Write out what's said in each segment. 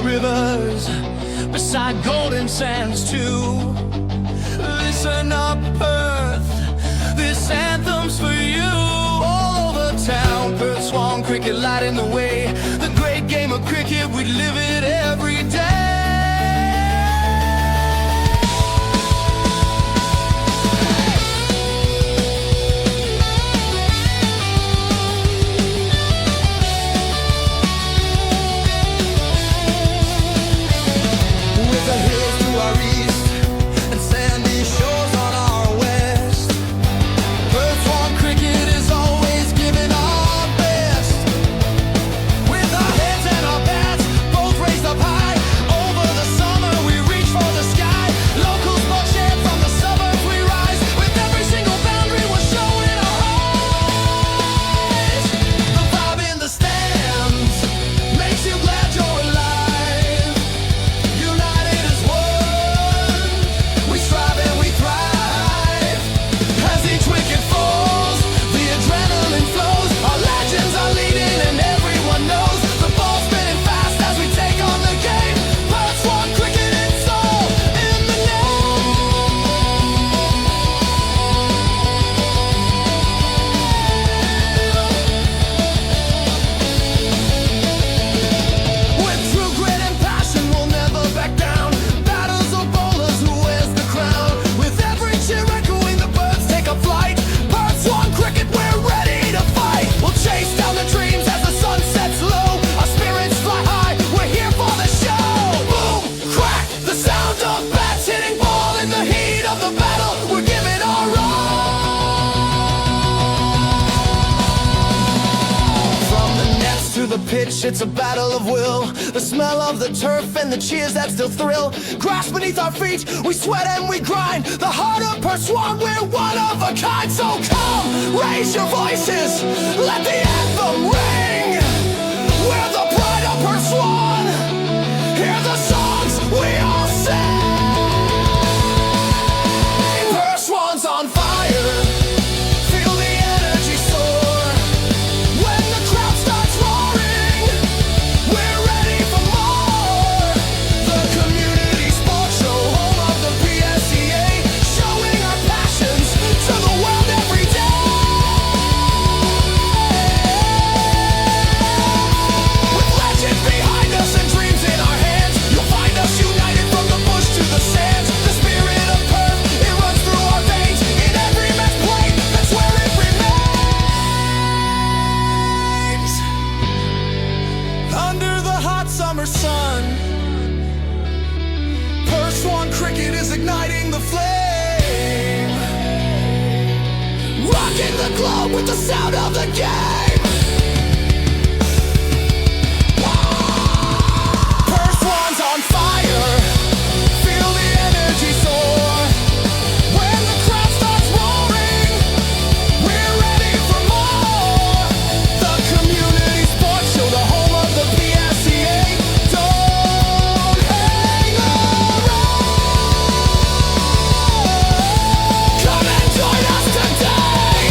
the rivers, beside golden sands too. Listen up, Earth, this anthem's for you. All over town, bird, swan, cricket lighting the way. The great game of cricket, we live it every day. The pitch, it's a battle of will. The smell of the turf and the cheers that still thrill. Grass beneath our feet, we sweat and we grind. The heart of Perth Swan, we're one of a kind. So come, raise your voices, let the anthem ring. We're the pride of Perth Swan. Hear the songs we all sing. Perth Swan's on fire. Feel the energy soar. When the crowd starts roaring, we're ready for more. The community sports show, home of the PSCA, showing our passions to the world every day. With legends behind us and dreams in our hands, you'll find us united from the bush to the sands. The spirit of Perth, it runs through our veins. In every match played, that's where it remains. Under the hot summer sun, Perth Swan cricket is igniting the flame, rocking the globe with the sound of the game. Perth Swan's on fire. Feel the energy soar. When the crowd starts roaring, we're ready for more. The community sports show, the home of the PSCA. Don't hang around. Come and join us today.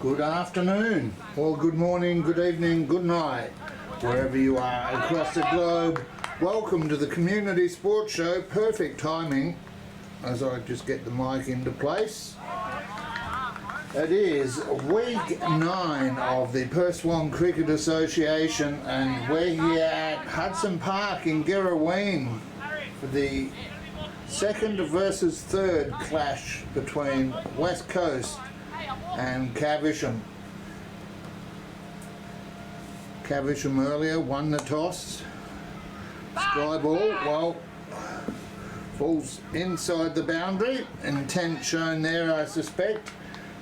Good afternoon, or good morning, good evening, good night, wherever you are across the globe. Welcome to the Community Sports Show. Perfect timing as I just get the mic into place. It is week 9 of the Perswan Cricket Association, and we're here at Hudson Park in Girraween for the second versus third clash between West Coast and Caversham. Caversham earlier won the toss. Sky ball, well, falls inside the boundary. Intent shown there, I suspect.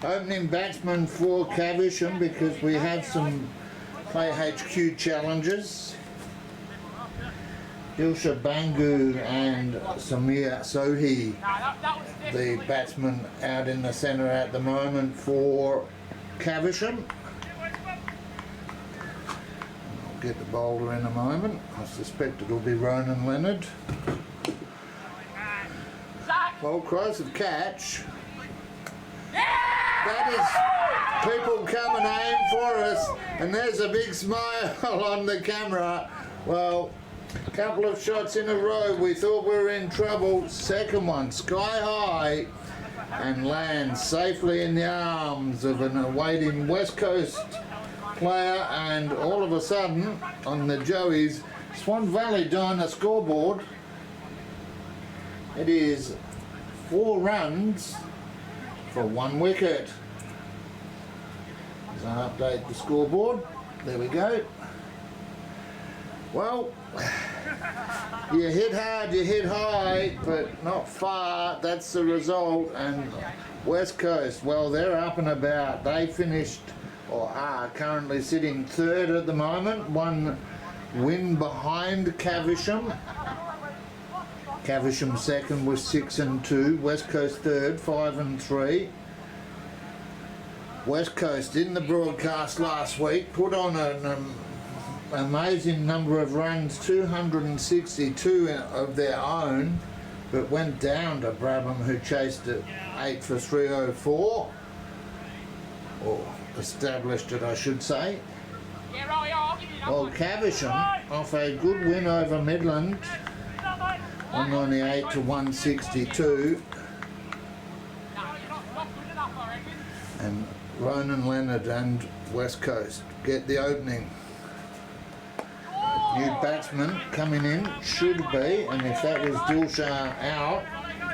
Opening batsman for Caversham, because we have some Play HQ challenges. Dilsha Bangu and Samir Sohi, the batsman out in the centre at the moment for Caversham. I'll get the bowler in a moment. I suspect it'll be Ronan Leonard. Well, cries of catch. That is people come and aim for us, and there's a big smile on the camera. Well, a couple of shots in a row, we thought we were in trouble. Second one, sky high, and lands safely in the arms of an awaiting West Coast player, and all of a sudden, on the Joey's Swan Valley Diner scoreboard, it is 4 runs for 1 wicket. So I'll update the scoreboard. There we go. Well, you hit hard, you hit high, but not far. That's the result. And West Coast, well, they're up and about. They finished, or are currently sitting 3rd at the moment. 1 win behind Caversham. Caversham 2nd with 6 and 2. West Coast 3rd, 5 and 3. West Coast in the broadcast last week put on an amazing number of runs, 262 of their own, but went down to Brabham, who chased it 8 for 304, or established it, I should say. Well, Caversham, off a good win over Midland, 198 to 162, and Ronan Leonard and West Coast get the opening. New batsman coming in should be, and if that was Dilsha out,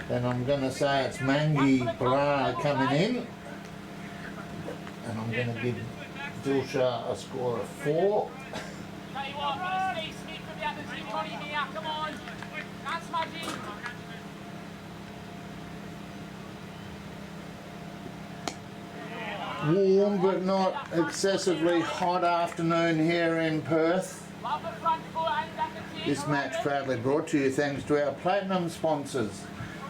then I'm going to say it's Mangi Brar coming in, and I'm going to give Dilsha a score of 4. Warm but not excessively hot afternoon here in Perth. This match proudly brought to you thanks to our platinum sponsors.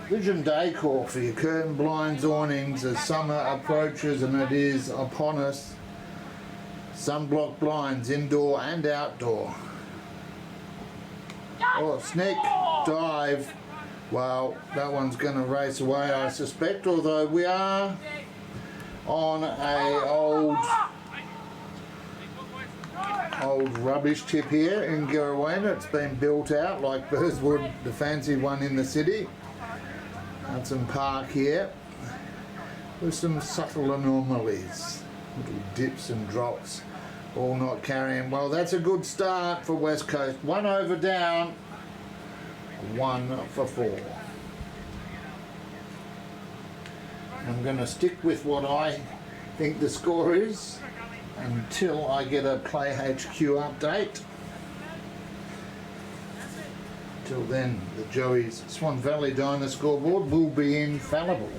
Vision Decor for your curtain blinds, awnings as summer approaches and it is upon us. Sunblock blinds indoor and outdoor. Oh, sneak dive. Well, that one's going to race away, I suspect, although we are on a old rubbish tip here in Girraween. It's been built out like Burswood, the fancy one in the city. Hudson Park here, with some subtle anomalies, little dips and drops, all not carrying well. That's a good start for West Coast. 1 over down, 1 for 4. I'm going to stick with what I think the score is until I get a Play HQ update. Till then, the Joey's Swan Valley Diner scoreboard will be infallible.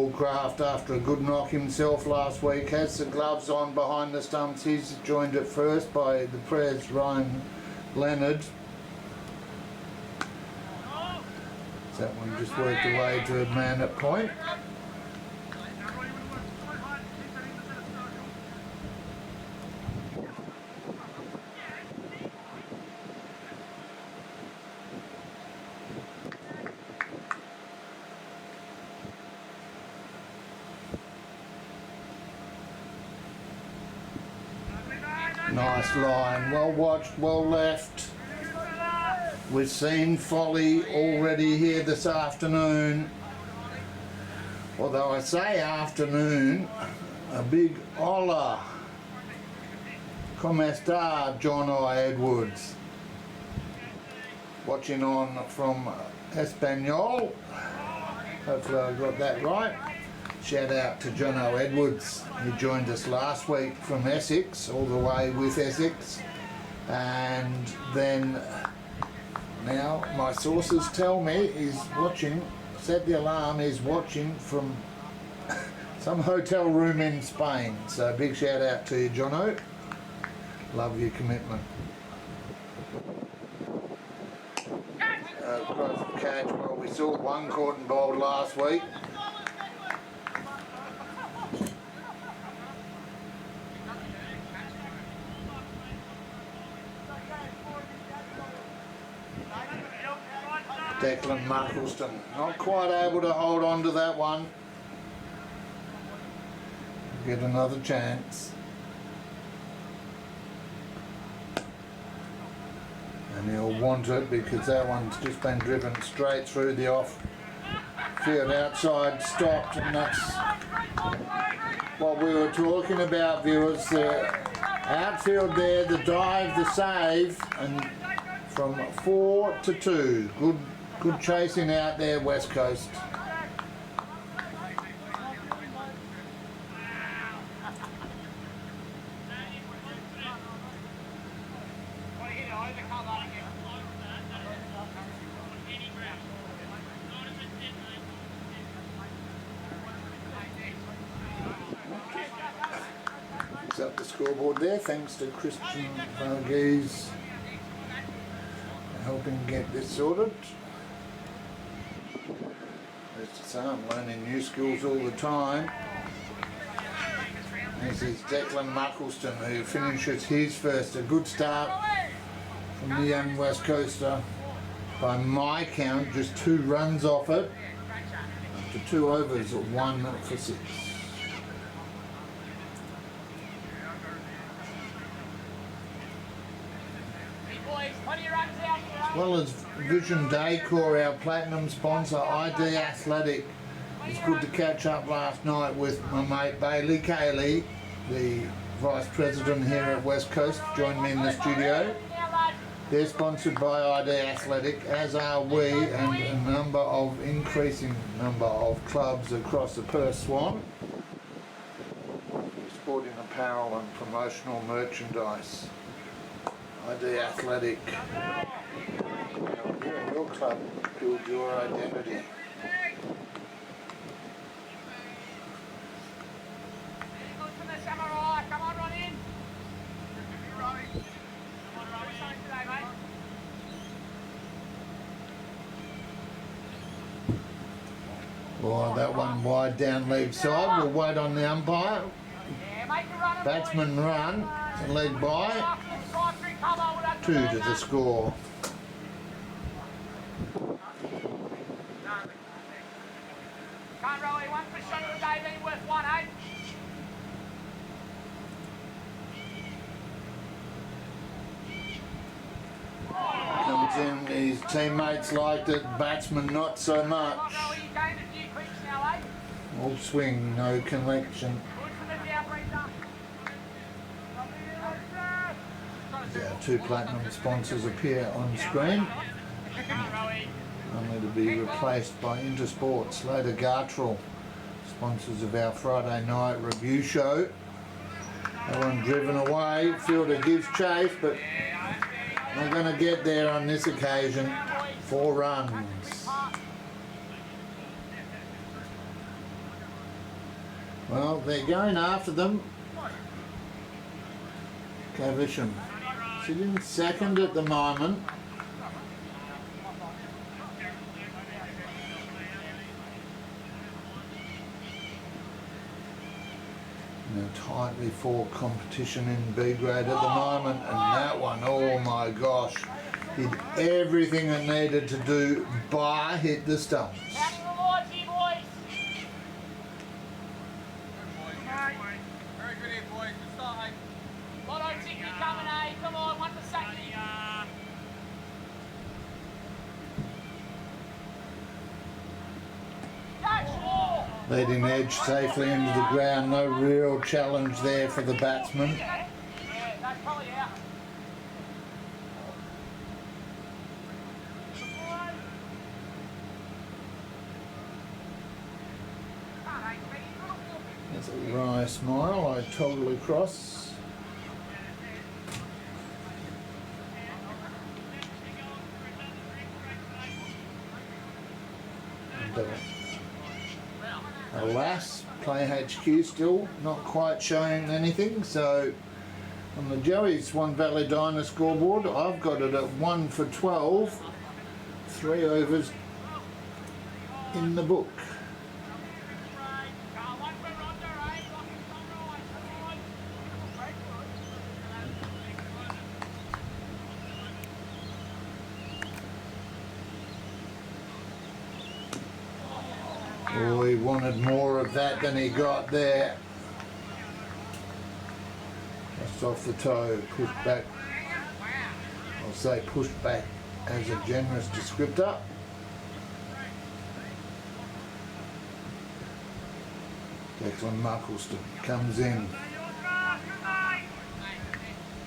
Schoolcraft after a good knock himself last week. Has the gloves on behind the stumps. He's joined at first by the Prez Ryan Leonard. So that one just worked away to a man at point. Nice line, well watched, well left. We've seen Folly already here this afternoon. Although I say afternoon, a big hola. Como está, John I. Edwards? Watching on from Espanol. Hopefully I got that right. Shout out to John O. Edwards. He joined us last week from Essex, all the way with Essex. And then now my sources tell me he's watching, set the alarm, he's watching from some hotel room in Spain. So big shout out to you, Jono. Love your commitment. Catch, well, we saw one caught and bowled last week. Declan Muckleston not quite able to hold on to that one. Get another chance. And he'll want it because that one's just been driven straight through the off field outside, stopped, and that's what we were talking about, viewers. The outfield there, the dive, the save, and from 4 to 2. Good chasing out there, West Coast. Picks up the scoreboard there, thanks to Christian Varghese helping get this sorted. I'm learning new skills all the time. This is Declan Muckleston, who finishes his first. A good start from the young West Coaster. By my count, just 2 runs off it. After 2 overs, 1 for 6. As well as Vision Decor, our platinum sponsor, ID Athletic. It's good to catch up last night with my mate Bailey Cayley, the Vice President here at West Coast, joined me in the studio. They're sponsored by ID Athletic, as are we, and increasing number of clubs across the Perth Swan. Sporting apparel and promotional merchandise. ID Athletic. Your club, build your identity. Well, that one wide down leg side. We'll wait on the umpire. Batsman run, leg by. 2 to the score. Can't roll one for shot of the day being worth 1, eh? Comes in, his teammates liked it, batsman not so much. All swing, no connection. Our 2 platinum sponsors appear on screen, only to be replaced by Intersport, Slater Gartrell, sponsors of our Friday night review show. That one driven away, fielder gives chase, but not going to get there on this occasion. 4 runs. Well, they're going after them. Caversham sitting second at the moment. Tightly for competition in B grade at the moment, and that one, oh my gosh, did everything it needed to do bar hit the stumps. Counting the lords here, boys. Very good here, boys. Good start, eh? Lotto ticket coming, eh? Come on, one for Saki. Leading edge safely into the ground, no real challenge there for the batsman. Yeah, that's probably out. There's a wry smile, I toggle across. And, alas, Play HQ still not quite showing anything, so on the Joey Swan Valley Diner scoreboard I've got it at 1 for 12, 3 overs in the book. Oh, he wanted more of that than he got there. Just off the toe, pushed back. I'll say pushed back as a generous descriptor. Declan Muckleston comes in.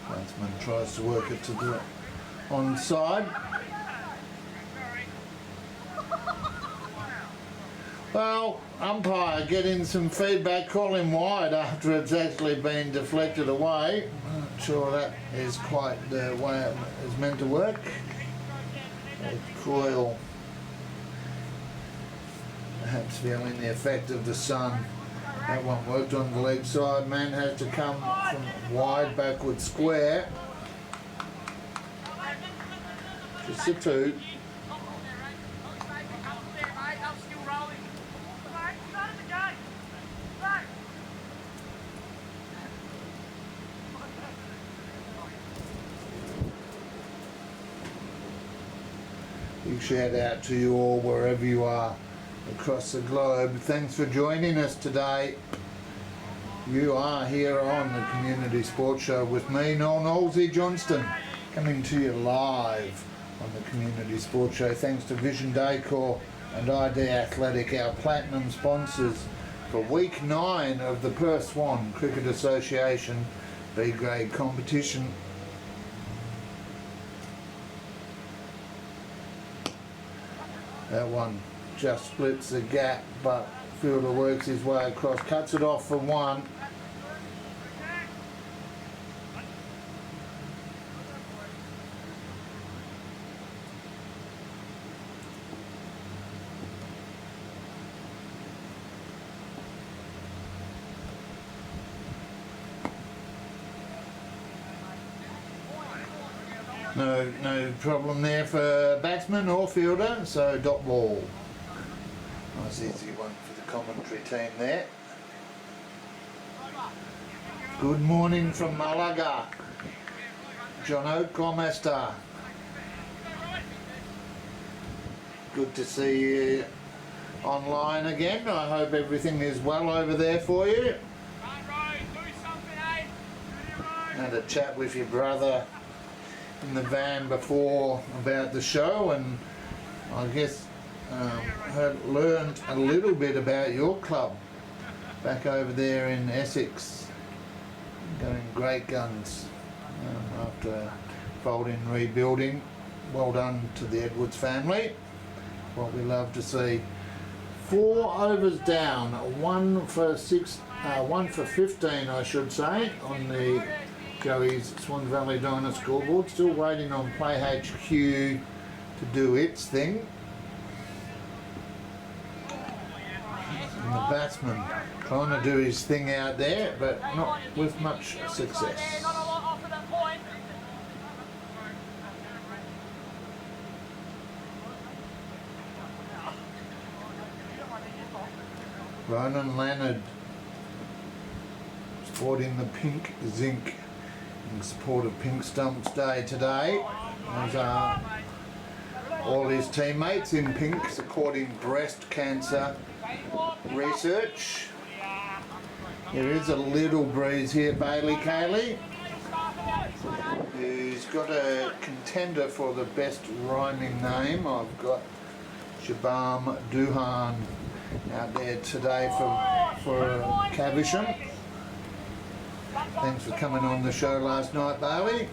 Batsman tries to work it to the onside. Well, umpire getting some feedback, call him wide after it's actually been deflected away. Not sure that is quite the way it is meant to work. Coil perhaps feeling the effect of the sun. That one worked on the leg side. Man has to come from wide backward square. Just a 2. Big shout out to you all wherever you are across the globe. Thanks for joining us today. You are here on the Community Sports Show with me, Noel Knowlesy Johnston, coming to you live on the Community Sports Show. Thanks to Vision Decor and ID Athletic, our platinum sponsors for week 9 of the Perth Swan Cricket Association B Grade competition. That one just splits the gap, but fielder works his way across, cuts it off for 1. No problem there for batsman or fielder, so dot ball. Nice easy one for the commentary team there. Good morning from Malaga. Jono, ¿cómo está? Good to see you online again. I hope everything is well over there for you. Had a chat with your brother in the van before about the show, and I guess learned a little bit about your club back over there in Essex, going great guns after folding, rebuilding. Well done to the Edwards family, what we love to see. 4 overs down, 1 for 15 I should say, on the Joey's Swan Valley Diner scoreboard. Still waiting on Play HQ to do its thing. And the batsman Trying to do his thing out there, but not with much success. Not a lot off of that point. Ronan Leonard sporting the pink zinc in support of Pink Stumps Day today. As are all his teammates in pink supporting breast cancer research. There is a little breeze here, Bailey Cayley, who's got a contender for the best rhyming name. I've got Shabam Duhan out there today for Caversham. Thanks for coming on the show last night, Bailey.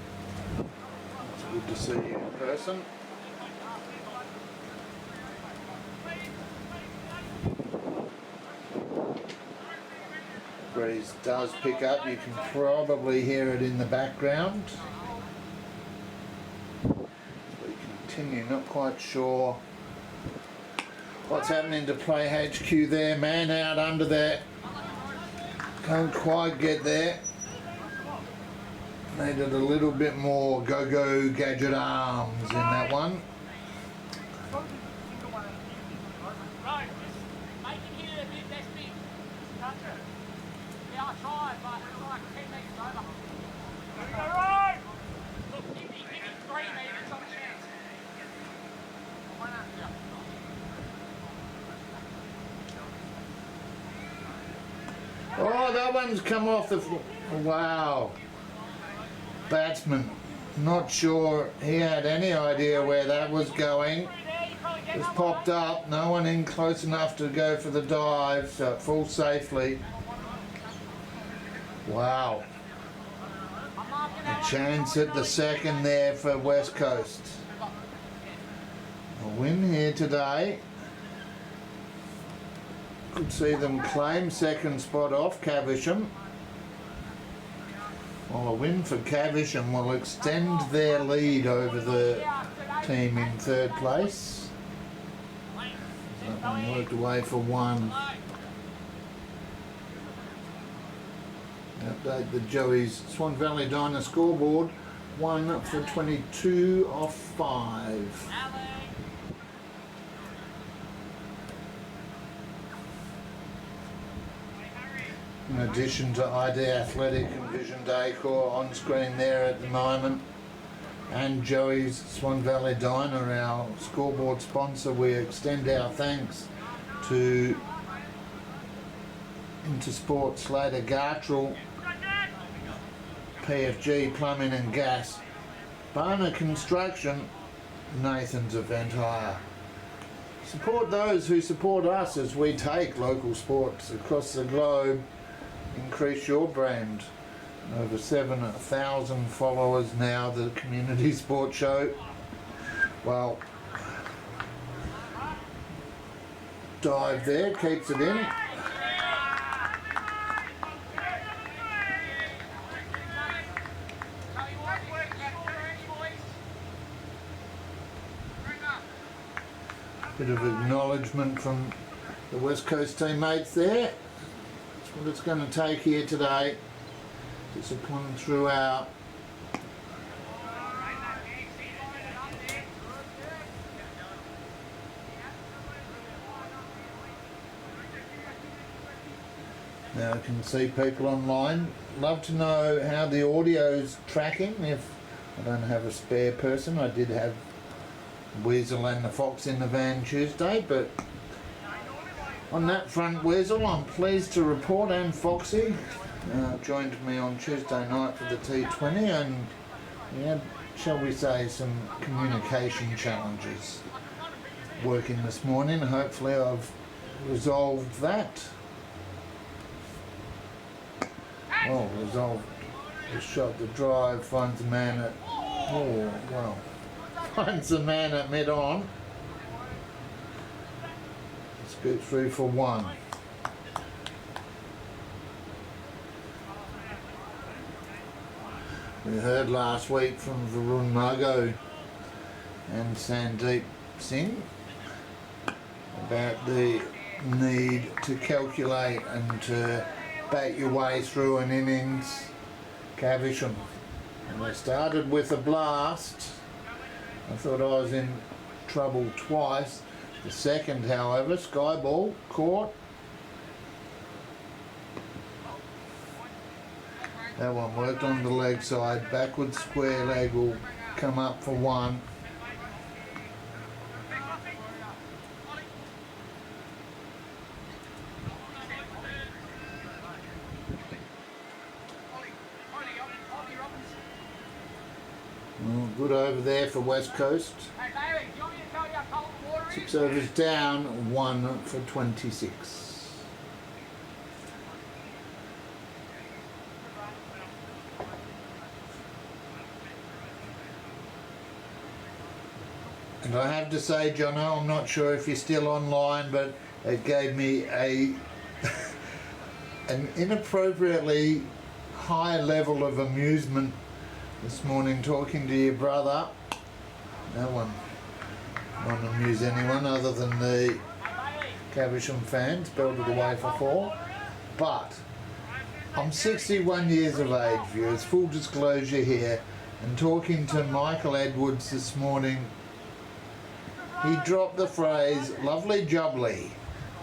It's good to see you in person. Breeze does pick up, you can probably hear it in the background. We continue, not quite sure what's happening to Play HQ there. Man out under there. Can't quite get there. Needed a little bit more go-go gadget arms in that one. Right, make it here a bit less big. Yeah, I tried, but it's like 10 metres over. Right! Look, give me 3 metres on the chance. Oh, that one's come off the... Wow. Batsman. Not sure he had any idea where that was going. It's popped up. No one in close enough to go for the dive, so it falls safely. Wow. A chance at the second there for West Coast. A win here today. Could see them claim second spot off Caversham. Well, a win for Caversham will extend their lead over the team in third place. That one worked away for one. Update the Joey's Swan Valley Diner scoreboard. 1 for 22 off 5. In addition to ID Athletic and Vision Decor on screen there at the moment, and Joey's Swan Valley Diner, our scoreboard sponsor, we extend our thanks to Intersport Slater Gartrell, PFG Plumbing and Gas, Barner Construction, Nathan's Event Hire. Support those who support us as we take local sports across the globe. Increase your brand. Over 7,000 followers now, the Community Sports Show. Well, dive there, keeps it in. Bit of acknowledgement from the West Coast teammates there. That's what it's going to take here today. Discipline throughout. Now I can see people online. Love to know how the audio's tracking. If I don't have a spare person, I did have Weasel and the Fox in the van Tuesday, but on that front, Weasel, I'm pleased to report, and Foxy joined me on Tuesday night for the T20, and we had, shall we say, some communication challenges working this morning. Hopefully I've resolved that. Oh, resolved the shot, the drive, finds a man at, oh, well, finds a man at mid-on. Scoot through for one. We heard last week from Varun Margot and Sandeep Singh about the need to calculate and to bat your way through an innings. Caversham. And they started with a blast. I thought I was in trouble twice. The second, however, sky ball caught. That one worked on the leg side. Backwards square leg will come up for one. Oh, good over there for West Coast. 6 overs down, 1 for 26. And I have to say, Jono, I'm not sure if you're still online, but it gave me an inappropriately high level of amusement this morning talking to your brother. That one won't amuse anyone other than the Caversham fans, belted away for 4. But I'm 61 years of age, viewers, full disclosure here, and talking to Michael Edwards this morning, he dropped the phrase, lovely jubbly.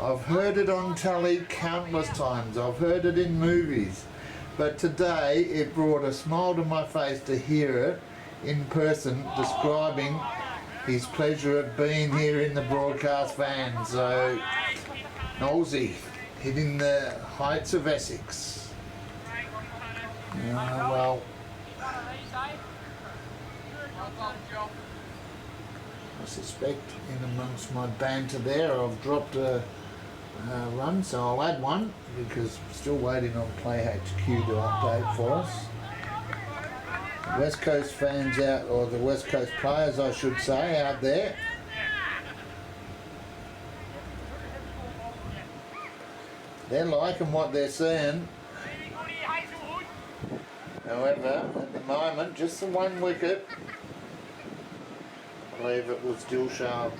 I've heard it on telly countless times, I've heard it in movies, but today it brought a smile to my face to hear it in person describing his pleasure at being here in the broadcast van. So, Nosey, hitting the heights of Essex. Well, I suspect in amongst my banter there I've dropped a run, so I'll add one because I'm still waiting on Play HQ to update for us. West Coast fans out, or the West Coast players I should say, out there. They're liking what they're seeing. However, at the moment, just the one wicket. I believe it was Dilshah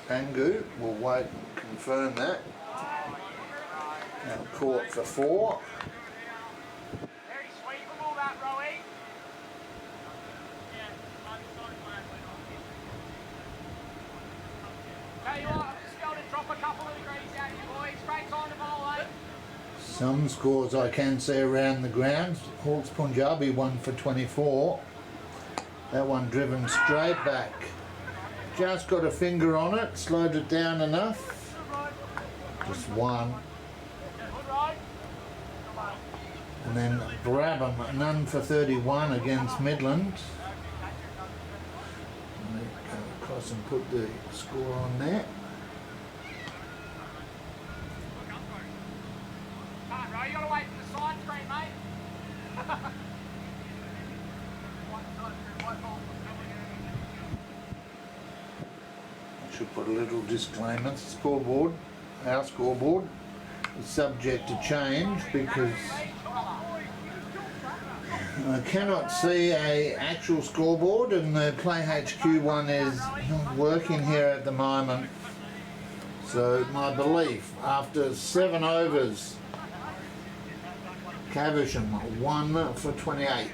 Pangu. We'll wait and confirm that. Now caught for 4. Very sweet from all that, Rowie. Tell you what, I'm just going to drop a couple of degrees out here, boys. Straight on the ball, eh? Some scores I can see around the grounds. Hawks Punjabi 1 for 24. That one driven straight back. Just got a finger on it, slowed it down enough. Just 1. And then Brabham, none for 31 against Midland. Go across and put the score on there. Can't, Ro, you got to wait for the side screen, mate. I should put a little disclaimer. The scoreboard, our scoreboard, is subject to change because I cannot see a actual scoreboard, and the Play HQ one is not working here at the moment. So my belief, after 7 overs, Caversham 1 for 28.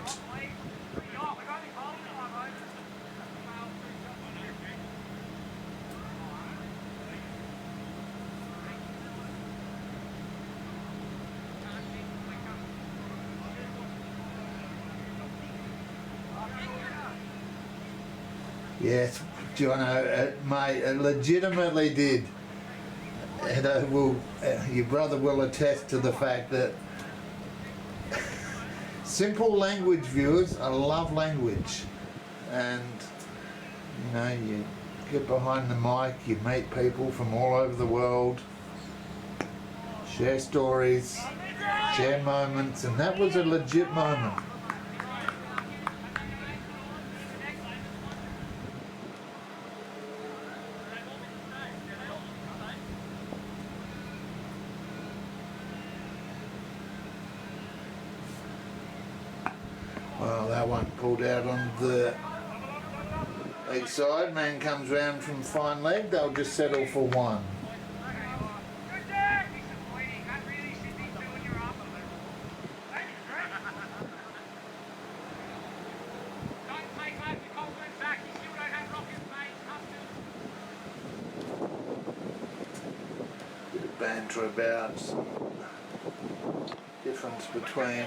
Yes, Jono, mate, it legitimately did. And your brother will attest to the fact that simple language, viewers, I love language. And, you know, you get behind the mic, you meet people from all over the world, share stories, share moments, and that was a legit moment. Well, that one pulled out on the leg side. Man comes round from fine leg. They'll just settle for 1. banter about some difference between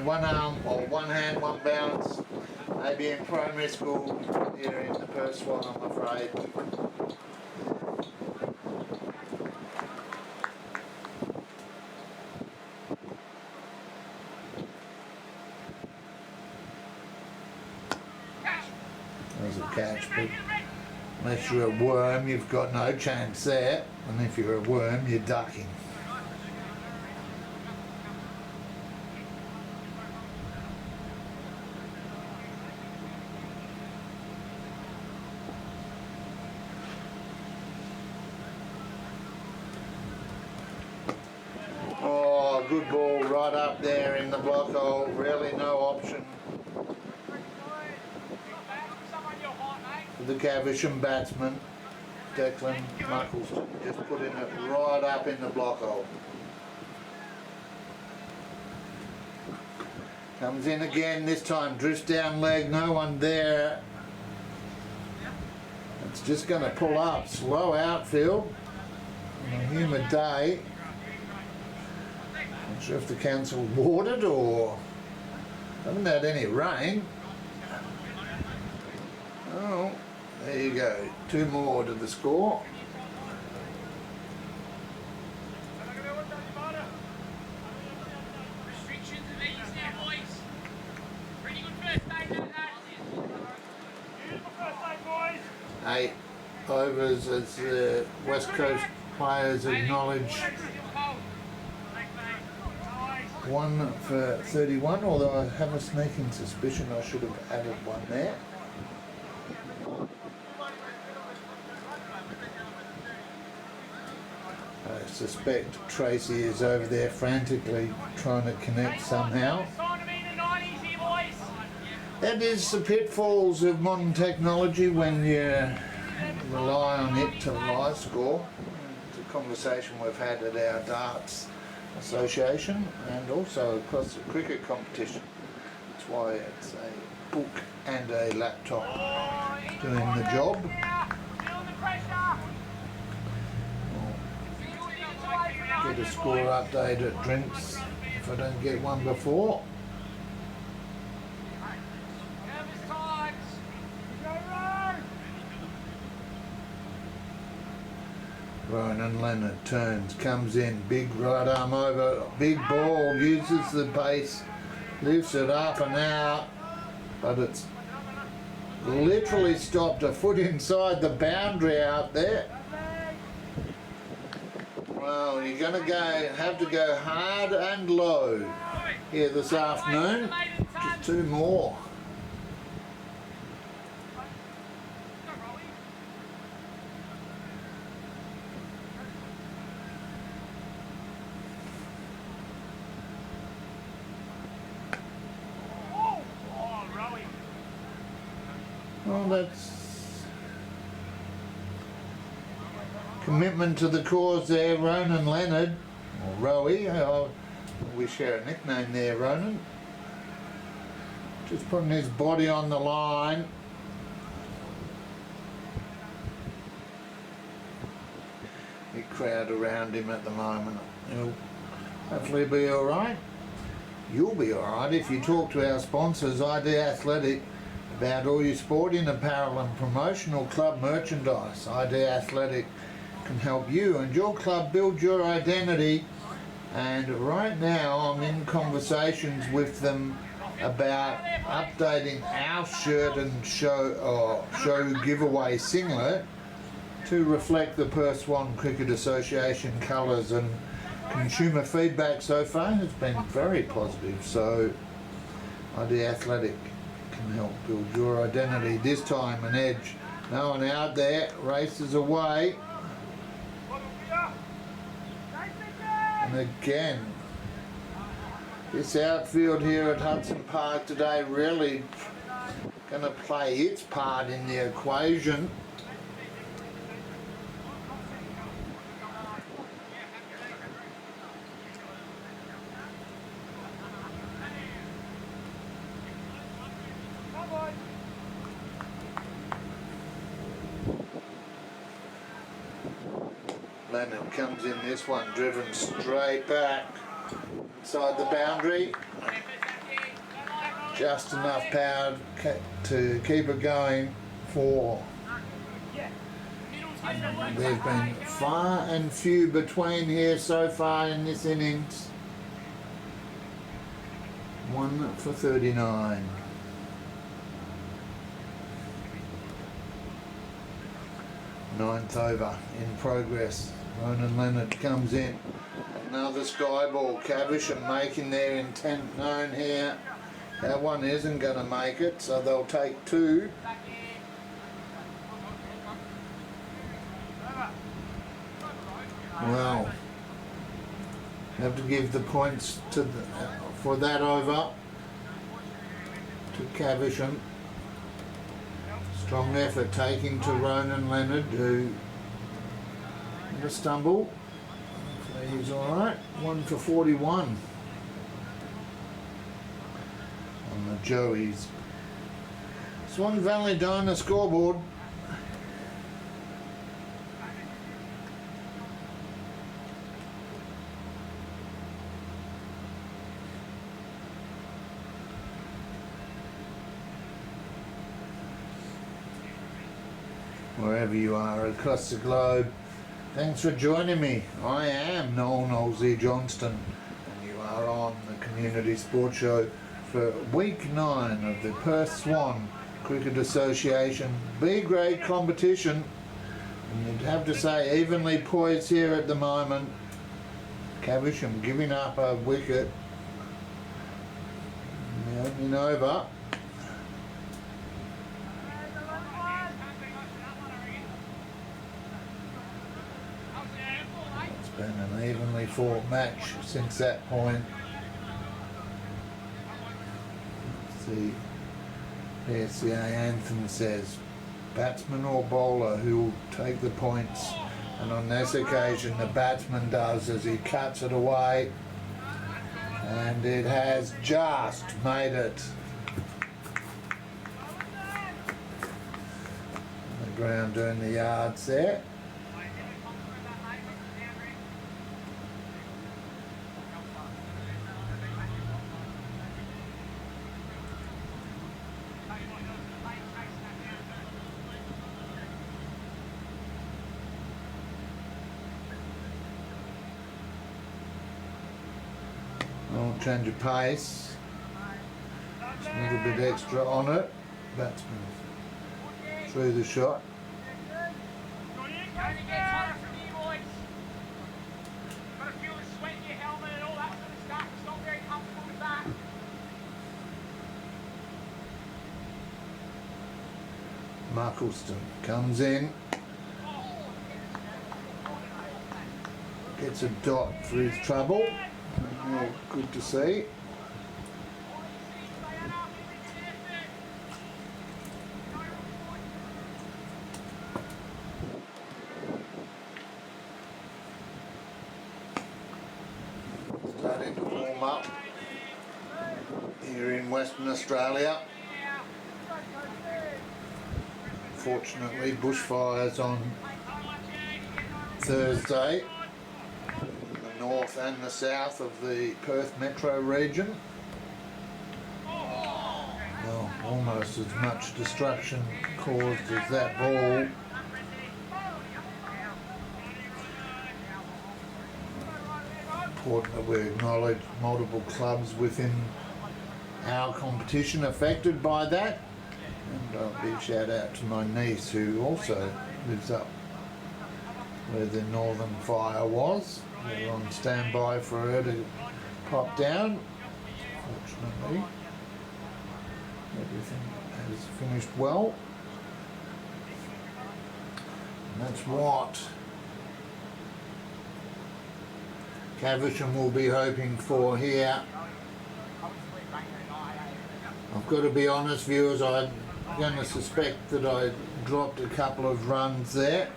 one arm or one hand, one bounce. Maybe in primary school here in the Perth Swan, I'm afraid. There's a catch, but unless you're a worm, you've got no chance there. And if you're a worm, you're ducking. Oh, good ball right up there in the block hole. Really no option for the Caversham batsman, Declan Muckleston, just putting it right up in the block hole. Comes in again, this time drifts down leg, no one there. It's just going to pull up, slow outfield on a humid day. Not sure if the council watered or haven't had any rain. Oh, there you go, 2 more to the score. Restrictions of ease there, boys. Pretty good first day, that Beautiful first day, boys. 8 overs as the West Coast players acknowledge 1 for 31, although I have a sneaking suspicion I should have added 1 there. I suspect Tracy is over there frantically trying to connect somehow. That is the pitfalls of modern technology when you rely on it to live score. It's a conversation we've had at our darts association and also across the cricket competition. That's why it's a book and a laptop doing the job. Get a score update at drinks if I don't get one before. Ronan Leonard turns, comes in, big right arm over, big ball, uses the base, lifts it up and out, but it's literally stopped a foot inside the boundary out there. Well, you're going to have to go hard and low here this afternoon. Just 2 more. Well, that's commitment to the cause there, Ronan Leonard, or Rowie. We share a nickname there, Ronan. Just putting his body on the line. Big crowd around him at the moment. He'll hopefully be alright. You'll be alright if you talk to our sponsors, ID Athletic, about all your sporting apparel and promotional club merchandise. ID Athletic can help you and your club build your identity, and right now I'm in conversations with them about updating our shirt and show giveaway singlet to reflect the Perth Swan Cricket Association colours, and consumer feedback so far has been very positive, so ID Athletic can help build your identity. This time an edge, no one out there, races away. And again, this outfield here at Hudson Park today really going to play its part in the equation. Leonard comes in this one, driven straight back inside the boundary. Just enough power to keep it going for. There's been far and few between here so far in this innings. 1 for 39. Ninth over in progress. Ronan Leonard comes in. Another sky ball. Caversham making their intent known here. That one isn't going to make it, so they'll take 2. Well, have to give the points to for that over to Caversham. Strong effort taking to Ronan Leonard, who had a stumble. Hopefully he's alright. 1 for 41 on the Joeys. Swan Valley Diner scoreboard. Wherever you are across the globe, thanks for joining me. I am Noel Knowlesy Johnston, and you are on the Community Sports Show for week 9 of the Perth Swan Cricket Association B Grade competition. And you'd have to say evenly poised here at the moment. Caversham giving up a wicket in the opening over. Been an evenly fought match since that point. The PSCA anthem says batsman or bowler who will take the points, and on this occasion the batsman does as he cuts it away, and it has just made it. The ground doing the yards there. Change of pace, just a little bit extra on it. Batsman through the shot. Muckleston comes in, gets a dot for his trouble. Oh, good to see. Starting to warm up here in Western Australia. Fortunately, bushfires on Thursday. North and the south of the Perth metro region. Well, almost as much destruction caused as that ball. Important that we acknowledge multiple clubs within our competition affected by that. And a big shout out to my niece who also lives up where the northern fire was. We're on standby for her to pop down. Fortunately, everything has finished well. And that's what Caversham will be hoping for here. I've got to be honest, viewers, I'm going to suspect that I dropped a couple of runs there.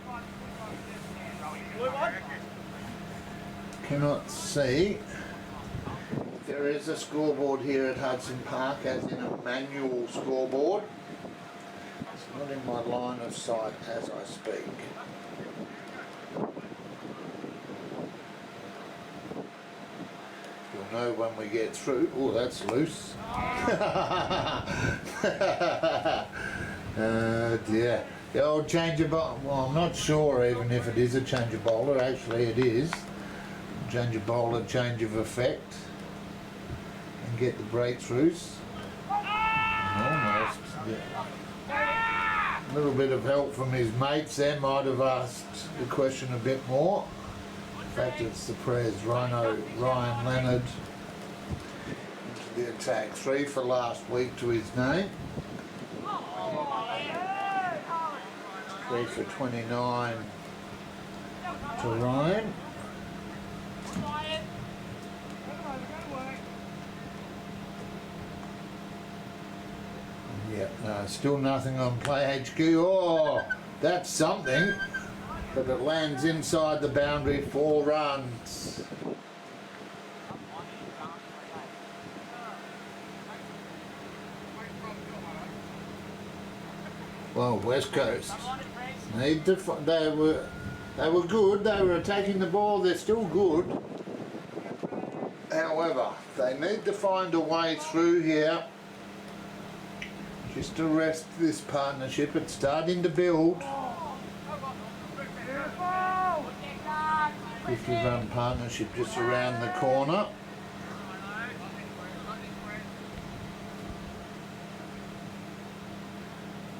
Cannot see. There is a scoreboard here at Hudson Park, as in a manual scoreboard. It's not in my line of sight as I speak. You'll know when we get through. Oh, that's loose. Dear. The old change of bowler. Well, I'm not sure even if it is a change of bowler. Actually, it is. Change of bowler, change of effect. And get the breakthroughs. Almost. Yeah. A little bit of help from his mates there. Might have asked the question a bit more. In fact, it's the Prez Ryan Leonard into the attack. 3 for last week to his name. 3 for 29 to Ryan. Yeah, no, still nothing on Play HQ. Oh, that's something. But it lands inside the boundary, 4 runs. Well, West Coast need to. They were good. They were attacking the ball. They're still good. However, they need to find a way through here. Just to arrest this partnership. It's starting to build. 50-run partnership just around the corner.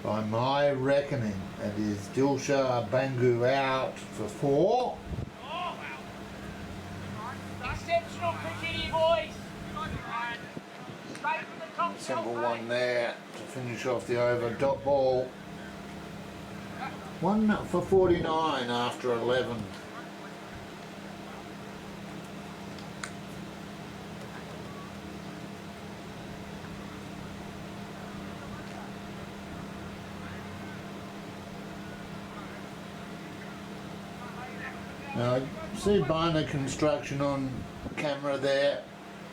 By my reckoning, it is Dilshah Bangu out for 4. Exceptional cricket here, boys. Straight from the top. Simple one there to finish off the over. Dot ball. 1 for 49 after 11. Now, I see Bonar Construction on camera there.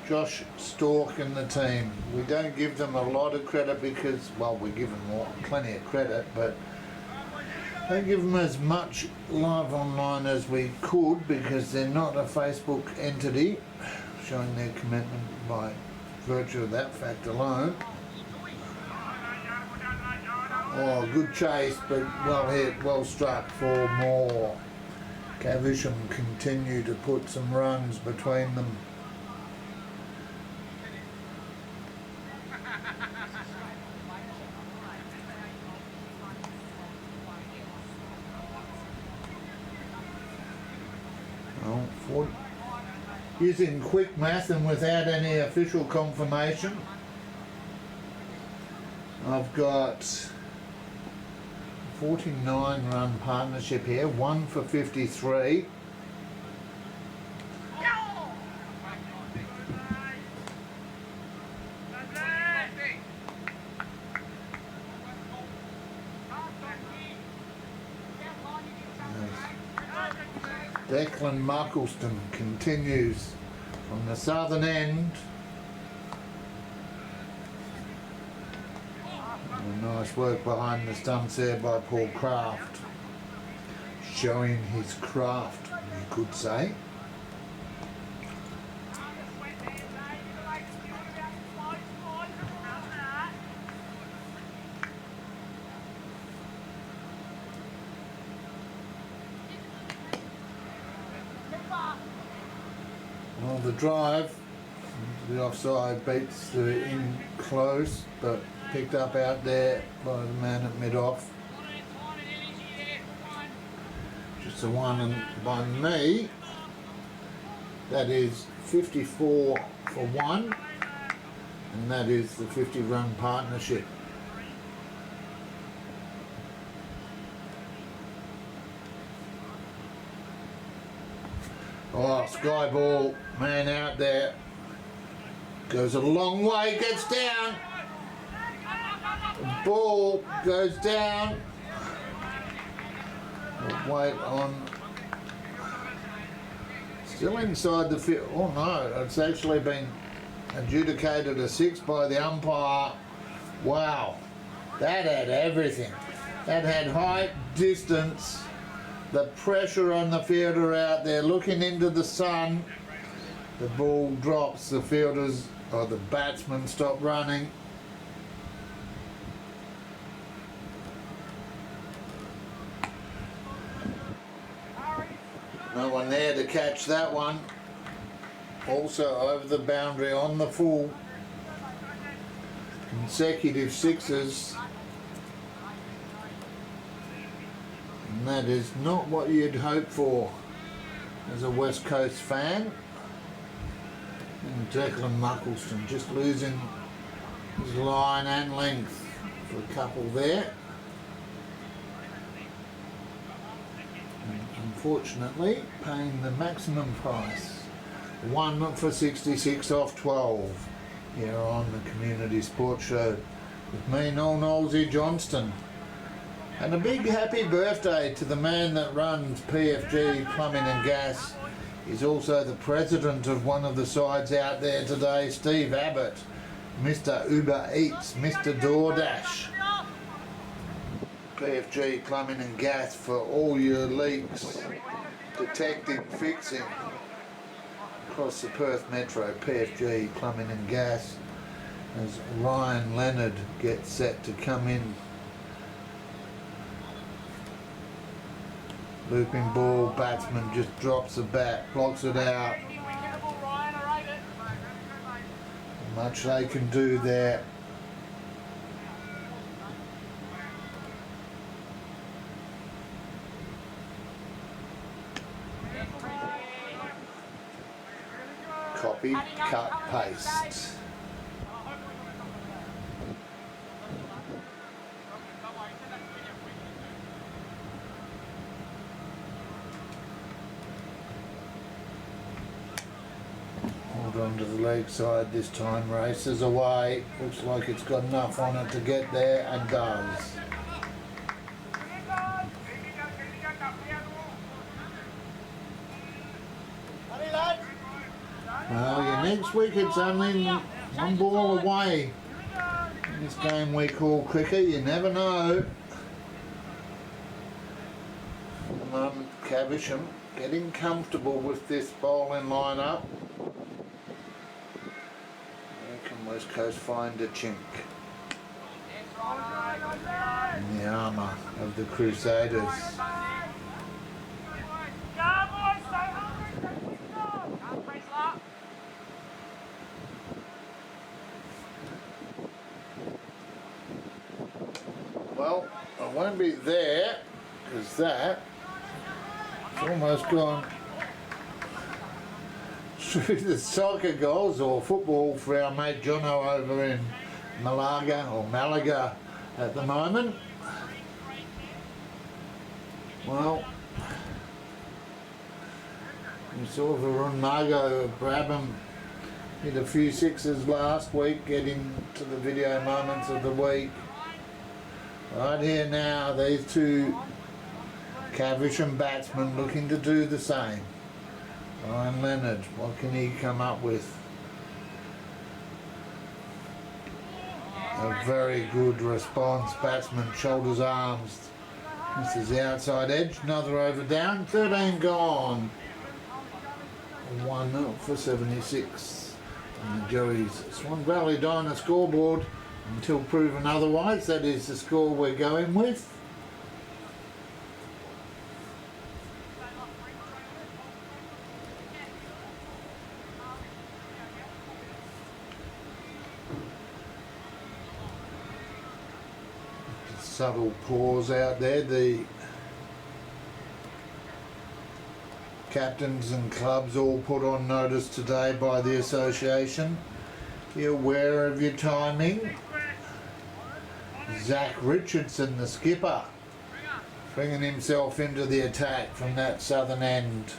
Josh Stork and the team. We don't give them a lot of credit because, well, we give them plenty of credit, but don't give them as much live online as we could because they're not a Facebook entity, showing their commitment by virtue of that fact alone. Oh, good chase, but well hit, well struck for more. Caversham continue to put some runs between them. Oh, using quick math and without any official confirmation, I've got 49 run partnership here, 1 for 53. Declan Muckleston continues from the southern end. Nice work behind the stumps there by Paul Craft. Showing his craft, you could say. Well, the drive, the offside beats the in close, but picked up out there by the man at mid-off. Just a one and by me. That is 54 for 1, and that is the 50-run partnership. Oh, sky ball, man out there. Goes a long way, gets down. The ball goes down. We'll wait on. Still inside the field. Oh no, it's actually been adjudicated a 6 by the umpire. Wow, that had everything. That had height, distance, the pressure on the fielder out there looking into the sun. the ball drops, the fielders or the batsmen stop running. No one there to catch that one. Also over the boundary on the full. Consecutive sixes. And that is not what you'd hope for as a West Coast fan. And Declan Muckleston just losing his line and length for a couple there. And unfortunately paying the maximum price. 1 for 66 off 12 here on the Community Sports Show with me, Noel Knowlesy Johnston. And a big happy birthday to the man that runs PFG Plumbing and Gas. He's also the president of one of the sides out there today, Steve Abbott, Mr. Uber Eats, Mr. DoorDash. PFG Plumbing and Gas for all your leaks, detecting, fixing. Across the Perth Metro, PFG Plumbing and Gas, as Ryan Leonard gets set to come in. Looping ball, batsman just drops the bat, blocks it out. Much they can do there. Copy, cut, paste. Hold on to the leg side this time, races away. Looks like it's got enough on it to get there, and does. Well, your next wicket's only one ball away in this game we call cricket. You never know. At the moment, Caversham getting comfortable with this bowling line-up. Where can West Coast find a chink in the armour of the Crusaders? Well, I won't be there, because that it's almost gone through the soccer goals or football for our mate Jono over in Malaga at the moment. Well, we saw Varun Margot Brabham hit a few sixes last week, getting to the video moments of the week. Right here now, these two Caversham batsmen looking to do the same. Ryan Leonard, what can he come up with? A very good response. Batsman shoulders, arms. This is the outside edge. Another over down. 13 gone. 1 for 76. And the Joey's Swan Valley Diner scoreboard. Until proven otherwise, that is the score we're going with. Subtle pause out there. The captains and clubs all put on notice today by the association. Be aware of your timing. Zach Richardson, the skipper, bringing himself into the attack from that southern end.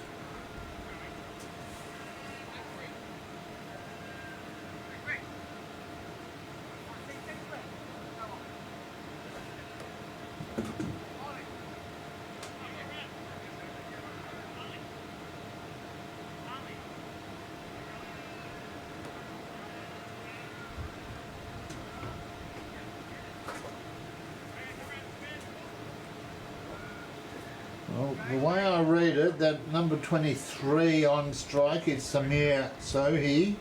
Well, the way I read it, that number 23 on strike is Samir Sohi.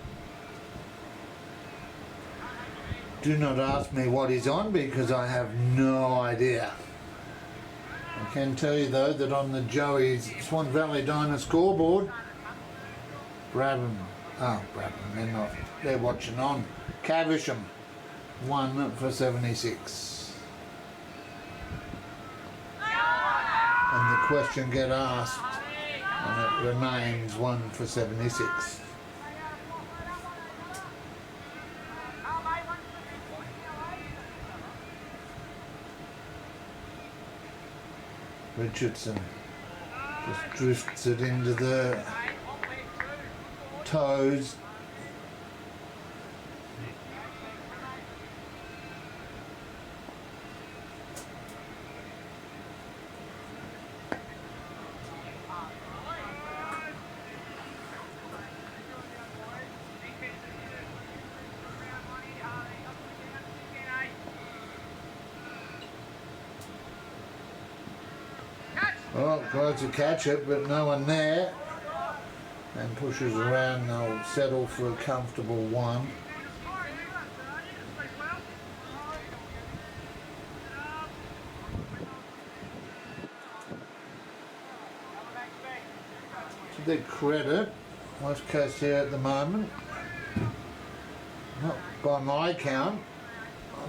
Do not ask me what he's on because I have no idea. I can tell you though that on the Joey's Swan Valley Diner scoreboard, Brabham, they're not, they're watching on. Caversham, 1 for 76. And the question get asked, and it remains 1 for 76. Richardson just drifts it into the toes. Well, tries to catch it, but no one there. And pushes around, they'll settle for a comfortable 1. To their credit, West Coast here at the moment, not by my count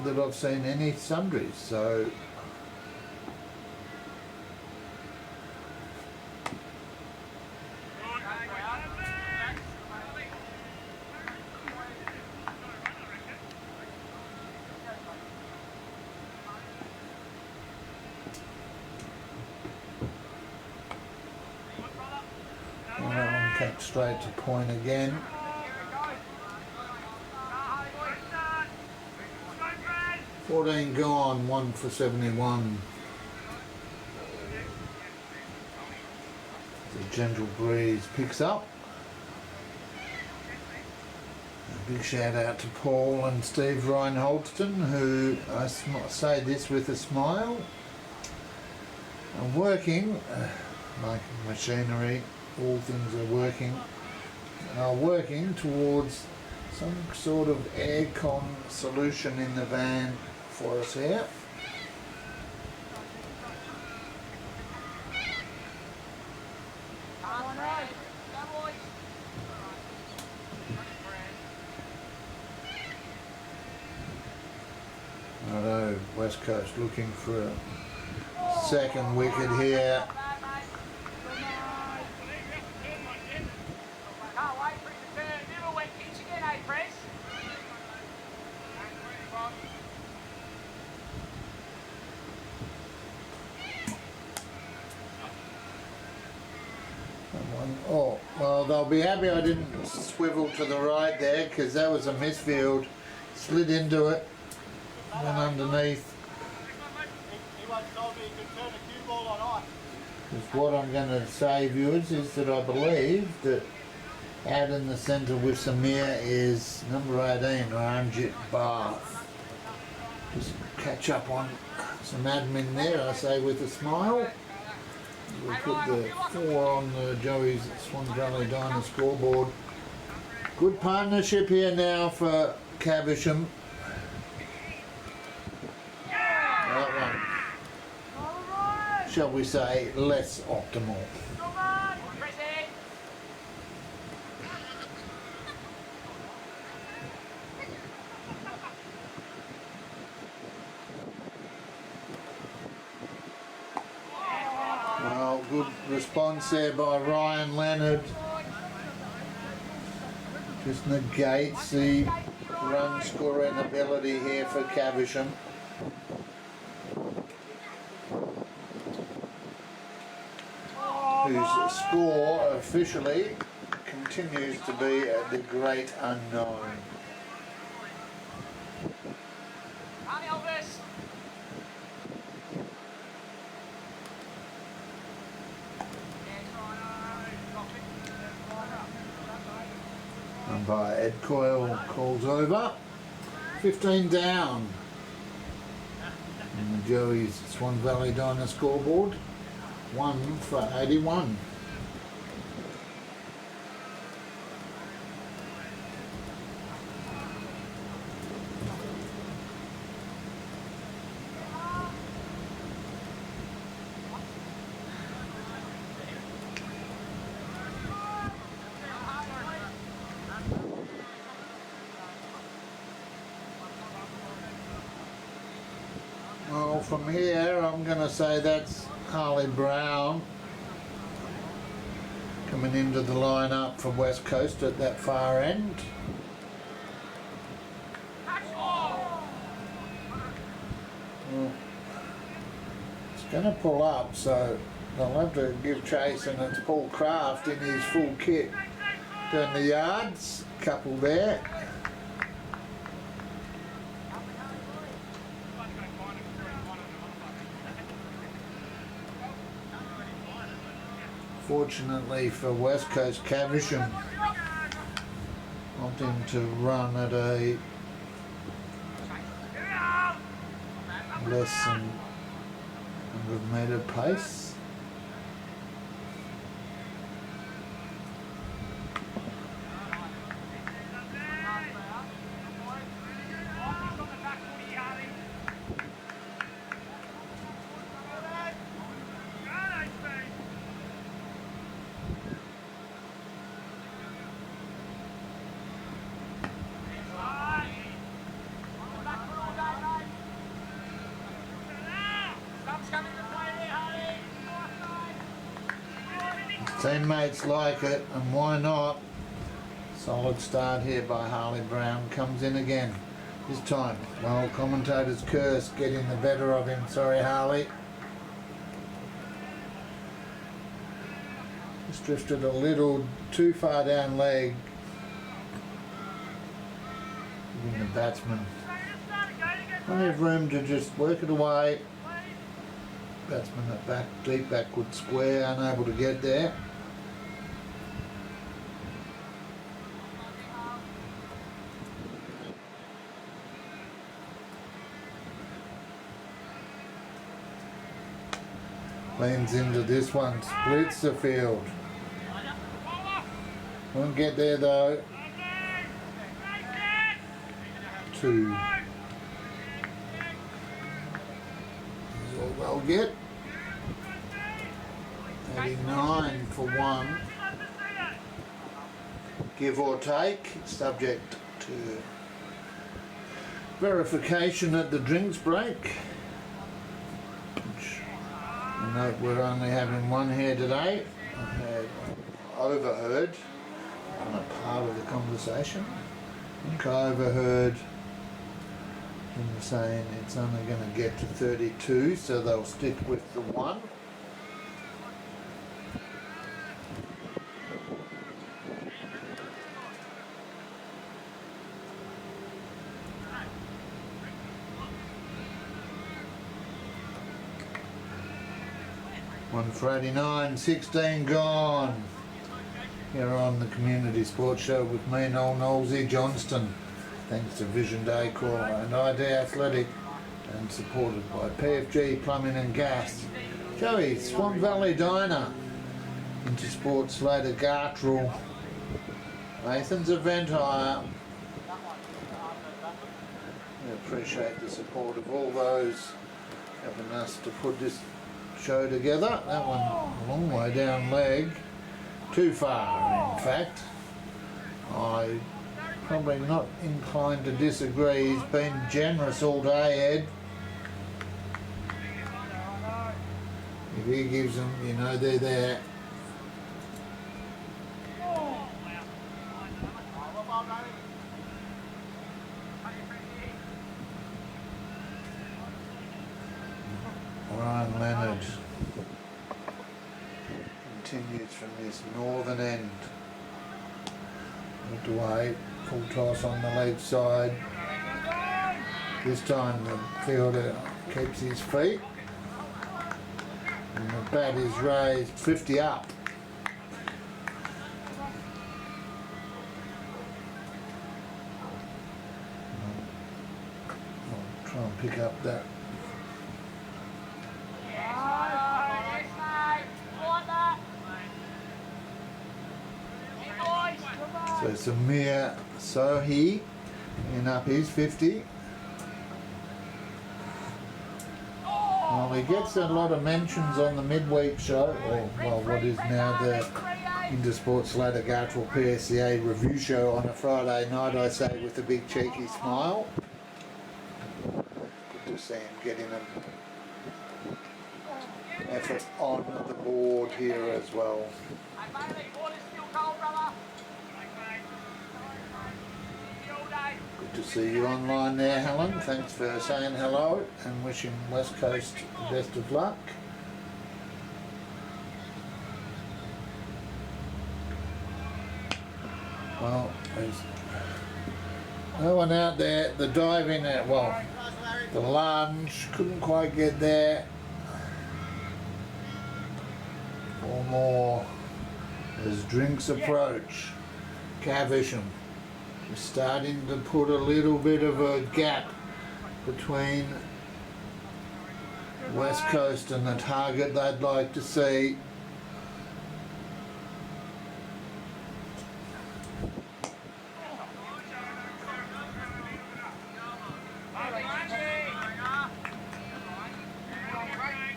that I've seen any sundries, so straight to point again. $14 gone, 1 for 71. The gentle breeze picks up. A big shout out to Paul and Steve Reinholdston, who, I say this with a smile, are working, making machinery, all things are working towards some sort of aircon solution in the van for us here. Righto, West Coast looking for a second wicket here. Oh, well, they'll be happy I didn't swivel to the right there because that was a misfield. Slid into it, went underneath. Because what I'm going to say, viewers, is that I believe that out in the centre with Samir is number 18, Ranjit Bath. Just catch up on some admin there, I say with a smile. We put the 4 on the Joey's Swan Valley Diner scoreboard. Good partnership here now for Caversham. That one, shall we say, less optimal. Well, good response there by Ryan Leonard. Just negates the run scoring ability here for Caversham. Whose score officially continues to be the great unknown. Umpire Ed Coyle calls over. 15 down in the Joey's Swan Valley Diner scoreboard. 1 for 81. Well, from here I'm going to say that's Harley Brown coming into the lineup for West Coast at that far end. Well, it's going to pull up, so they'll have to give chase, and it's Paul Craft in his full kit down the yards, couple there. Fortunately for West Coast, Caversham wanting to run at a less than 100-metre pace. Teammates like it, and why not? Solid start here by Harley Brown. Comes in again. This time, well, commentator's curse getting the better of him. Sorry, Harley. Just drifted a little too far down leg. Giving the batsman plenty of room to just work it away. Batsman at back, deep backward square, unable to get there. Leans into this one, splits the field. Won't get there though. 2. Is all they'll get. 89 for 1. Give or take, subject to verification at the drinks break. I note we're only having one here today. I had overheard on a part of the conversation. I think I overheard them saying it's only going to get to 32, so they'll stick with the 1. One for 89, 16 gone. Here on the Community Sports Show with me, Noel Knowlesy Johnston. Thanks to Vision Day Caller and ID Athletic, and supported by PFG Plumbing and Gas. Joey's Swan Valley Diner. Into Sports Slater Gartrell. Nathan's Event Hire. We appreciate the support of all those helping us to put this show together. That one a long way down leg. Too far, in fact. I'm probably not inclined to disagree. He's been generous all day, Ed. If he gives them, you know, they're there. Ryan Leonard continues from this northern end. Looked away, full toss on the leg side. This time the fielder keeps his feet. And the bat is raised 50 up. I'll try and pick up that. So Samir Sohi in up his 50. Well, he gets a lot of mentions on the midweek show, or well, what is now the Intersport Slater Gartrell PSCA review show on a Friday night, I say with a big cheeky smile. Good to see him getting an effort on the board here as well. Good to see you online there, Helen. Thanks for saying hello and wishing West Coast the best of luck. Well, there's no one out there. The diving, well, the lunge couldn't quite get there. 4 more as drinks approach. Caversham is starting to put a little bit of a gap between West Coast and the target they'd like to see.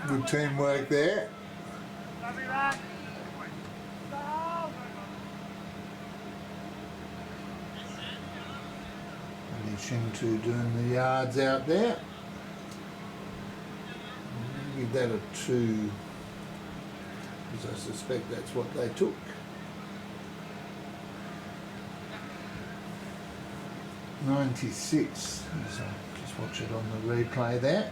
Good teamwork there. Shintu doing the yards out there. Give that a 2, because I suspect that's what they took. 96. So just watch it on the replay there.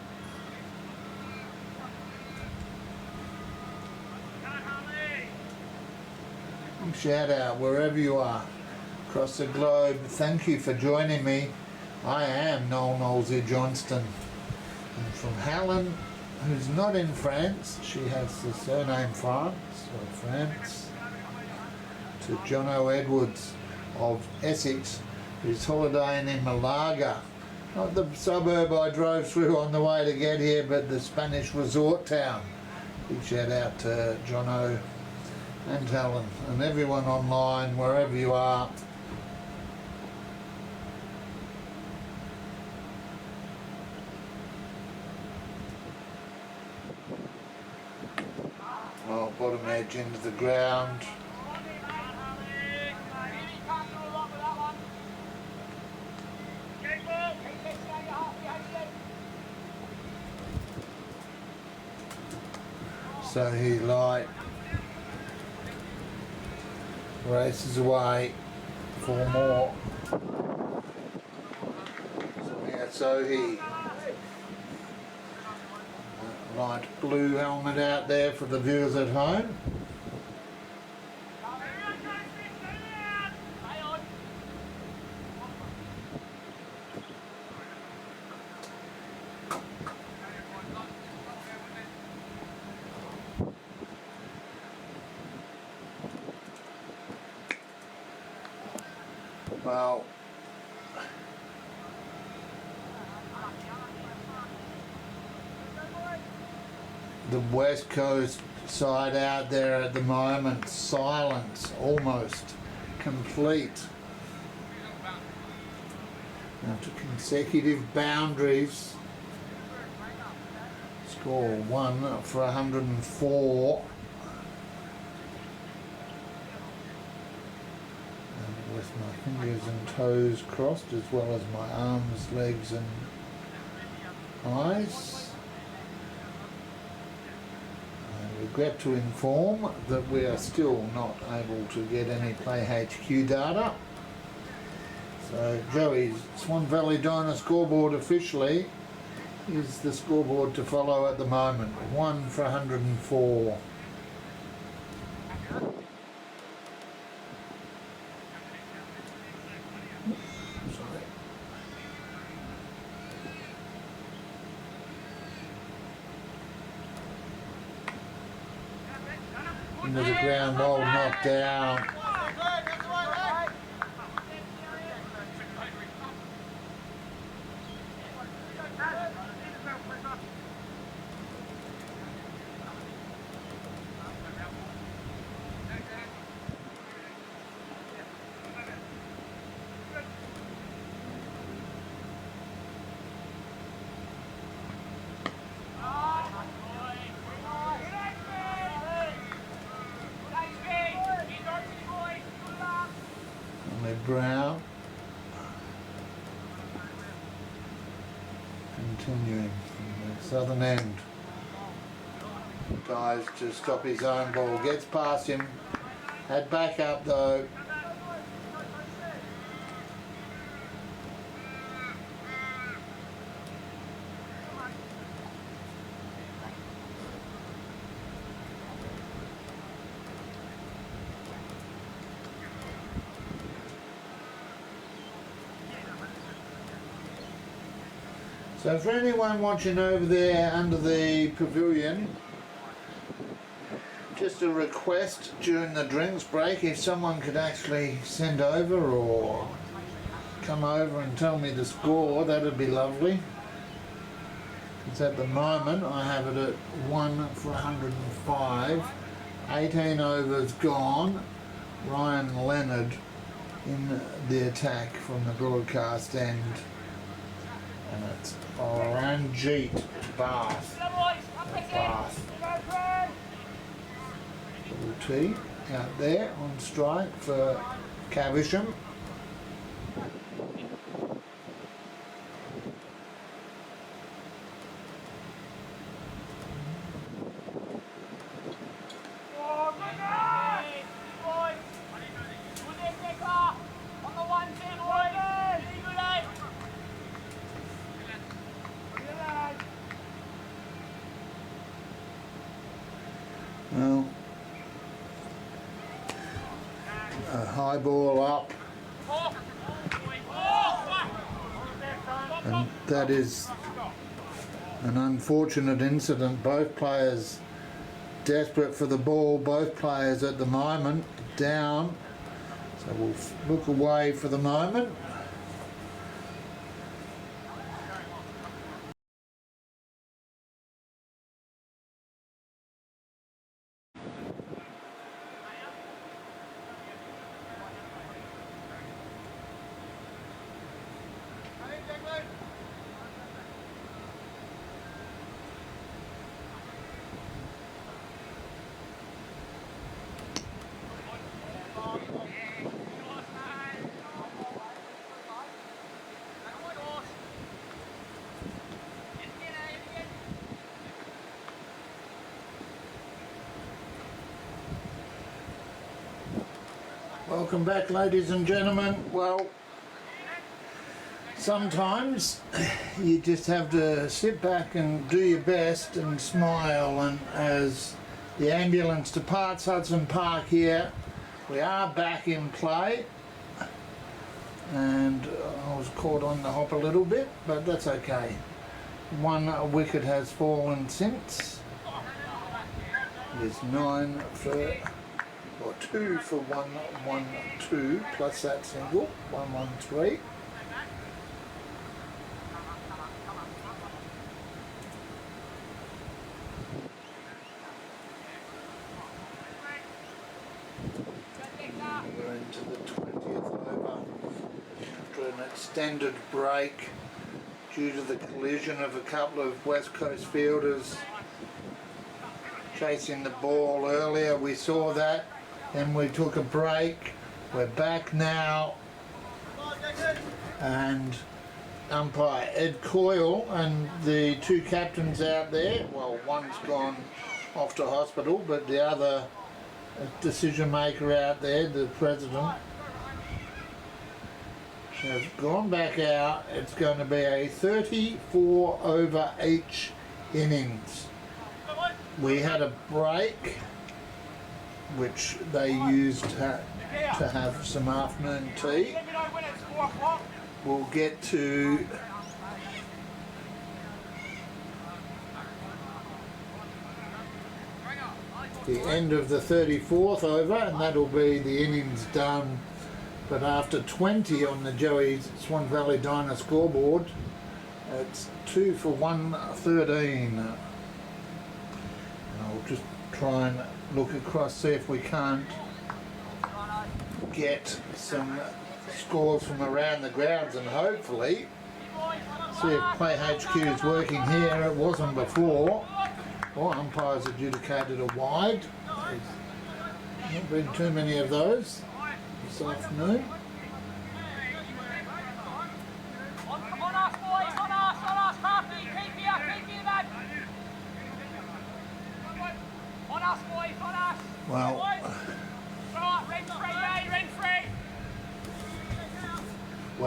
Big shout out wherever you are across the globe. Thank you for joining me. I am Noel Knowlesy Johnston. And from Helen, who's not in France, she has the surname France, to Jono Edwards of Essex, who's holidaying in Malaga. Not the suburb I drove through on the way to get here, but the Spanish resort town. Big shout out to Jono and Helen and everyone online, wherever you are. Well, bottom edge into the ground. So he light races away. 4 more. So he light blue helmet out there for the viewers at home. Well, the West Coast side out there at the moment, silence almost complete. After consecutive boundaries, score 1 for 104. And with my fingers and toes crossed, as well as my arms, legs and eyes. I regret to inform that we are still not able to get any Play HQ data. So Joey's Swan Valley Diner scoreboard officially is the scoreboard to follow at the moment. 1 for 104. Into the ground, well knocked down. Continuing from the southern end. Tries to stop his own ball, gets past him, had back up though. So for anyone watching over there under the pavilion, just a request during the drinks break, if someone could actually send over or come over and tell me the score, that'd be lovely. Because at the moment I have it at 1 for 105, 18 overs gone, Ryan Leonard in the attack from the broadcast end. And it's Ranjit Bath. Double T out there on strike for Caversham. Well, a high ball up, and that is an unfortunate incident. Both players desperate for the ball, both players at the moment down, so we'll look away for the moment. Welcome back, ladies and gentlemen. Well, sometimes you just have to sit back and do your best and smile, and as the ambulance departs Hudson Park here, we are back in play, and I was caught on the hop a little bit, but that's okay. One wicket has fallen since. It is 9 for... or 2 for 1-1-2 plus that single, 1-1-3. We're into the 20th over after an extended break due to the collision of a couple of West Coast fielders chasing the ball earlier. We saw that. Then we took a break. We're back now, and umpire Ed Coyle and the two captains out there, well, one's gone off to hospital, but the other decision maker out there, the president, has gone back out. It's going to be a 34 over each innings. We had a break which they used to have some afternoon tea. We'll get to the end of the 34th over, and that'll be the innings done. But after 20 on the Joey Swan Valley Diner scoreboard, it's 2 for 113. And I'll just try and look across, see if we can't get some scores from around the grounds, and hopefully see if Play HQ is working here. It wasn't before. Well, umpires adjudicated a wide. There's not been too many of those this afternoon. On us, boys, on us, Happy,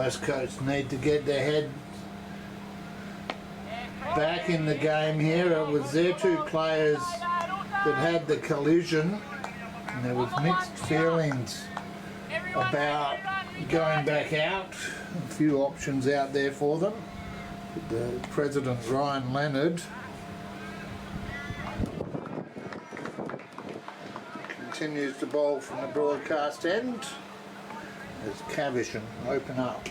West Coast need to get their head back in the game here. It was their two players that had the collision, and there was mixed feelings about going back out. A few options out there for them. The President Ryan Leonard continues to bowl from the broadcast end as Caversham open up.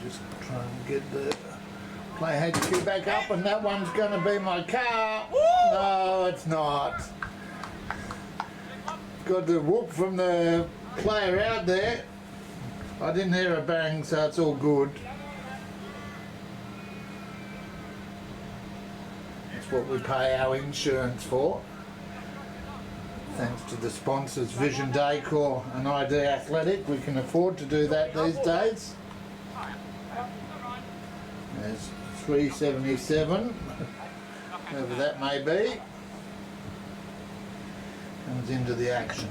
Just try and get the play HQ back up, and that one's going to be my car. No, it's not. Got the whoop from the player out there. I didn't hear a bang, so it's all good. That's what we pay our insurance for. Thanks to the sponsors Vision Decor and ID Athletic, we can afford to do that these days. There's 377, whatever that may be, comes into the action.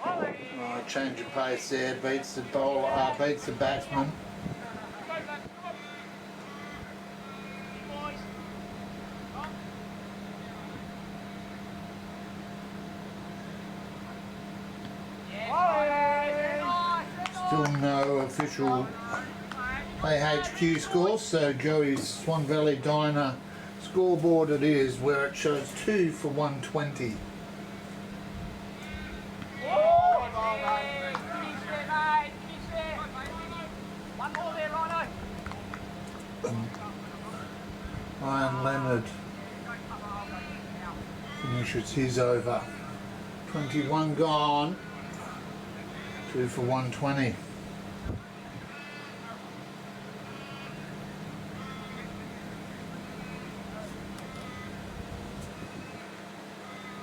Oh, change of pace there, beats the bowler, beats the batsman. Still no official AHQ score, so Joey's Swan Valley Diner scoreboard it is, where it shows 2 for 120. Ryan Leonard finishes his over. 21 gone. 2 for 120.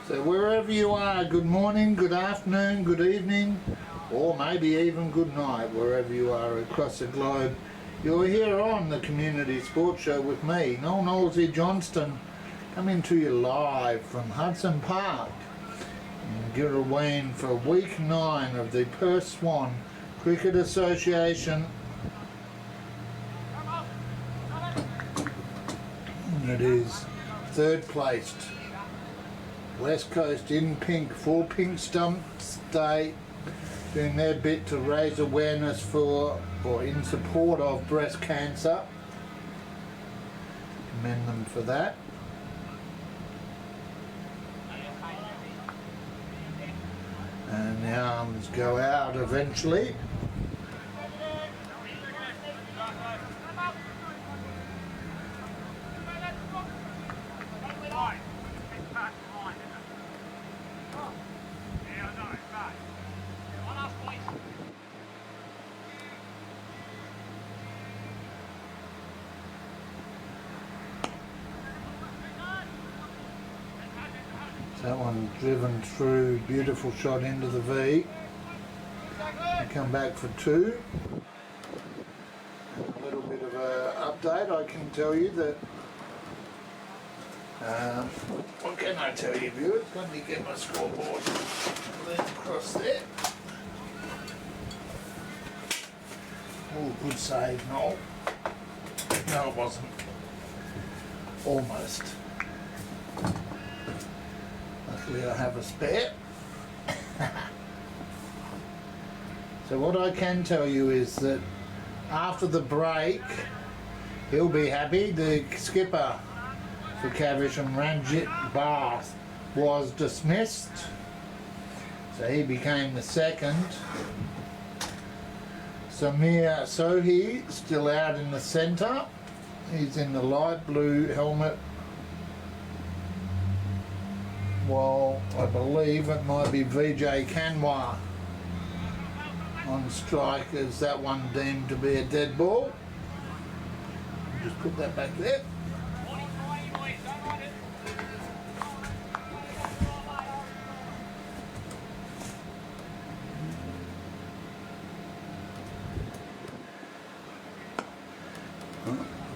So wherever you are, good morning, good afternoon, good evening, or maybe even good night, wherever you are across the globe. You're here on the Community Sports Show with me, Noel Knowlesy Johnston, coming to you live from Hudson Park in Girraween for week 9 of the Perth Swan Cricket Association. And it is third placed West Coast in pink for Pink Stumps Day, doing their bit to raise awareness for or in support of breast cancer. Commend them for that. And the arms go out eventually. That one driven through, beautiful shot into the V. They come back for 2. A little bit of an update, I can tell you that, what can I tell you viewers? Let me get my scoreboard then across there. Oh, good save, Noel. No, it wasn't. Almost. Luckily I have a spare. So what I can tell you is that after the break, he'll be happy. The skipper for Caversham, Ranjit Bath, was dismissed. So he became the second. Samir Sohi still out in the centre. He's in the light blue helmet, while I believe it might be Vijay Kanwar on strike, as that one deemed to be a dead ball. Just put that back there.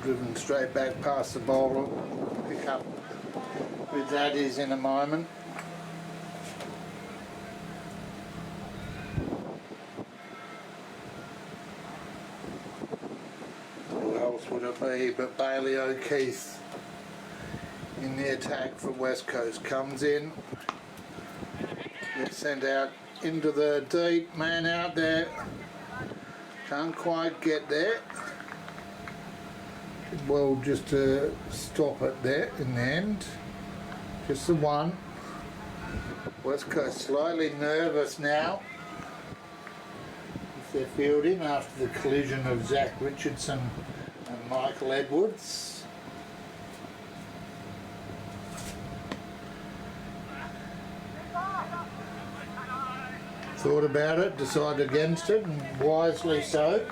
Driven straight back past the bowler. Pick up with that is in a moment. Who else would it be but Bailey O'Keefe in the attack for West Coast? Comes in, gets sent out into the deep, man out there, can't quite get there. Well, just to stop it there in the end, just the one. West Coast slightly nervous now with their fielding after the collision of Zach Richardson and Michael Edwards. Thought about it, decided against it, and wisely so.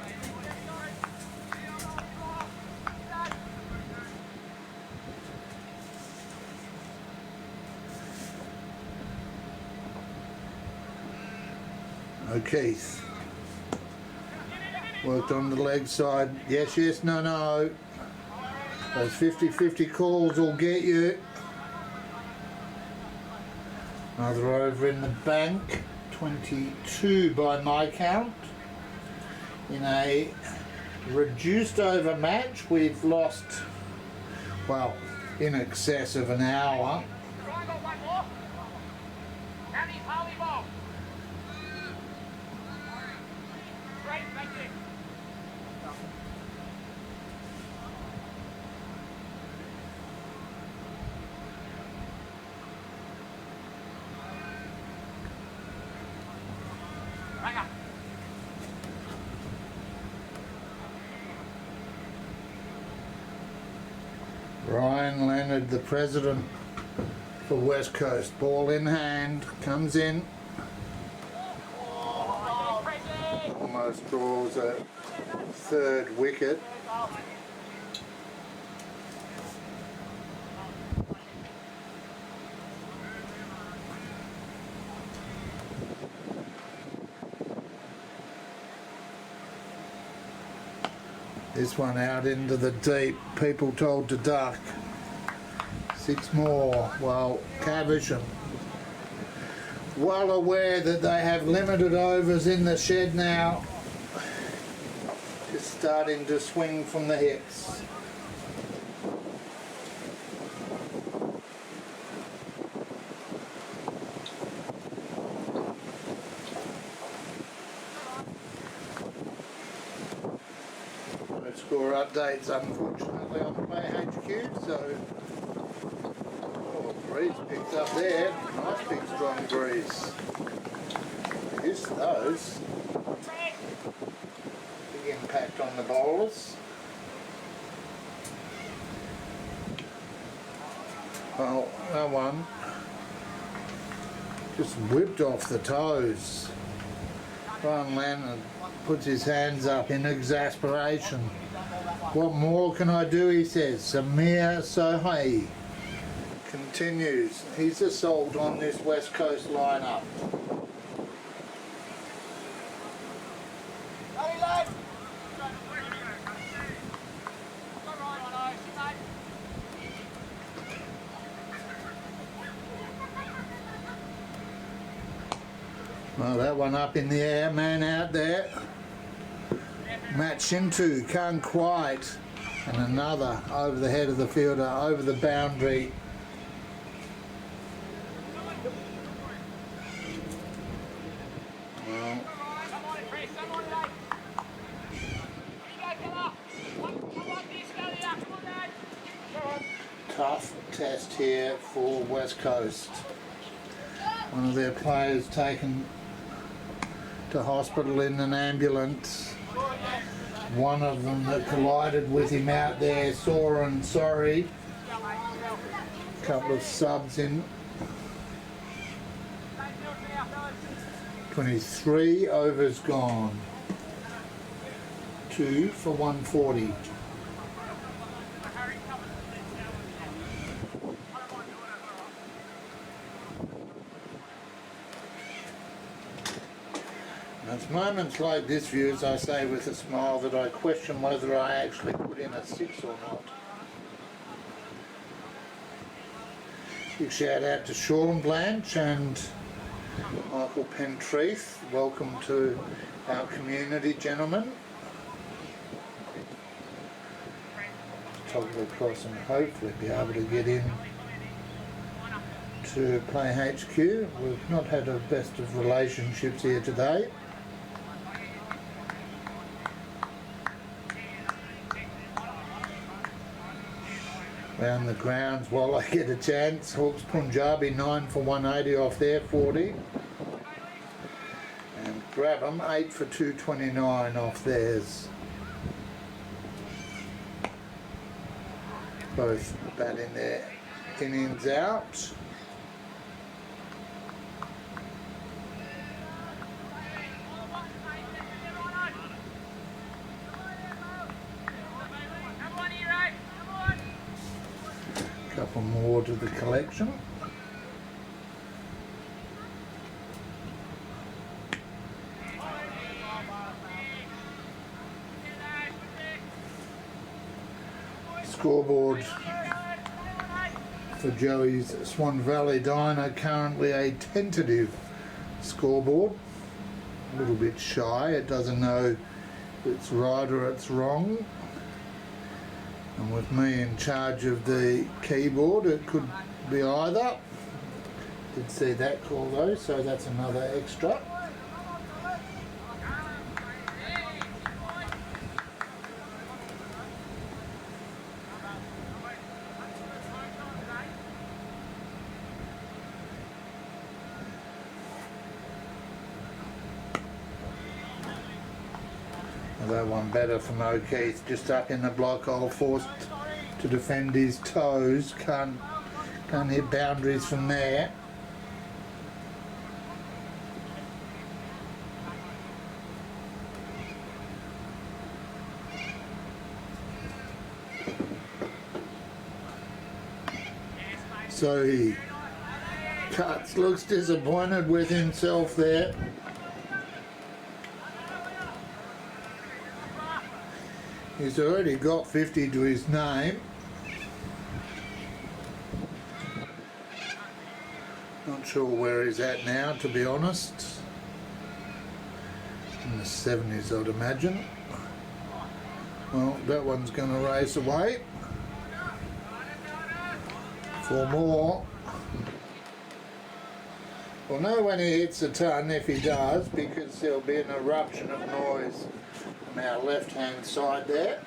O'Keefe worked on the leg side. Yes, yes, no, no. Those 50-50 calls will get you. Another over in the bank. 22 by my count. In a reduced over match, we've lost, well, in excess of an hour. Ryan Leonard, the president for West Coast. Ball in hand, comes in. Almost draws a third wicket. This one out into the deep, people told to duck. 6 more. Well, Caversham, well aware that they have limited overs in the shed now, just starting to swing from the hips. Score updates unfortunately on Play HQ, so breeze picked up there. Nice big strong breeze. Use those. Big impact on the bowlers. Well, that one just whipped off the toes. Ryan Leonard puts his hands up in exasperation. What more can I do, he says. Samir Sohail continues his assault on this West Coast lineup. Well, that one up in the air, man out there. Matt Shintu can't quite, and another over the head of the fielder, over the boundary. Well, tough test here for West Coast. One of their players taken to hospital in an ambulance. One of them that collided with him out there, sore and sorry. A couple of subs in. 23 overs gone. 2 for 140. That's moments like this, viewers, I say with a smile that I question whether I actually put in a 6 or not. Big shout out to Sean Blanche and Michael Pentreath. Welcome to our community, gentlemen. Toggle across and hopefully be able to get in to play HQ. We've not had a best of relationships here today. Round the grounds while I get a chance. Hawks Punjabi 9 for 180 off their 40. And Brabham 8 for 229 off theirs. Both batting their innings out. Couple more to the collection. Scoreboard for Joey's Swan Valley Diner, currently a tentative scoreboard. A little bit shy, it doesn't know if it's right or it's wrong. And with me in charge of the keyboard, it could be either. Did see that call though, so that's another extra. That one better from O'Keefe, just up in the block hole, forced to defend his toes, can't hit boundaries from there. So he cuts, looks disappointed with himself there. He's already got 50 to his name. Not sure where he's at now, to be honest. In the 70s, I'd imagine. Well, that one's going to race away. 4 more. We'll know when he hits a ton, if he does, because there'll be an eruption of noise from our left-hand side there.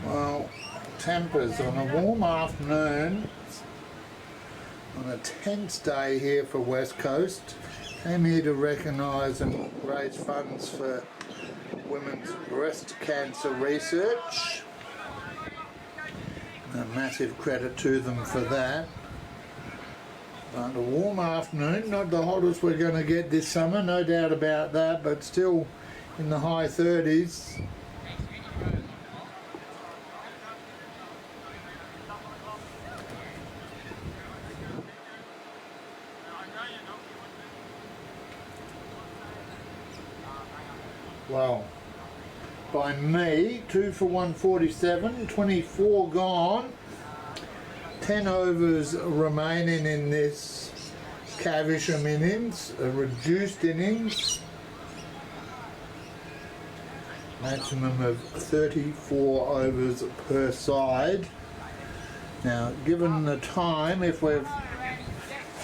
Well, tempers on a warm afternoon, on a tense day here for West Coast. Came here to recognise and raise funds for women's breast cancer research. A massive credit to them for that. But a warm afternoon, not the hottest we're going to get this summer, no doubt about that, but still in the high 30s. Well, by me, 2 for 147, 24 gone, 10 overs remaining in this Caversham innings, a reduced innings, maximum of 34 overs per side. Now, given the time, if we've,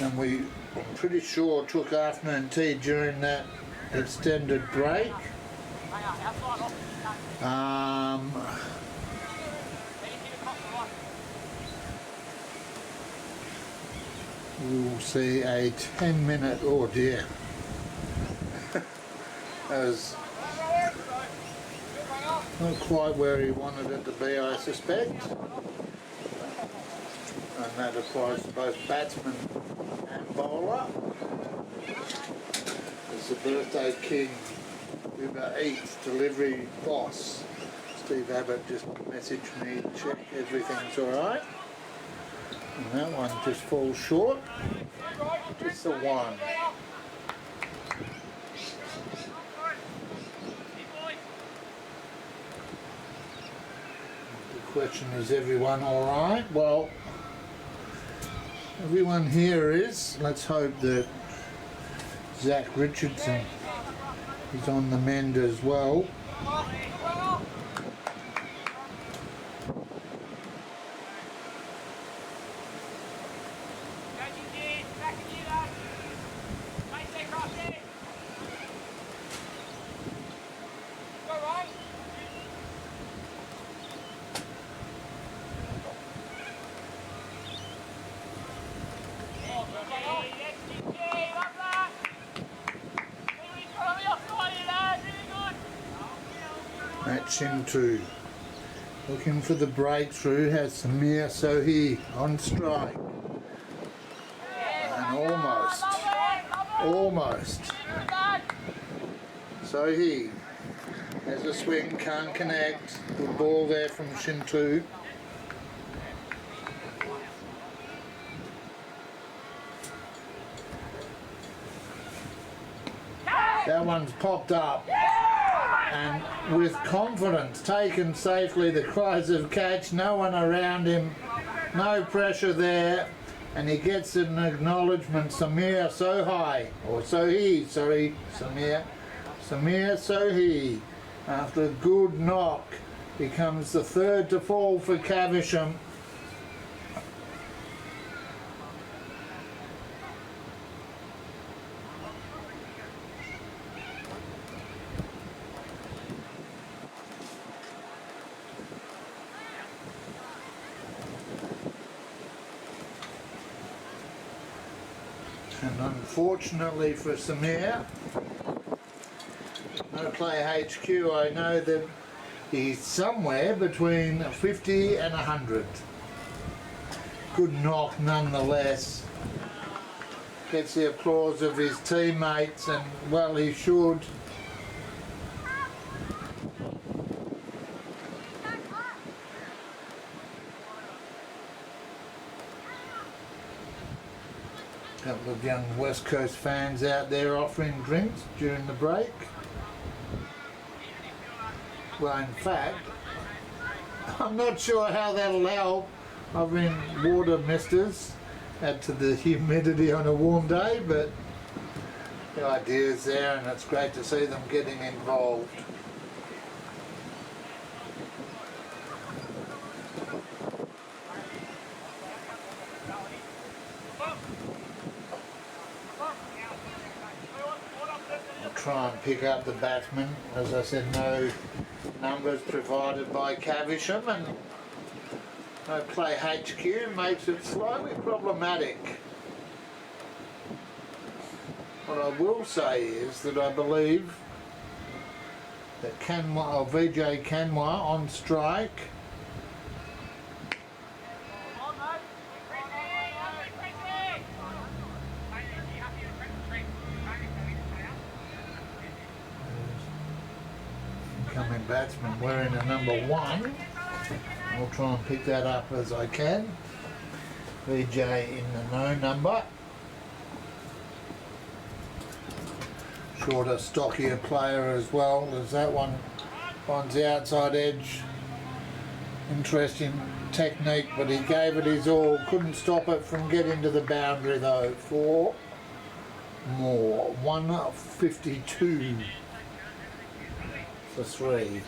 and I'm pretty sure took afternoon tea during that extended break. We'll see a 10-minute, oh dear, that was not quite where he wanted it to be, I suspect, and that applies to both batsman and bowler. As the birthday king, Uber Eats delivery boss. Steve Abbott just messaged me, check everything's alright. And that one just falls short. Just the one. The question is, everyone alright? Well, everyone here is. Let's hope that Zach Richardson is on the mend as well. Match him too. Looking for the breakthrough, has Samir Sohi on strike. And almost. Sohi has a swing, can't connect. Good ball there from Shintu. That one's popped up. And with confidence, taken safely, the cries of catch, no one around him, no pressure there, and he gets an acknowledgement. Samir Sohi, or Sohi, sorry, Samir Sohi, after a good knock, becomes the third to fall for Caversham. And unfortunately for Samir, no play HQ, I know that he's somewhere between 50 and 100. Good knock nonetheless. Gets the applause of his teammates, and well, he should. Couple of young West Coast fans out there offering drinks during the break. Well, in fact, I'm not sure how that'll help. I've been water misters, add to the humidity on a warm day, but the idea's there and it's great to see them getting involved. Try and pick up the batsman. As I said, no numbers provided by Caversham, and no play HQ makes it slightly problematic. What I will say is that I believe that Vijay Kanwar on strike. Incoming batsman wearing a number 1. I'll try and pick that up as I can. VJ in the no number. Shorter, stockier player as well as that one. Finds the outside edge. Interesting technique, but he gave it his all. Couldn't stop it from getting to the boundary though. 4 more. 152 for 3.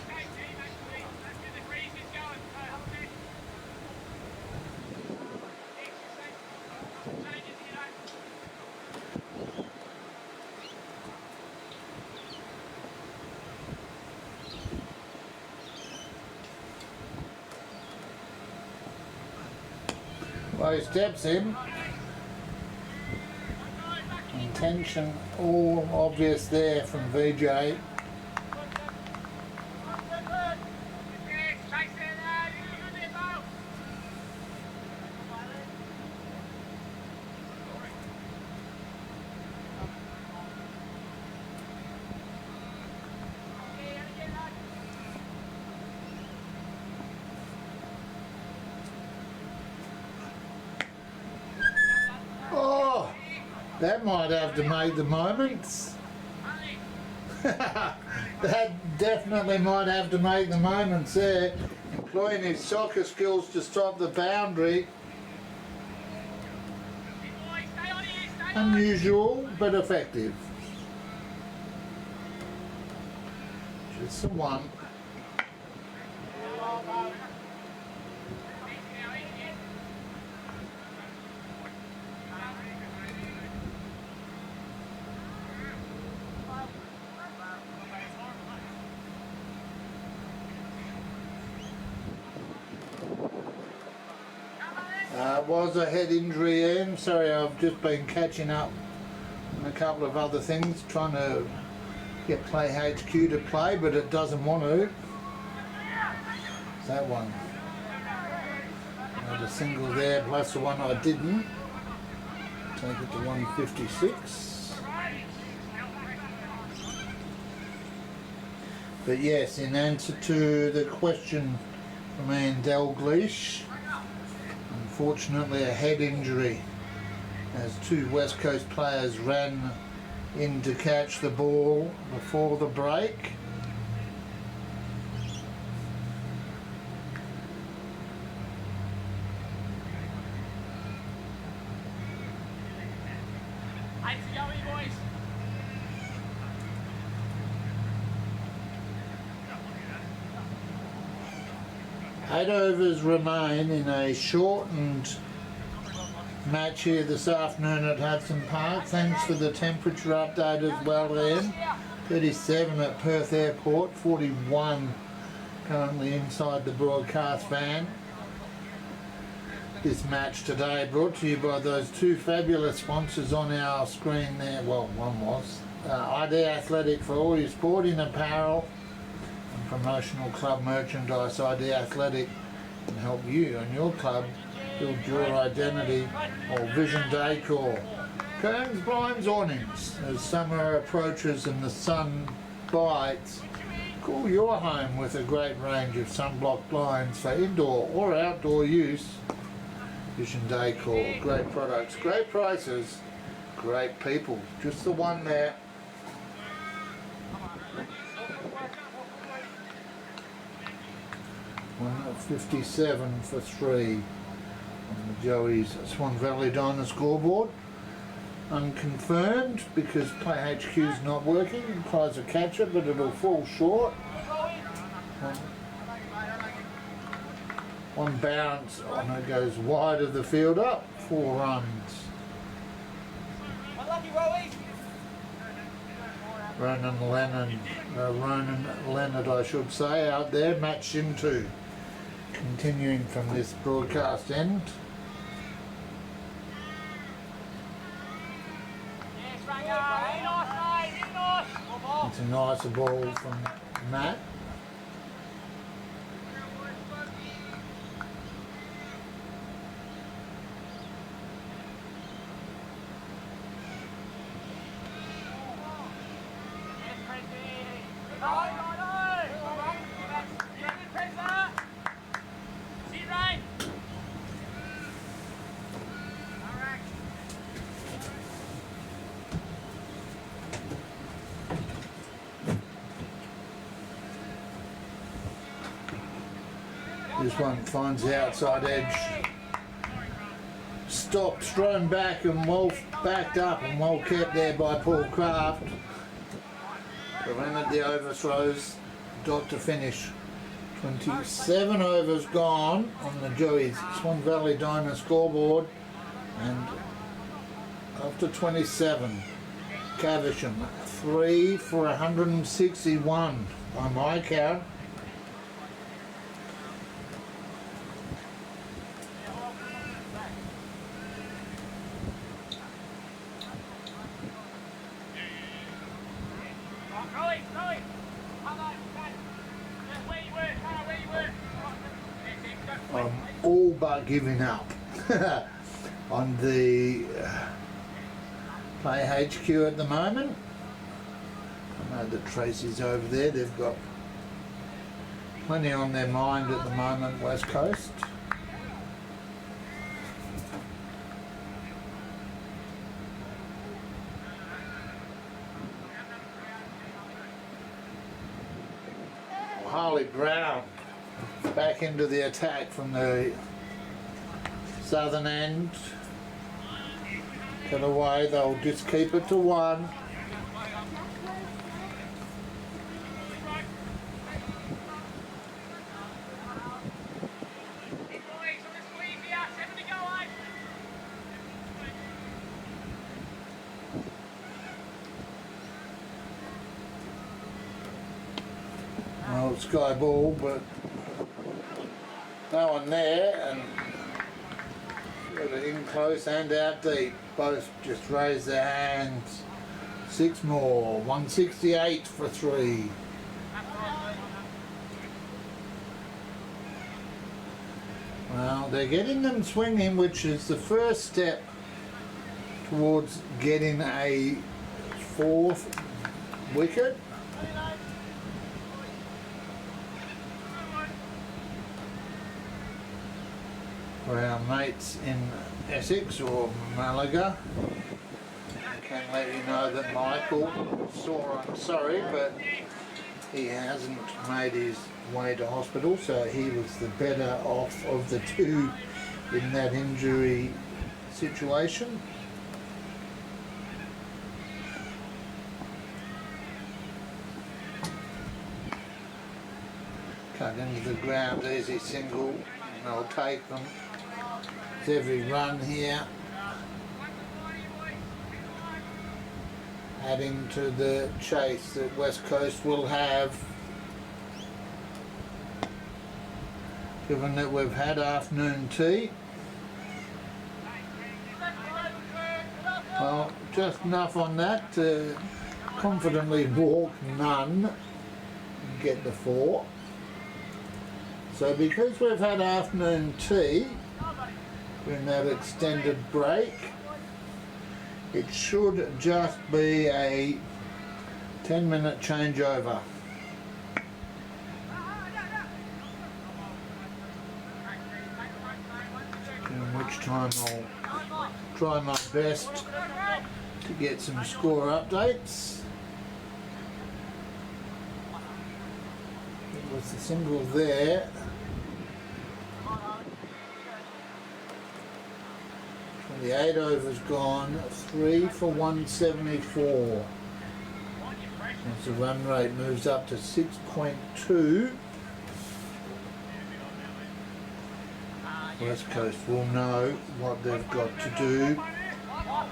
Well, he steps in. Intention all obvious there from VJ. That might have to make the moments. That definitely might have to make the moments there. Employing his soccer skills to stop the boundary. Unusual but effective. Just the one. Was a head injury, Ian. Sorry, I've just been catching up on a couple of other things, trying to get Play HQ to play, but it doesn't want to. That one. I had a single there, plus the one I didn't. Take it to 156. But yes, in answer to the question from Ian Dalglish, unfortunately a head injury as two West Coast players ran in to catch the ball before the break. Boys. 8 overs remain in a shortened match here this afternoon at Hudson Park. Thanks for the temperature update as well, Ian. 37 at Perth Airport, 41 currently inside the broadcast van. This match today brought to you by those two fabulous sponsors on our screen there. Well, one was ID Athletic for all your sporting apparel and promotional club merchandise. ID Athletic can help you and your club build your identity, or Vision Decor. Curtains, blinds, awnings. As summer approaches and the sun bites, cool your home with a great range of sunblock blinds for indoor or outdoor use. Vision Decor, great products, great prices, great people. Just the one there. $157 for 3 on the Joey's Swan Valley Diner scoreboard. Unconfirmed because Play HQ is not working. It tries to catch it, but it'll fall short. One bounce, and it goes wide of the field up. 4 runs. Ronan Leonard, I should say, out there, matched into. Continuing from this broadcast end. It's a nicer ball from Matt. This one finds the outside edge. Stopped, thrown back and well backed up and well kept there by Paul Craft. Prevented the overthrows. Dot to finish. 27 overs gone on the Joey's Swan Valley Diner scoreboard. And after 27, Caversham 3 for 161 by my count. I'm all but giving up on the Play HQ at the moment. I know that Tracy's over there. They've got plenty on their mind at the moment, West Coast. ground. Back into the attack from the southern end. Cut away, they'll just keep it to 1. Well, sky ball, but no one there, and got it in close and out deep. Both just raise their hands. 6 more, 168 for 3. Well, they're getting them swinging, which is the first step towards getting a 4th wicket. For our mates in Essex or Malaga, I can let you know that Michael saw, I'm sorry, but he hasn't made his way to hospital, so he was the better off of the 2 in that injury situation. Cut into the ground, easy single, and they'll take them. Every run here, adding to the chase that West Coast will have, given that we've had afternoon tea. Well, just enough on that to confidently walk none and get the 4. So because we've had afternoon tea in that extended break, it should just be a 10-minute changeover. In which time I'll try my best to get some score updates. It was the single there. 28 overs gone, 3 for 174. As the run rate moves up to 6.2. West Coast will know what they've got to do.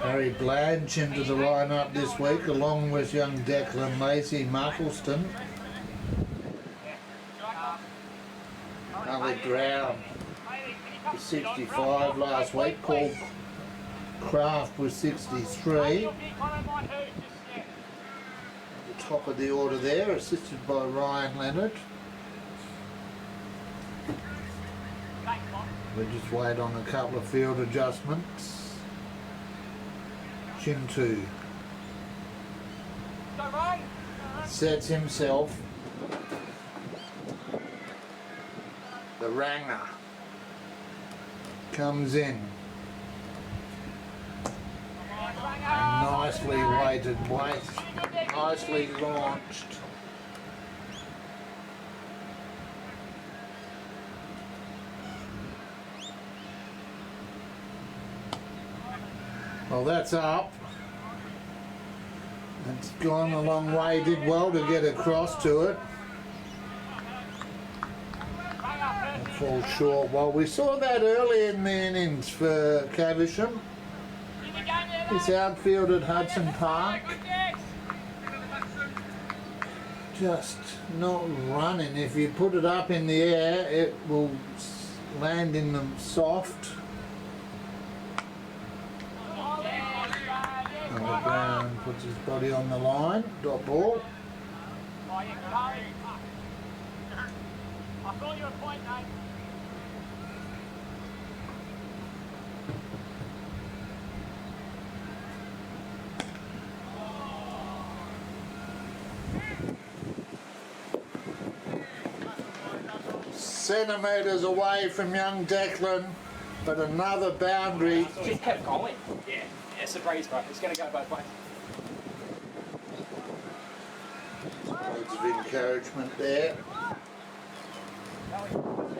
Harry Blanche into the lineup this week, along with young Declan Lacey Muckleston. Ali Brown was 65 last week. Paul Kraft was 63. At the top of the order there, assisted by Ryan Leonard. We just wait on a couple of field adjustments. Chintu sets himself. The Ranger comes in. And nicely weighted, nicely launched. Well, that's up. It's gone a long way, did well to get across to it. It falls short. Well, we saw that early in the innings for Caversham. This outfield at Hudson Park. Just not running. If you put it up in the air, it will land in them soft. Brown puts his body on the line, dot ball. I thought you were point, mate. Centimetres away from young Declan, but another boundary. Just kept going. Yeah, it's a breeze, bro. It's going to go both ways. Loads of encouragement there.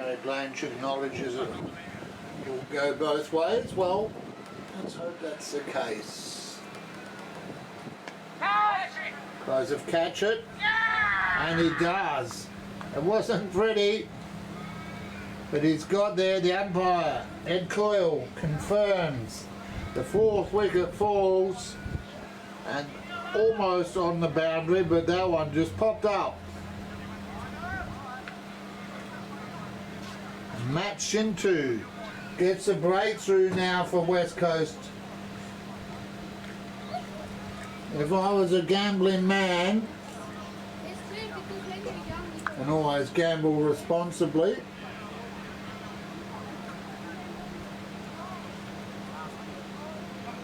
Gary Blanche acknowledges it will go both ways. Well, let's hope that's the case. Tries to catch it, and he does. It wasn't pretty, but he's got there. The umpire, Ed Coyle, confirms the 4th wicket falls, and almost on the boundary, but that one just popped up. Matt Shintu gets a breakthrough now for West Coast. If I was a gambling man, and always gamble responsibly,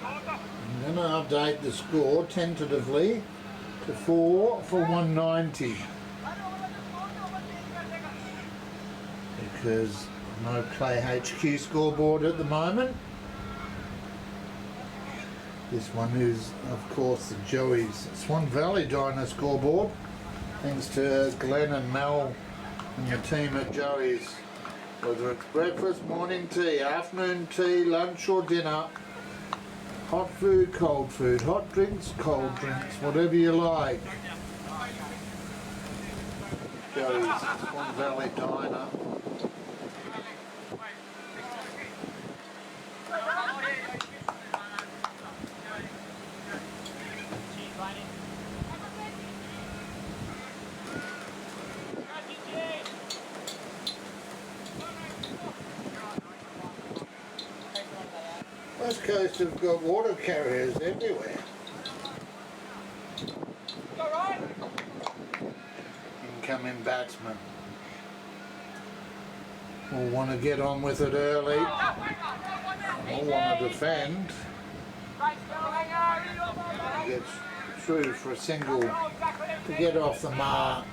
I'm going to update the score tentatively to 4 for 190. Because no Play HQ scoreboard at the moment. This one is, of course, the Joey's Swan Valley Diner scoreboard. Thanks to Glenn and Mel and the team at Joey's. Whether it's breakfast, morning tea, afternoon tea, lunch or dinner, hot food, hot drinks, cold drinks, whatever you like. Joey's Swan Valley Diner. West Coast have got water carriers everywhere. Incoming batsman will want to get on with it early. Will want to defend. He gets through for a single to get off the mark.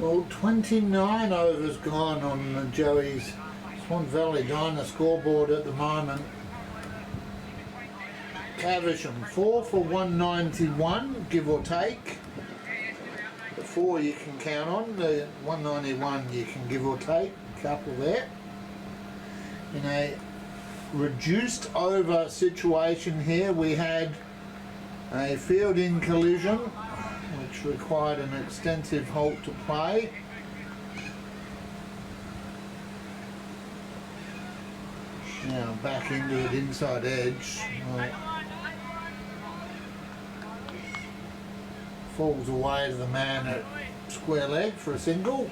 Well, 29 overs gone on the Joey's Swan Valley Diner scoreboard at the moment. Caversham 4 for 191, give or take. The 4 you can count on, the 191 you can give or take, a couple there. In a reduced over situation here, we had a fielding collision which required an extensive halt to play. Now back into it inside edge. Well, falls away to the man at square leg for a single.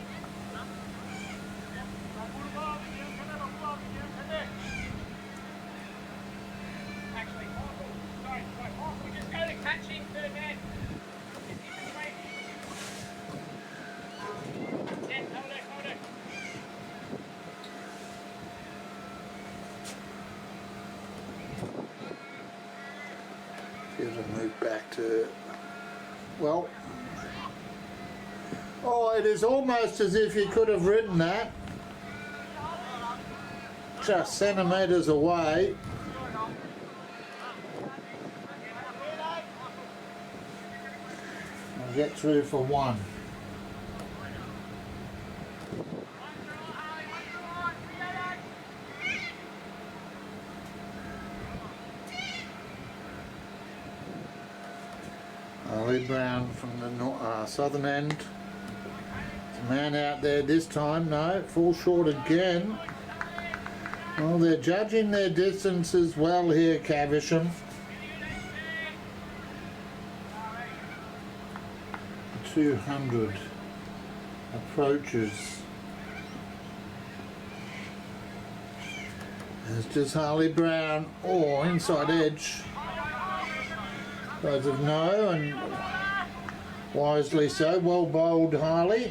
Here's a move back to, well, oh, it is almost as if you could have ridden that just centimetres away. I'll get through for 1. Lee Brown from the southern end. There's a man out there this time. No, falls short again. Well, they're judging their distance as well here, Caversham. 200 approaches. There's just Harley Brown. Oh, inside edge. Those of no, and wisely so. Well bowled, Harley.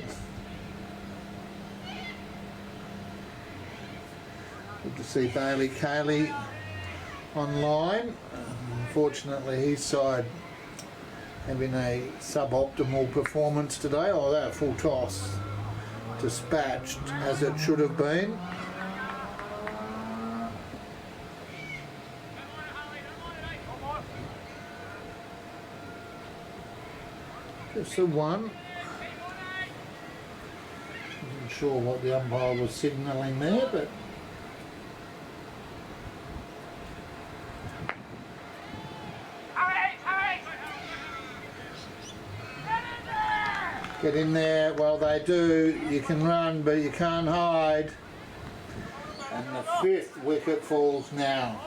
Good to see Bailey Cayley online. Unfortunately, his side having a suboptimal performance today. Oh, that full toss dispatched as it should have been. Just a one. Wasn't sure what the umpire was signalling there, but get in there. Well, they do. You can run, but you can't hide. And the 5th wicket falls now.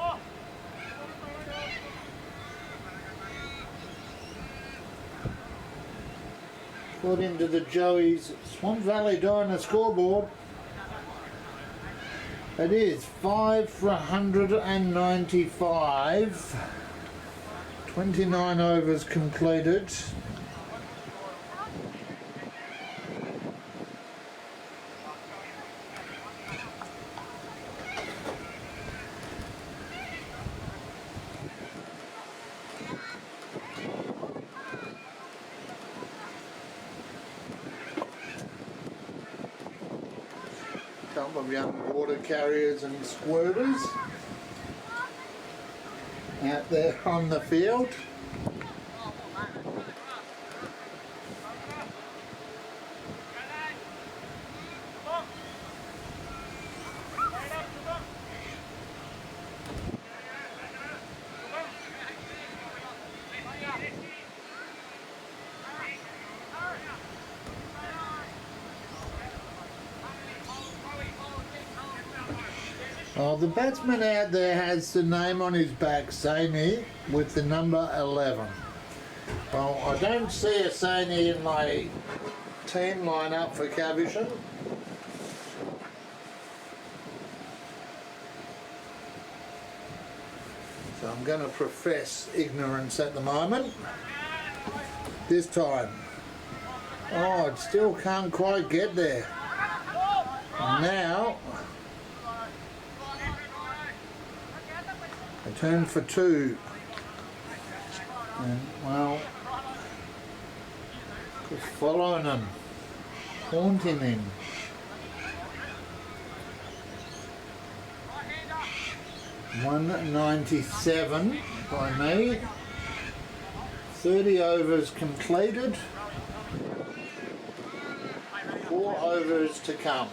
According to the Joey's Swan Valley Diner scoreboard, it is 5 for 195. 29 overs completed. Couple of young water carriers and squirters out there on the field. Oh, the batsman out there has the name on his back, Saini, with the number 11. Well, I don't see a Saini in my team lineup for Caversham. So I'm going to profess ignorance at the moment. This time. Oh, it still can't quite get there. And now I turn for 2, and well, just following him, haunting him. $197 by me. 30 overs completed. 4 overs to come.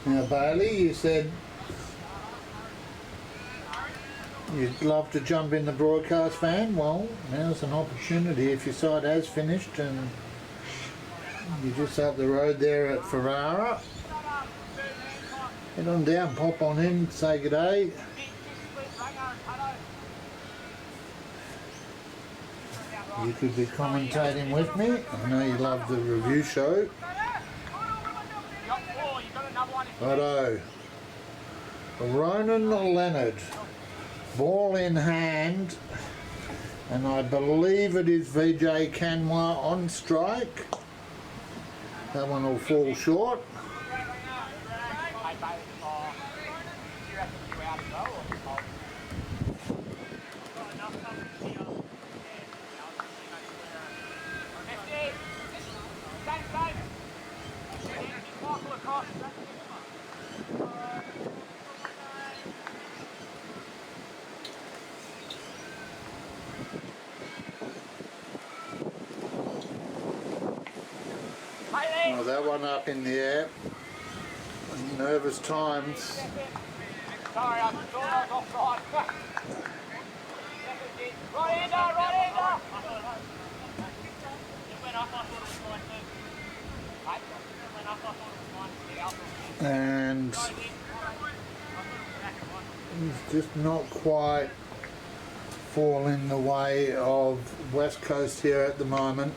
Now Bailey, you said you'd love to jump in the broadcast van. Well, now's an opportunity if your side has finished and you're just up the road there at Ferrara. Head on down, pop on in, say good day. You could be commentating with me. I know you love the review show. Righto. Ronan Leonard, ball in hand, and I believe it is VJ Kanwa on strike. That one will fall short. Oh, that one up in the air. Nervous times. Sorry, I thought I was offside. Right-hander! It went up, I thought it was mine too. It went up, I thought it was mine. And he's just not quite falling the way of West Coast here at the moment.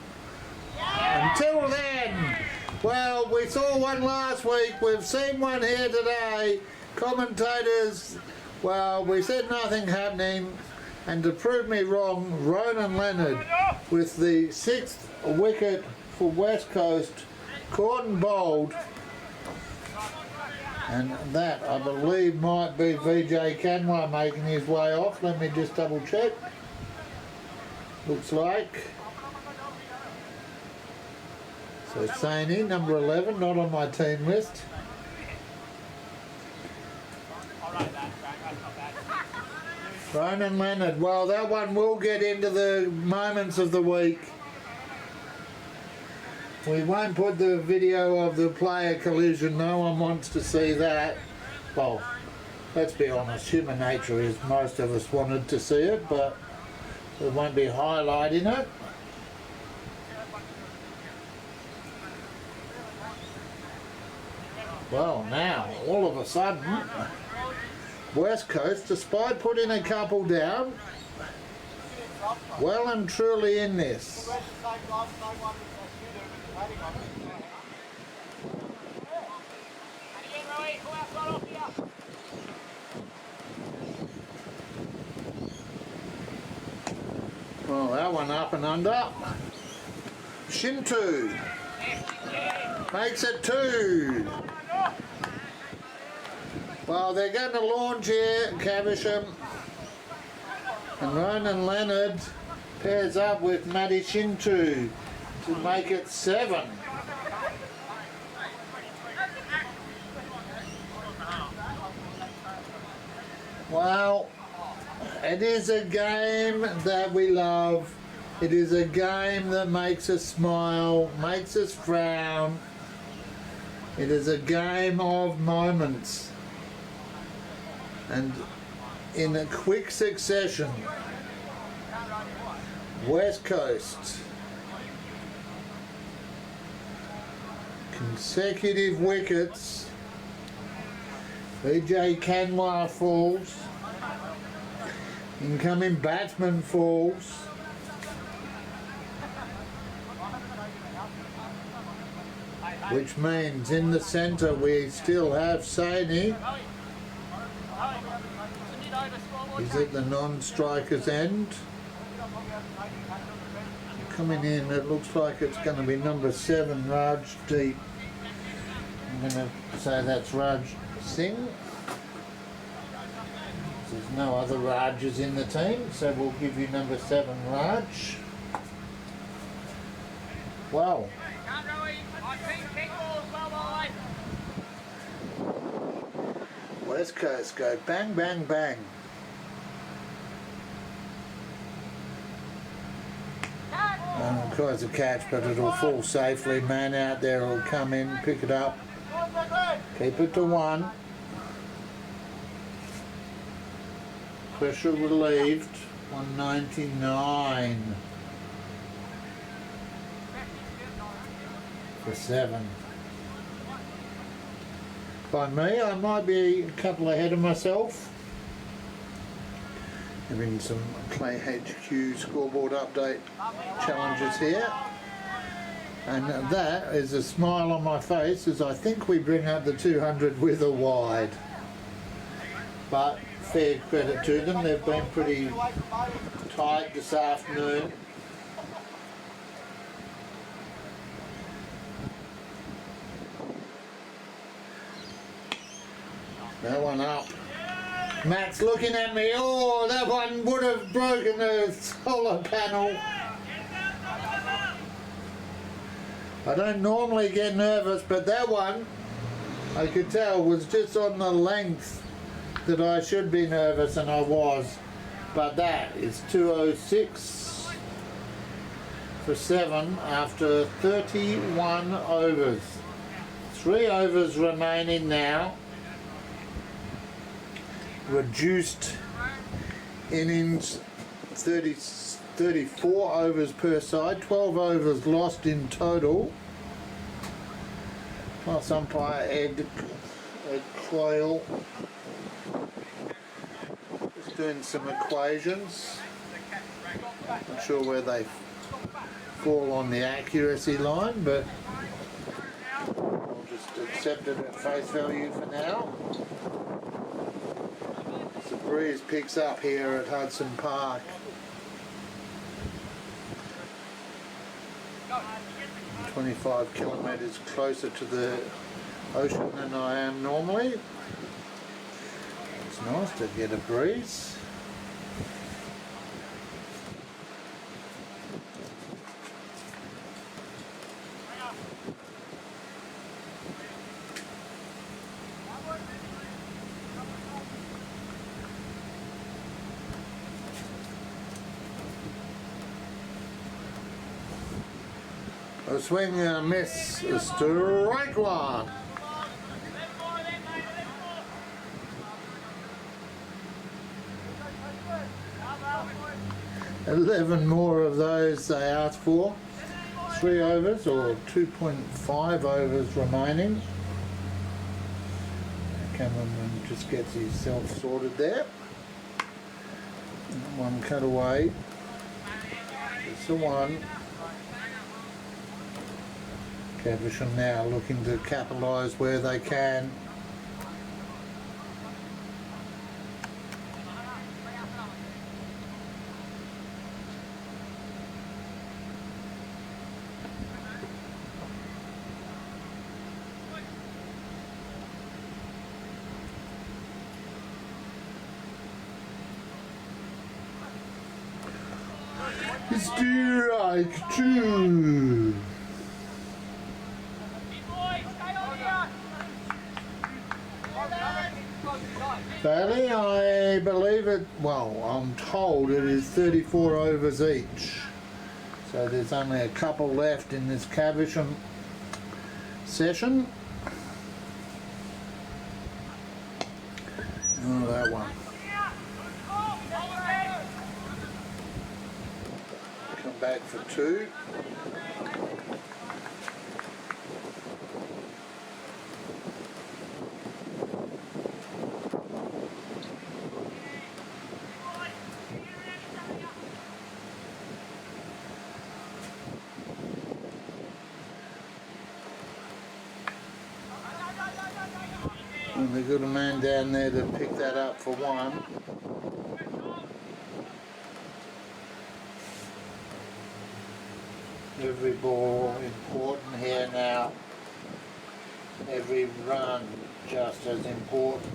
Until then, well, we saw one last week, we've seen one here today. Commentators, well, we said nothing happening, and to prove me wrong, Ronan Leonard with the 6th wicket for West Coast, caught and bowled, And that, I believe, might be VJ Canwa making his way off. Let me just double check. Looks like. So Saini, number 11, not on my team list. Ronan Leonard, well, that one will get into the moments of the week. We won't put the video of the player collision, no one wants to see that. Well, let's be honest, human nature is most of us wanted to see it, but we won't be highlighting it. Well, now, all of a sudden, West Coast, despite putting a couple down, well and truly in this. Well, that one up and under. Shintu makes it 2. Well, they're going to launch here, Caversham. And Ronan Leonard pairs up with Matty Shintu to make it 7. Well, it is a game that we love. It is a game that makes us smile, makes us frown. It is a game of moments. And in a quick succession, West Coast, consecutive wickets, VJ Canwa falls, incoming batsman falls, which means in the centre we still have Saini. He's at the non-striker's end. Coming in, it looks like it's going to be number 7, Raj Deep. I'm going to say that's Raj Singh. There's no other Rajas in the team, so we'll give you number 7, Raj. Wow. West Coast go bang, bang, bang. Tries a catch, but it'll fall safely. Man out there will come in, pick it up, keep it to 1. Pressure relieved, 199 for 7. By me, I might be a couple ahead of myself. Having some Clay HQ scoreboard update challenges here. And that is a smile on my face as I think we bring up the 200 with a wide. But fair credit to them, they've been pretty tight this afternoon. That one up. Matt's looking at me. Oh, that one would have broken the solar panel. I don't normally get nervous, but that one, I could tell, was just on the length that I should be nervous, and I was. But that is 206 for 7 after 31 overs. 3 overs remaining now. Reduced innings, 34 overs per side, 12 overs lost in total. Plus umpire Ed Coyle just doing some equations. Not sure where they fall on the accuracy line, but I'll just accept it at face value for now. The breeze picks up here at Hudson Park. .25 kilometres closer to the ocean than I am normally. It's nice to get a breeze. A swing and a miss, a strike one. 11 more of those they asked for. 3 overs or 2.5 overs remaining. Cameraman just gets himself sorted there. One cut away. It's the one. Caversham now looking to capitalise where they can. Strike 2. Bailey, I believe it, well, I'm told it is 34 overs each. So there's only a couple left in this Caversham session. Oh, that one. Come back for 2. And they've got a man down there to pick that up for 1. Every ball important here now. Every run just as important.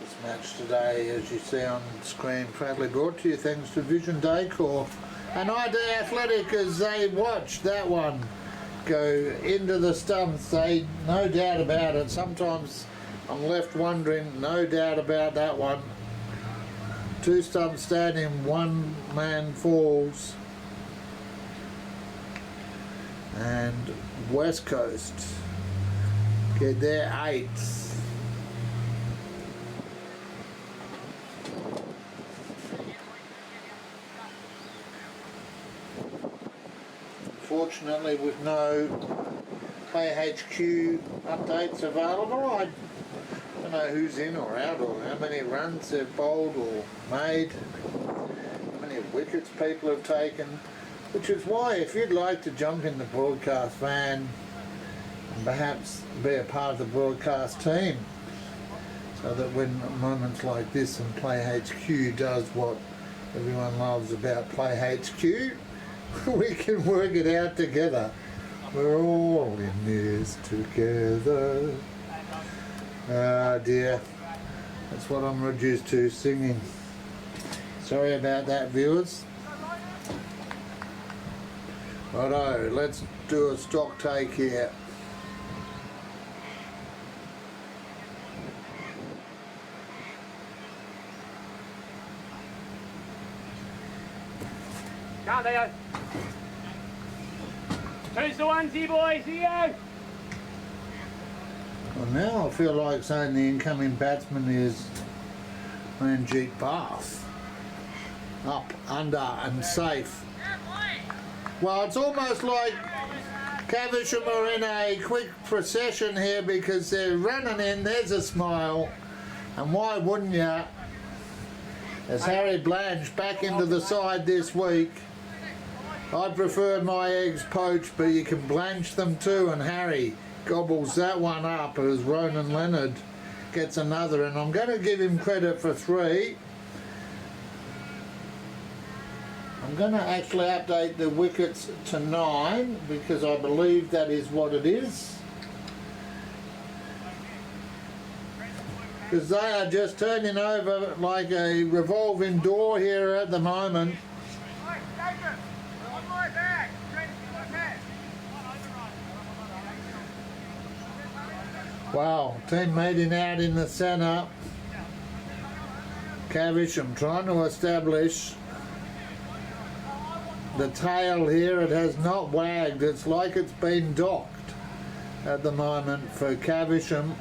This match today, as you see on screen, proudly brought to you thanks to Vision Decor and ID Athletic, as they watched that one go into the stumps. They, no doubt about it. Sometimes I'm left wondering, no doubt about that one. 2 stumps standing, 1 man falls. And West Coast get their 8th. Fortunately, with no KHQ updates available, I don't know who's in or out or how many runs they've bowled or made, how many wickets people have taken, which is why if you'd like to jump in the broadcast van and perhaps be a part of the broadcast team, so that when moments like this and Play HQ does what everyone loves about Play HQ, we can work it out together. We're all in this together. Ah dear, that's what I'm reduced to, singing. Sorry about that, viewers. Righto, let's do a stock take here. Count, Leo. 2's the onesie, boys. Here you go. Well, now I feel like saying the incoming batsman is Ranjit Bath. Up, under and safe. Well, it's almost like Caversham are in a quick procession here because they're running in. There's a smile. And why wouldn't you? As Harry Blanche back into the side this week. I prefer my eggs poached, but you can blanch them too, and Harry gobbles that one up as Ronan Leonard gets another, and I'm going to give him credit for 3. I'm going to actually update the wickets to 9 because I believe that is what it is. Because they are just turning over like a revolving door here at the moment. Wow, team meeting out in the centre. Caversham trying to establish the tail here. It has not wagged. It's like it's been docked at the moment for Caversham.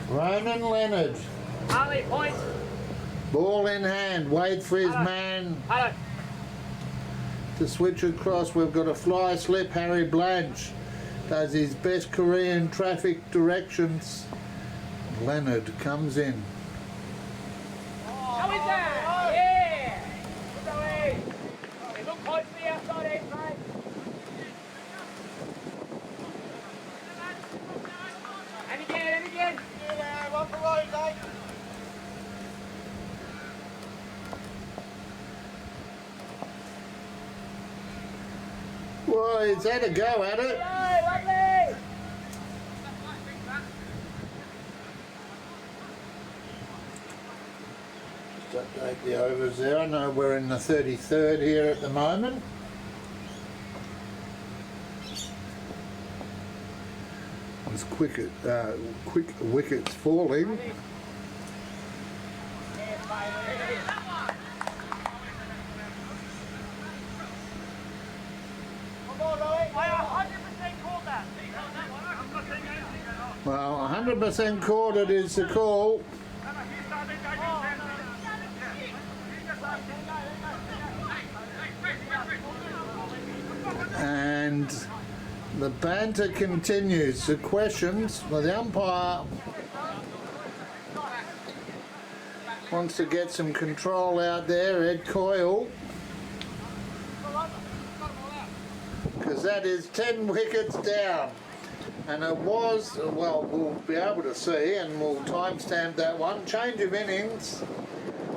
Ronan Leonard. Harley, points. Ball in hand. Wait for his man Hello. to switch across. We've got a fly slip. Harry Blanche does his best Korean traffic directions. Leonard comes in. How is that? Yeah. Good going. Hey, look close to the outside edge, mate. And again, and again. Yeah, one for road, mate. Well, he's had a go at it. Hey, lovely. Just update the overs there. I know we're in the 33rd here at the moment. There's quick wickets falling. Well, 100% caught it is the call. And the banter continues. The questions, well, the umpire wants to get some control out there, Ed Coyle, because that is 10 wickets down. And it was, well, we'll be able to see, and we'll timestamp that one, change of innings.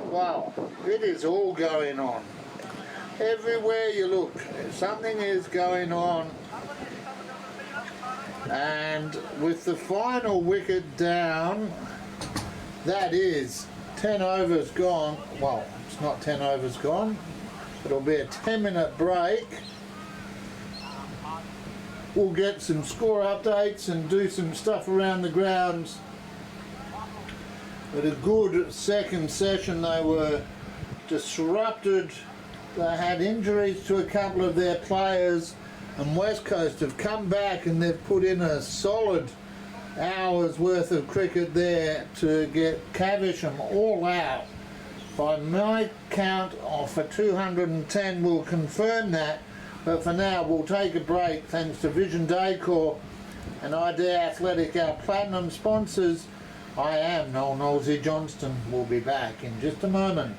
Wow, it is all going on. Everywhere you look, something is going on. And with the final wicket down, that is 10 overs gone. Well, it's not 10 overs gone. It'll be a 10-minute break. We'll get some score updates and do some stuff around the grounds. But a good second session. They were disrupted. They had injuries to a couple of their players, and West Coast have come back and they've put in a solid hour's worth of cricket there to get Caversham all out. By my count, for 210, we'll confirm that. But for now, we'll take a break thanks to Vision Decor and Idea Athletic, our platinum sponsors. I am Noel Nosey Johnston. We'll be back in just a moment.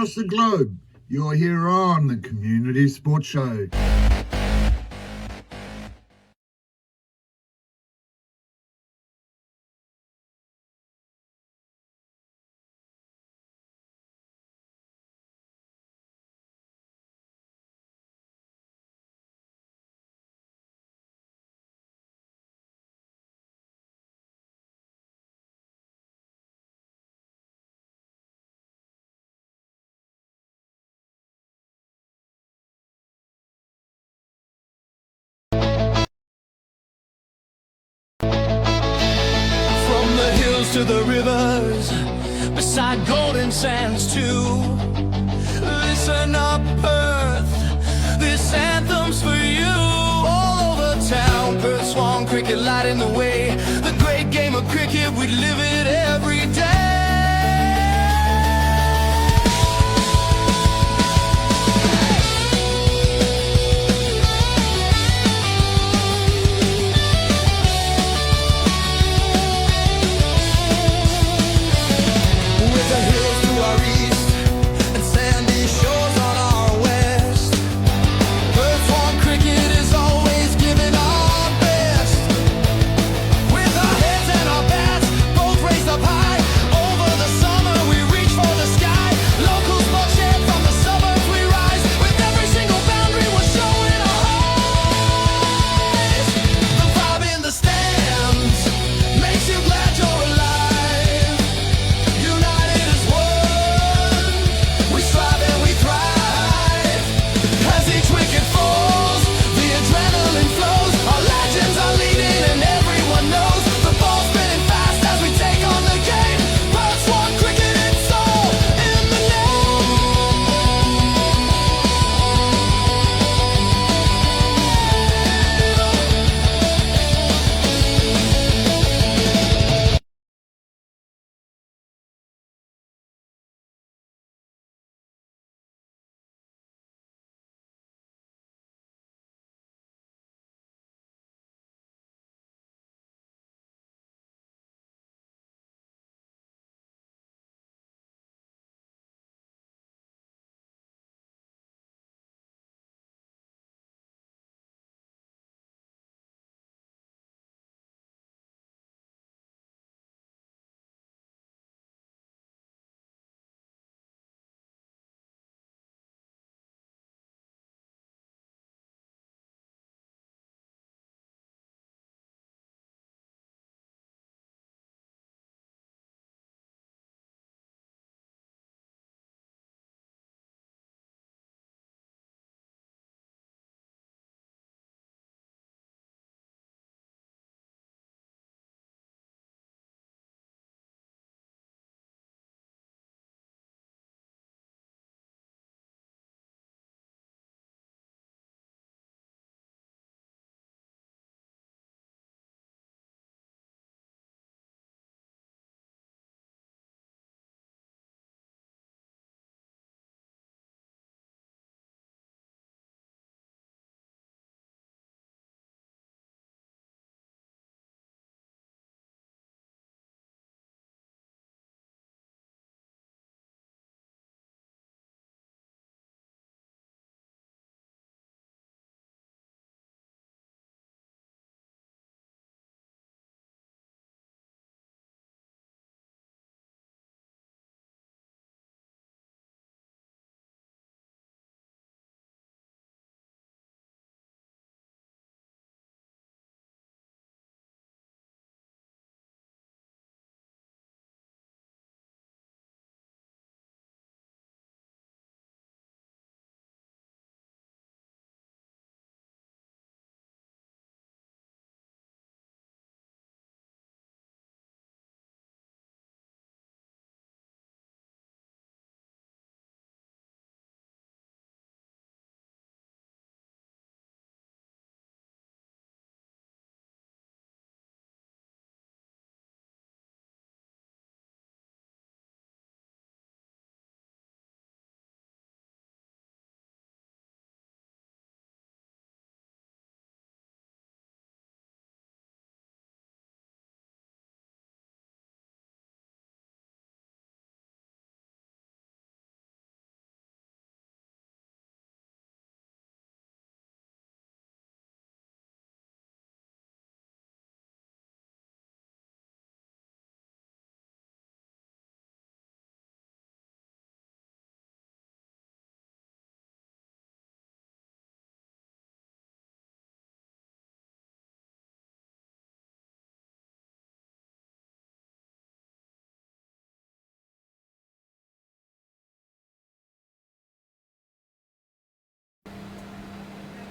across the globe. You're here on the Community Sports Show. From the hills to the rivers, beside golden sands too. Listen up, Perth, this anthem's for you. All over town, Perth Swan cricket lighting the way. The great game of cricket, we live it every day. With the hills to our east and sandy shores on our west, Perth Swan cricket is always giving our best. With our heads and our bats both raised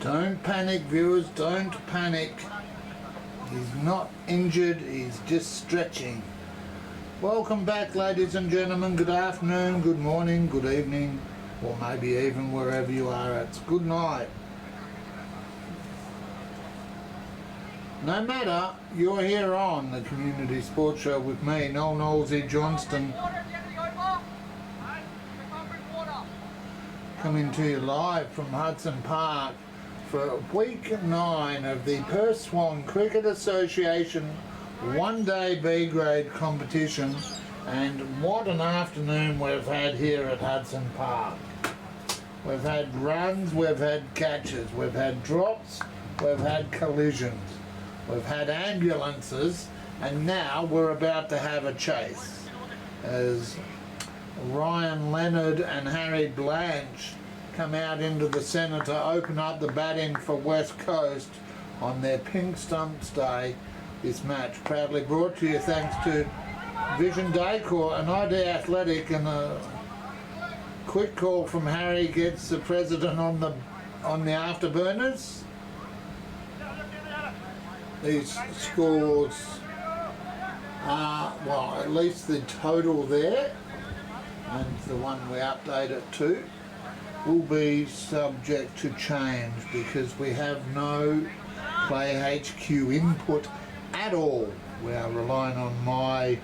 Don't panic, viewers, don't panic. He's not injured, he's just stretching. Welcome back, ladies and gentlemen. Good afternoon, good morning, good evening, or maybe even wherever you are, it's good night. No matter, you're here on the Community Sports Show with me, Noel Knowlesy Johnston, coming to you live from Hudson Park for week 9 of the Perth Swan Cricket Association one-day B grade competition, and what an afternoon we've had here at Hudson Park. We've had runs, we've had catches, we've had drops, we've had collisions, we've had ambulances, and now we're about to have a chase as Ryan Leonard and Harry Blanche come out into the centre to open up the batting for West Coast on their Pink Stumps Day. This match proudly brought to you thanks to Vision Decor and ID Athletic, and a quick call from Harry gets the president on the afterburners. These scores are, well, at least the total there, and the one we update it to will be subject to change because we have no Play HQ input at all. We are relying on my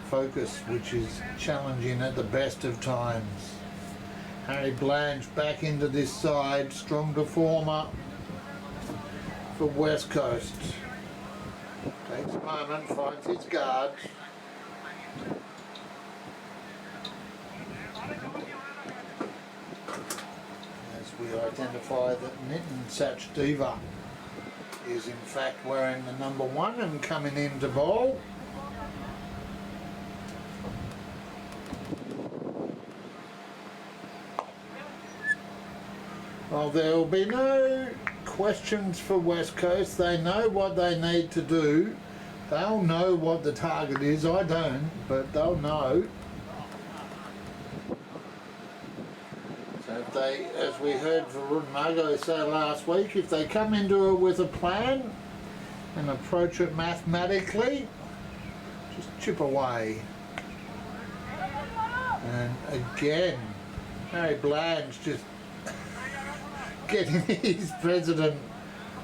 focus, which is challenging at the best of times. Harry Blanche back into this side, strong performer for West Coast. Takes a moment, finds his guard. As we identify that Nitin Sachdeva is in fact wearing the number 1 and coming in to bowl. Well, there will be no questions for West Coast. They know what they need to do. They'll know what the target is. I don't, but they'll know. So if they, as we heard Varun Margo say last week, if they come into it with a plan and approach it mathematically, just chip away. And again, Harry Blanche just getting his president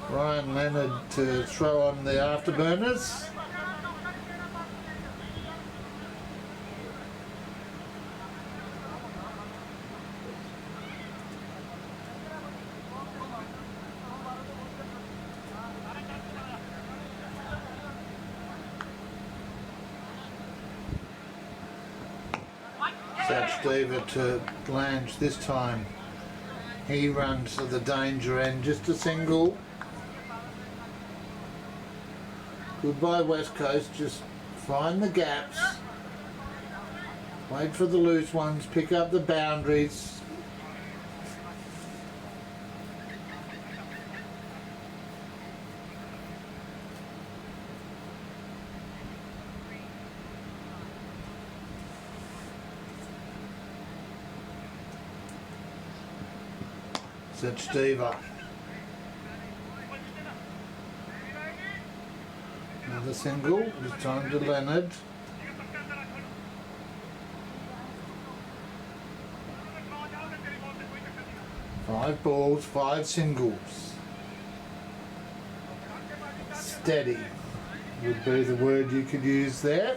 Ryan Leonard to throw on the afterburners. Sachdeva to Blanche this time. He runs to the danger end, just a single. Goodbye West Coast, just find the gaps. Wait for the loose ones, pick up the boundaries. Sachdeva. Another single, this time to Leonard. Five balls, 5 singles. Steady would be the word you could use there.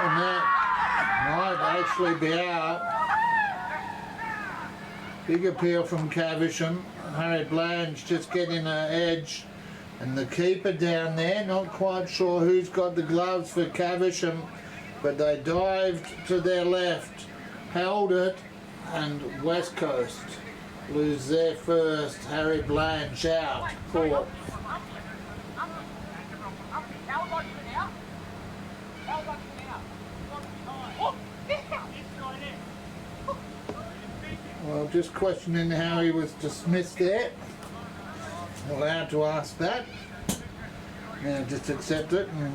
And that might actually be out. Big appeal from Caversham. Harry Blanche just getting an edge, and the keeper down there, not quite sure who's got the gloves for Caversham, but they dived to their left, held it, and West Coast lose their first. Harry Blanche out, caught. Well, just questioning how he was dismissed there. Allowed to ask that. Now just accept it and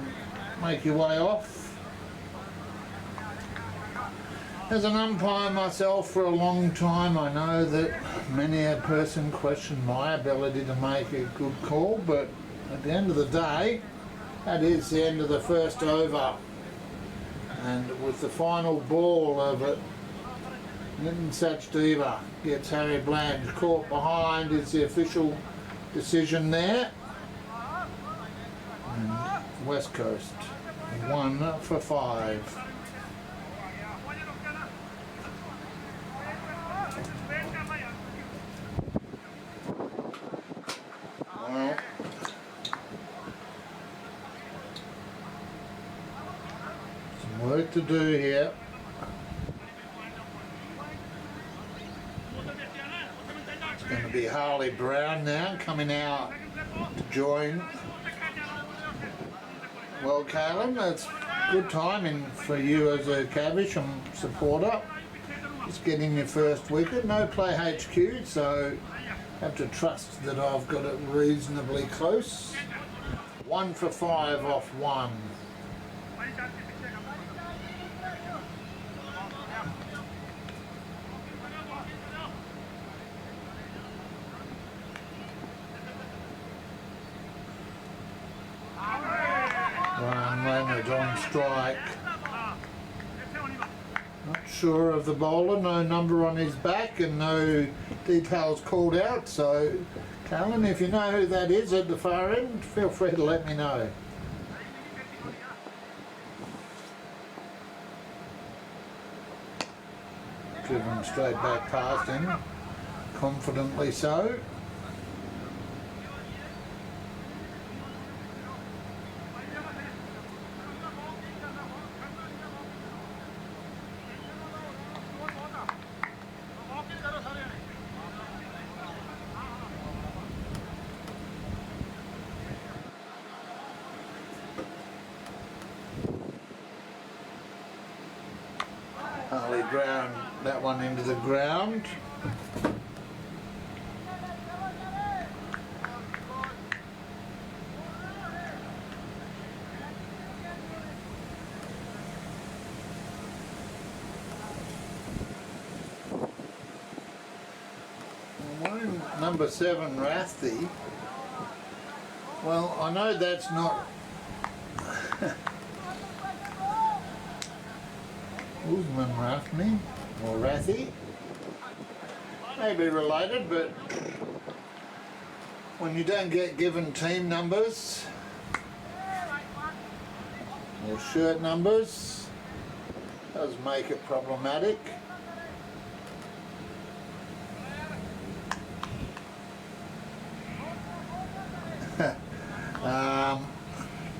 make your way off. As an umpire myself for a long time, I know that many a person questioned my ability to make a good call, but at the end of the day, that is the end of the first over. And with the final ball of it, Nitin Sachdeva gets Harry Bland caught behind is the official decision there. And West Coast 1 for 5. Well, some work to do here. It's going to be Harley Brown now coming out to join. Well, Caleb, that's good timing for you as a Caversham supporter. Just getting your first wicket. No play HQ, so have to trust that I've got it reasonably close. 1 for 5 off 1. Ryan Leonard on strike. Not sure of the bowler, no number on his back and no details called out, so Callan, if you know who that is at the far end, feel free to let me know. Driven straight back past him, confidently so. Harley Brown, that one into the ground. Number 7, Rathie. Well, I know that's not Usman Rathme or Rathie. May be related, but when you don't get given team numbers or shirt numbers, it does make it problematic.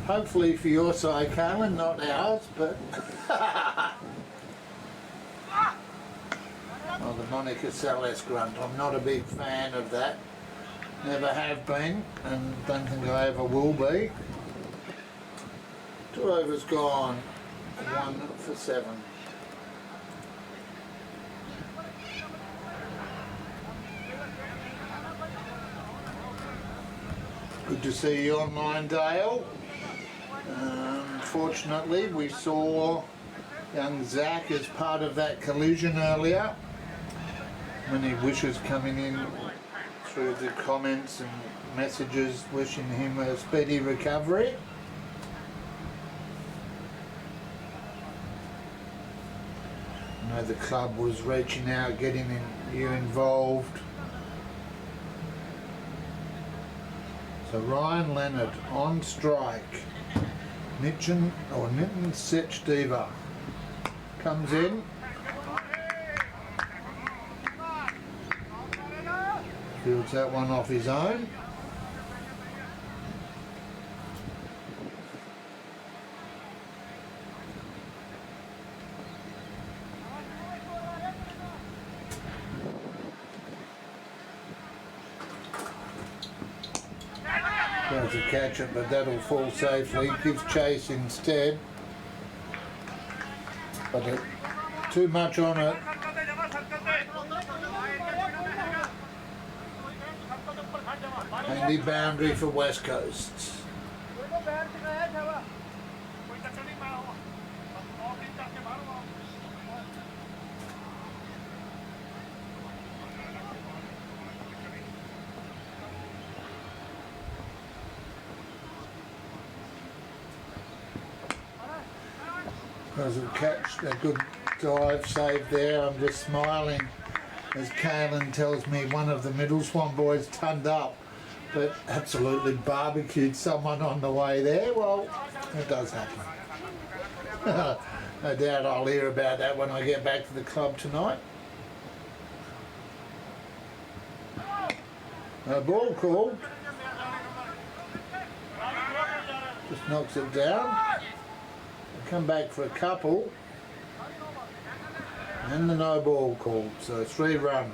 Hopefully for your side, Carmen, not ours, but well, the moniker Celeste Grunt, I'm not a big fan of that. Never have been, and don't think I ever will be. 2 overs gone, 1 for 7. Good to see you online, Dale. Fortunately, we saw young Zach as part of that collision earlier. Many wishes coming in through the comments and messages wishing him a speedy recovery. I know the club was reaching out, getting you involved. So Ryan Leonard on strike. Nitin Sachdeva comes in. Fields that one off his own. Tries to catch it, but that'll fall safely. Gives chase instead. But too much on it. Handy boundary for West Coast. because of a good dive save there. I'm just smiling as Kaylin tells me one of the Middle Swan boys turned up but absolutely barbecued someone on the way there. Well, it does happen. No doubt I'll hear about that when I get back to the club tonight. No ball call. Just knocks it down. We'll come back for a couple. And the no ball call. So 3 runs.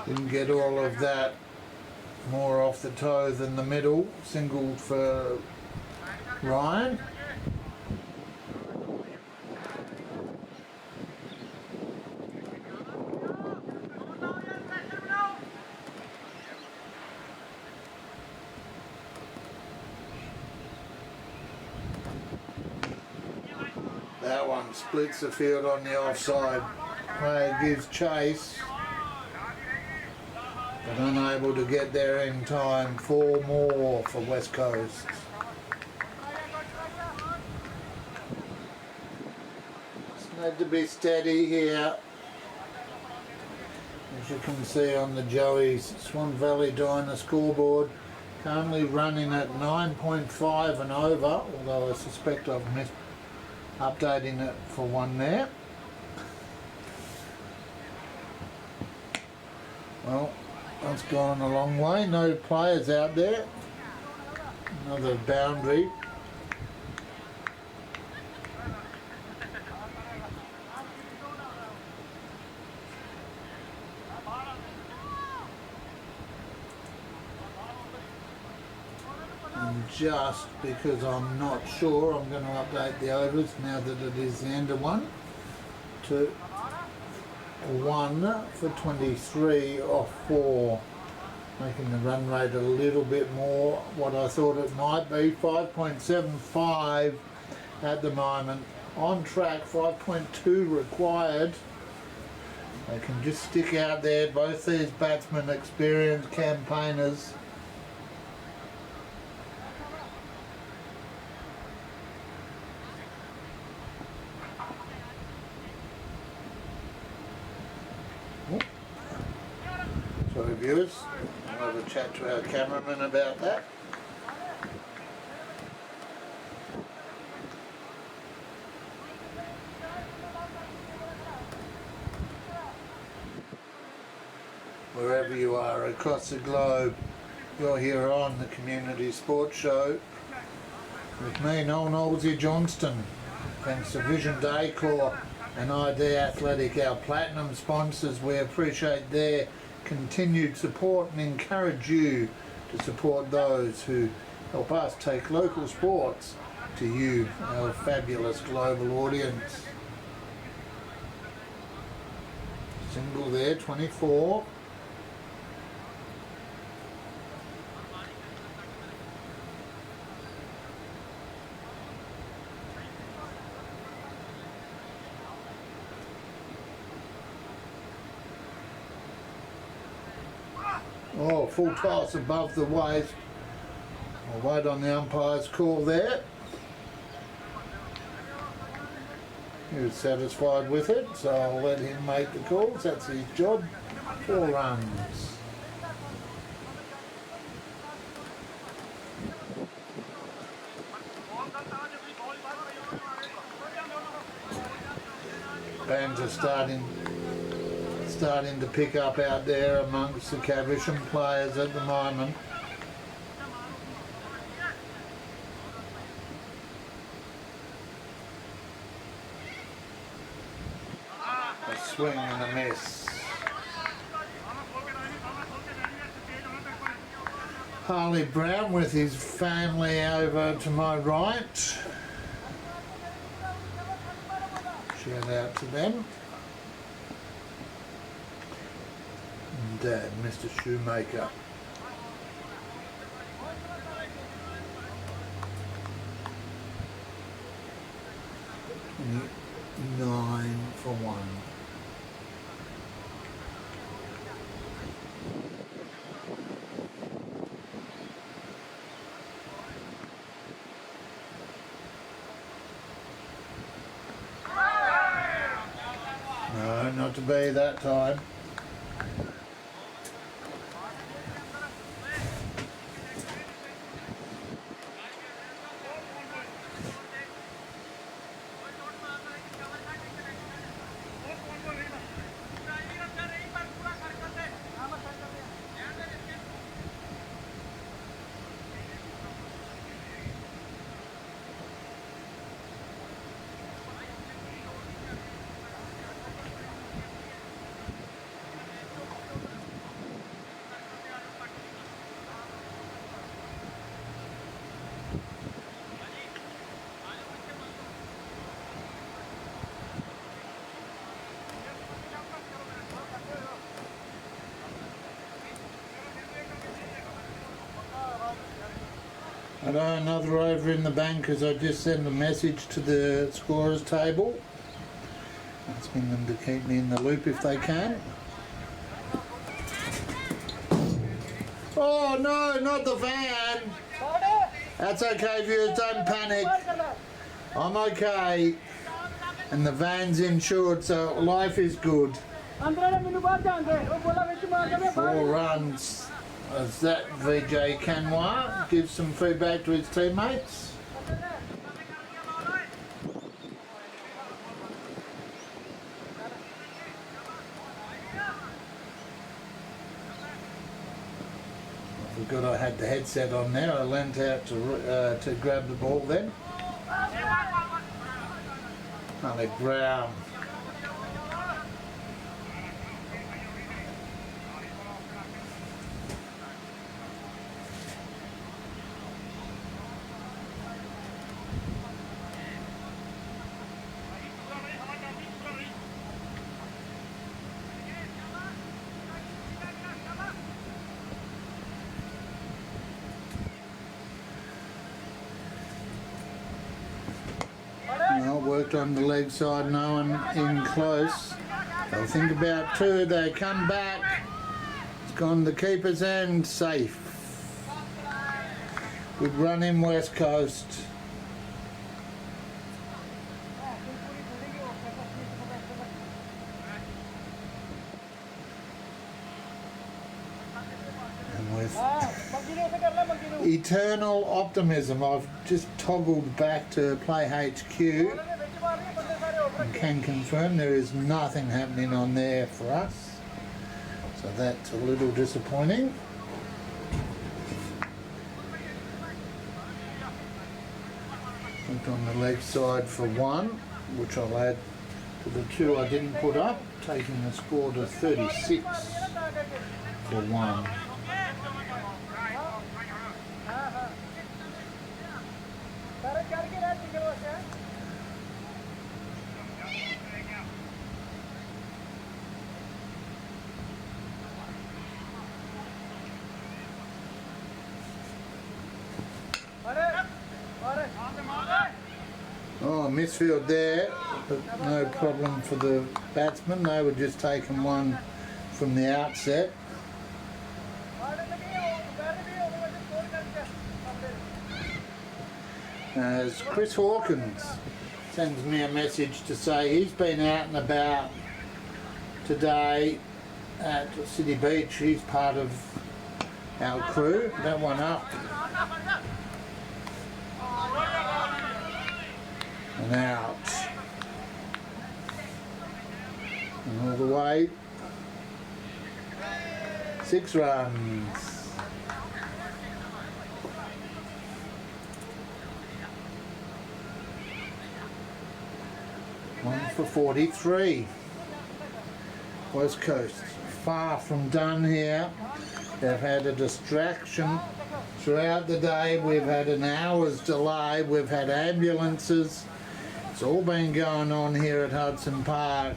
Didn't get all of that. More off the toe than the middle. Singled for Ryan. That one splits the field on the offside. Player gives chase, but unable to get there in time. 4 more for West Coast. Just need to be steady here. As you can see on the Joey's Swan Valley Diner scoreboard, currently running at 9.5 and over, although I suspect I've missed updating it for one there. Well, that's gone a long way. No players out there. Another boundary. And just because I'm not sure, I'm going to update the overs now that it is the end of one to 1 for 23 off 4, making the run rate a little bit more what I thought it might be. 5.75 at the moment. On track, 5.2 required. They can just stick out there. Both these batsmen experienced campaigners. Sorry viewers, I'll have a chat to our cameraman about that. Wherever you are across the globe, you're here on the Community Sports Show with me, Noel Knowlesy Johnston. Thanks to Vision Decor and ID Athletic, our platinum sponsors. We appreciate their continued support and encourage you to support those who help us take local sports to you, our fabulous global audience. Single there, 24. Oh, full toss above the waist. I'll wait on the umpire's call there. He was satisfied with it, so I'll let him make the calls. That's his job. 4 runs. Bands are starting to pick up out there amongst the Caversham players at the moment. A swing and a miss. Harley Brown with his family over to my right. Shout out to them. and Dad, Mr. Shoemaker. Nine for one. No, not to be that time. And another over in the bank as I just sent a message to the scorers table, asking them to keep me in the loop if they can. Oh no, not the van! That's okay, viewers, don't panic. I'm okay. And the van's insured, so life is good. 4 runs. As that VJ Canois gives some feedback to his teammates. I forgot I had the headset on there. I leant out to grab the ball then. Another ground. Well, worked on the leg side, no one in close. They'll think about 2, they come back. It's gone the keeper's end, safe. Good run in West Coast. And with eternal optimism, I've just toggled back to play HQ and can confirm there is nothing happening on there for us, so that's a little disappointing. Looked on the leg side for 1, which I'll add to the 2 I didn't put up, taking the score to 36 for 1. Oh, misfield there, but no problem for the batsmen. They were just taking one from the outset. As Chris Hawkins sends me a message to say he's been out and about today at City Beach. He's part of our crew. That one up. And out. And all the way. 6 runs. 1 for 43. West Coast far from done here. They've had a distraction throughout the day. We've had an hour's delay. We've had ambulances. It's all been going on here at Hudson Park.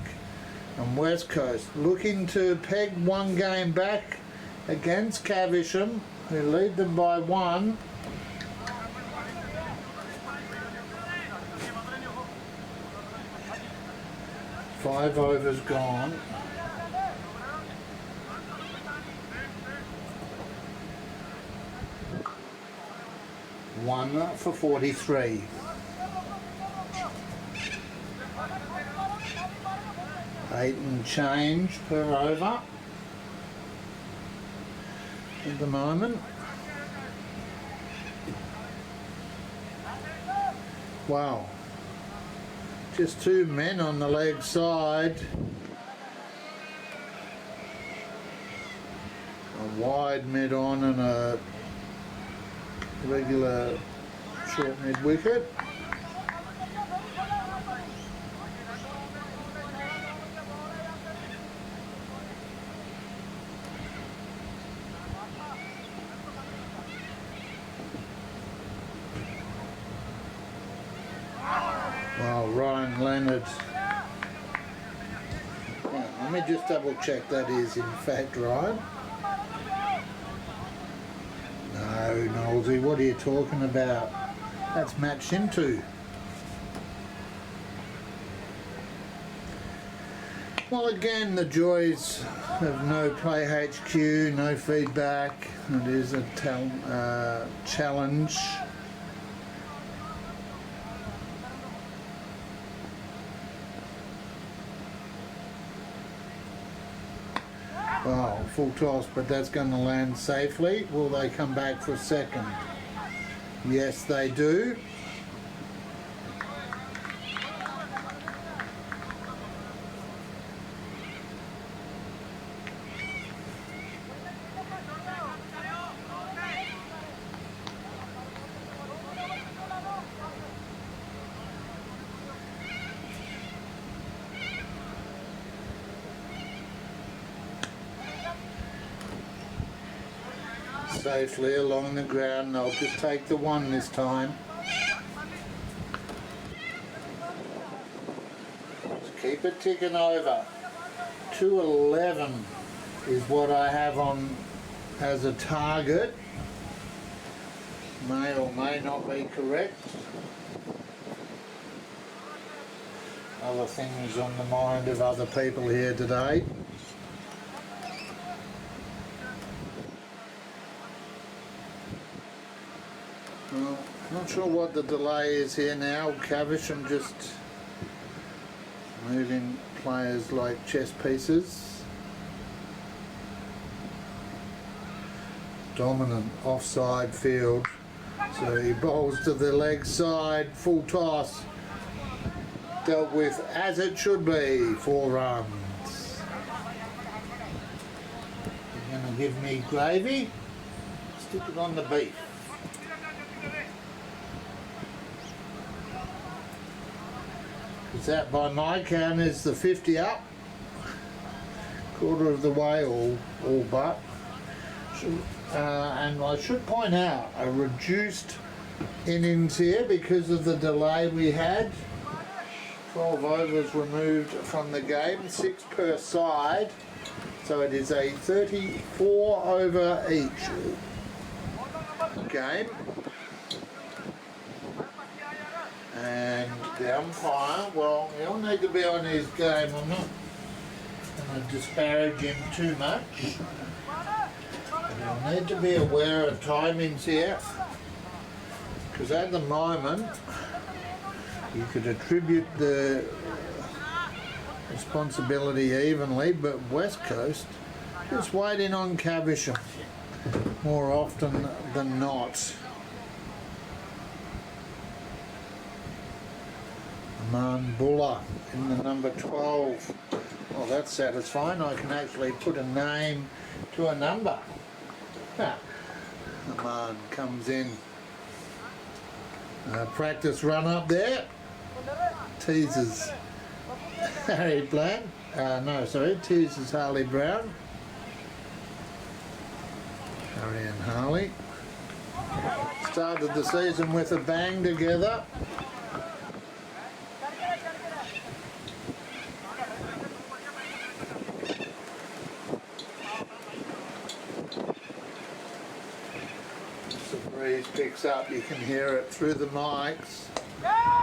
And West Coast looking to peg one game back against Caversham, who lead them by 1. Five overs gone. One for 43. Eight and change per over at the moment. Wow. Just 2 men on the leg side. A wide mid on and a regular short mid wicket. Well, Ryan Leonard. Yeah, let me just double check that is in fact right. No, Knowlesy, what are you talking about? That's matched into. Well, again, the joys of no play HQ, no feedback. It is a challenge. Well, full toss, but that's going to land safely. Will they come back for a second? Yes, they do. Safely along the ground. They'll just take the 1 this time. Just keep it ticking over. 211 is what I have on as a target. May or may not be correct. Other things on the mind of other people here today. Well, not sure what the delay is here now. Caversham just moving players like chess pieces. Dominant offside field. So he bowls to the leg side, full toss. Dealt with as it should be, 4 runs. You're going to give me gravy? Stick it on the beef. That by my count is the 50 up, quarter of the way all but. And I should point out a reduced innings here because of the delay we had. 12 overs removed from the game, 6 per side, so it is a 34 over each game. And the umpire, well, he'll need to be on his game. I'm not going to disparage him too much. But he'll need to be aware of timings here. Because at the moment, you could attribute the responsibility evenly, but West Coast just waiting on Caversham more often than not. Buller in the number 12. Well, that's satisfying. I can actually put a name to a number. Aman comes in. Practice run up there. Teases Harry Bland. Teases Harley Brown. Harry and Harley. Started the season with a bang together. picks up, you can hear it through the mics.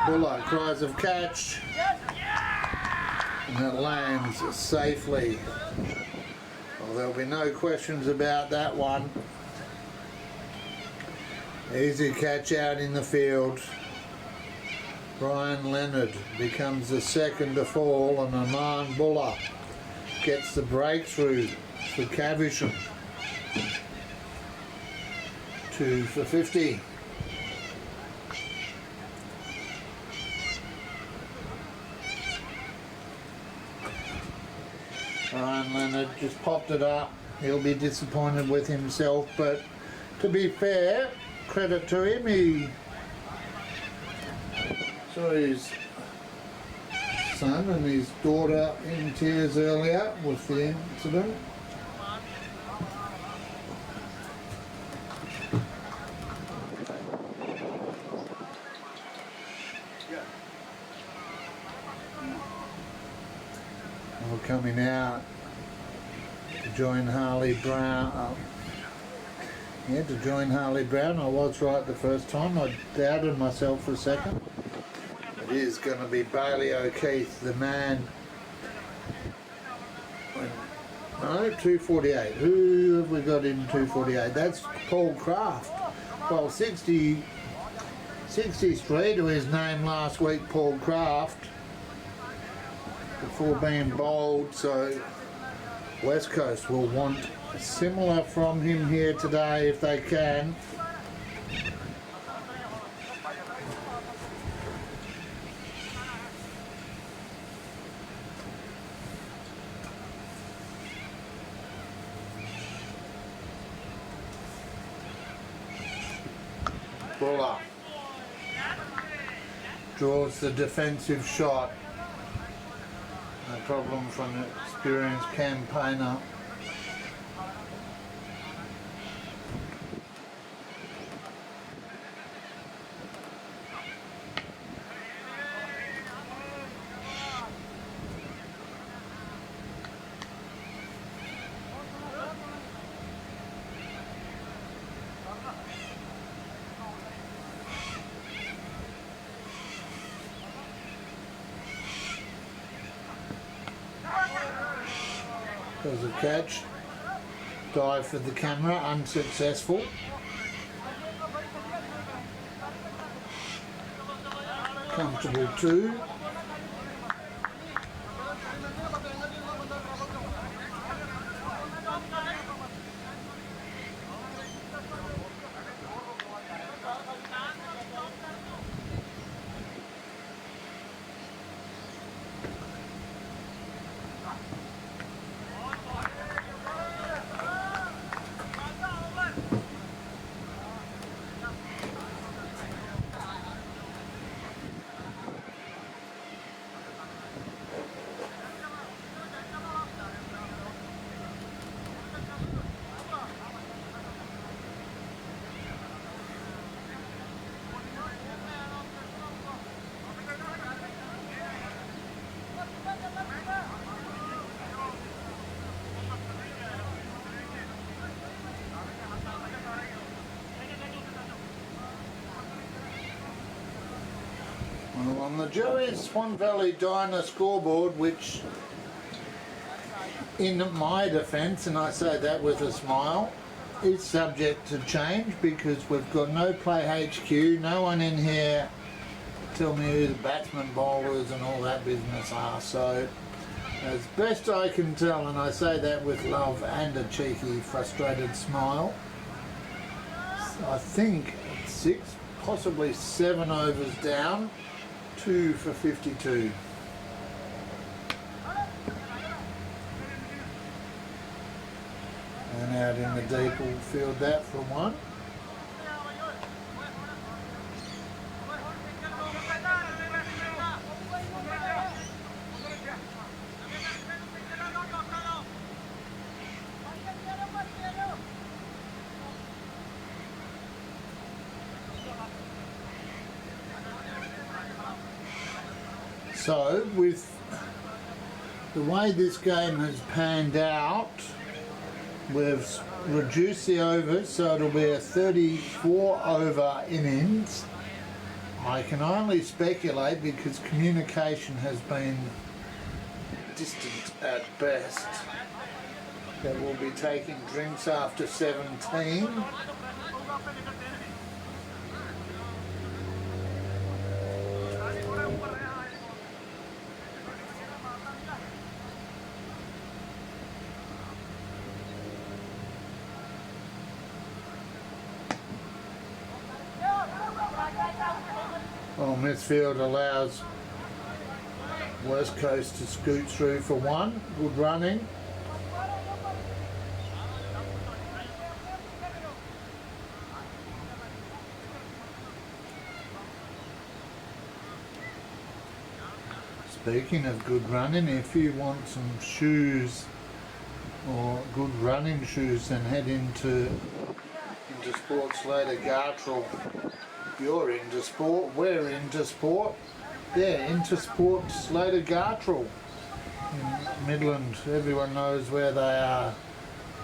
Buller cries of catch, and it lands safely. Well, there'll be no questions about that one. Easy catch out in the field. Brian Leonard becomes the second to fall, and Aman Buller gets the breakthrough for Caversham. 2 for 50. Brian Leonard just popped it up. He'll be disappointed with himself, but to be fair, credit to him, he saw his son and his daughter in tears earlier with the incident. Well, coming out to join Harley Brown. To join Harley Brown. I was right the first time. I doubted myself for a second. It is going to be Bailey O'Keefe, the man. No, 248. Who have we got in 248? That's Paul Kraft. Well, 63 to his name last week, Paul Kraft. Before being bowled, so West Coast will want similar from him here today if they can. Buller draws the defensive shot. No problem from an experienced campaigner. There's a catch. Dive for the camera, unsuccessful. Comfortable 2. Well, on the Joey Swan Valley Diner scoreboard, which in my defence, and I say that with a smile, is subject to change because we've got no play HQ, no one in here to tell me who the batsmen, bowlers and all that business are. So as best I can tell, and I say that with love and a cheeky frustrated smile, I think it's 6, possibly 7 overs down, 2 for 52. And out in the deep, we'll field that for 1. So, with the way this game has panned out, We've reduced the overs, so it'll be a 34 over innings. I can only speculate because communication has been distant at best. That we'll be taking drinks after 17. Well, midfield allows West Coast to scoot through for one. Good running. Speaking of good running, if you want some shoes or good running shoes, then head into Sports later Gartrell. You're into sport, we're into sport. Yeah, into sport Slater Gartrell in Midland. Everyone knows where they are,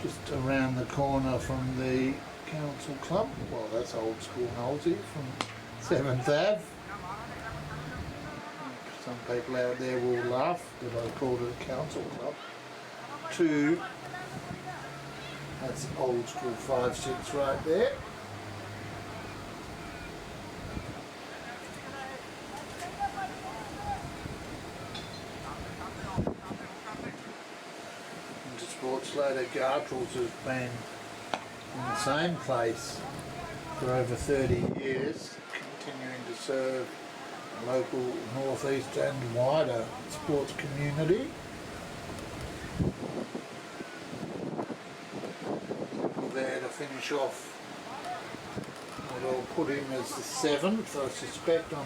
just around the corner from the council club. Well, that's old school nosy from 7th Ave. Some people out there will laugh that I called it a council club. 2, that's old school 5-6 right there. Sports later Gartrell's has been in the same place for over 30 years, continuing to serve the local northeast and wider sports community. There to finish off what I'll put him as the 7th, I suspect, on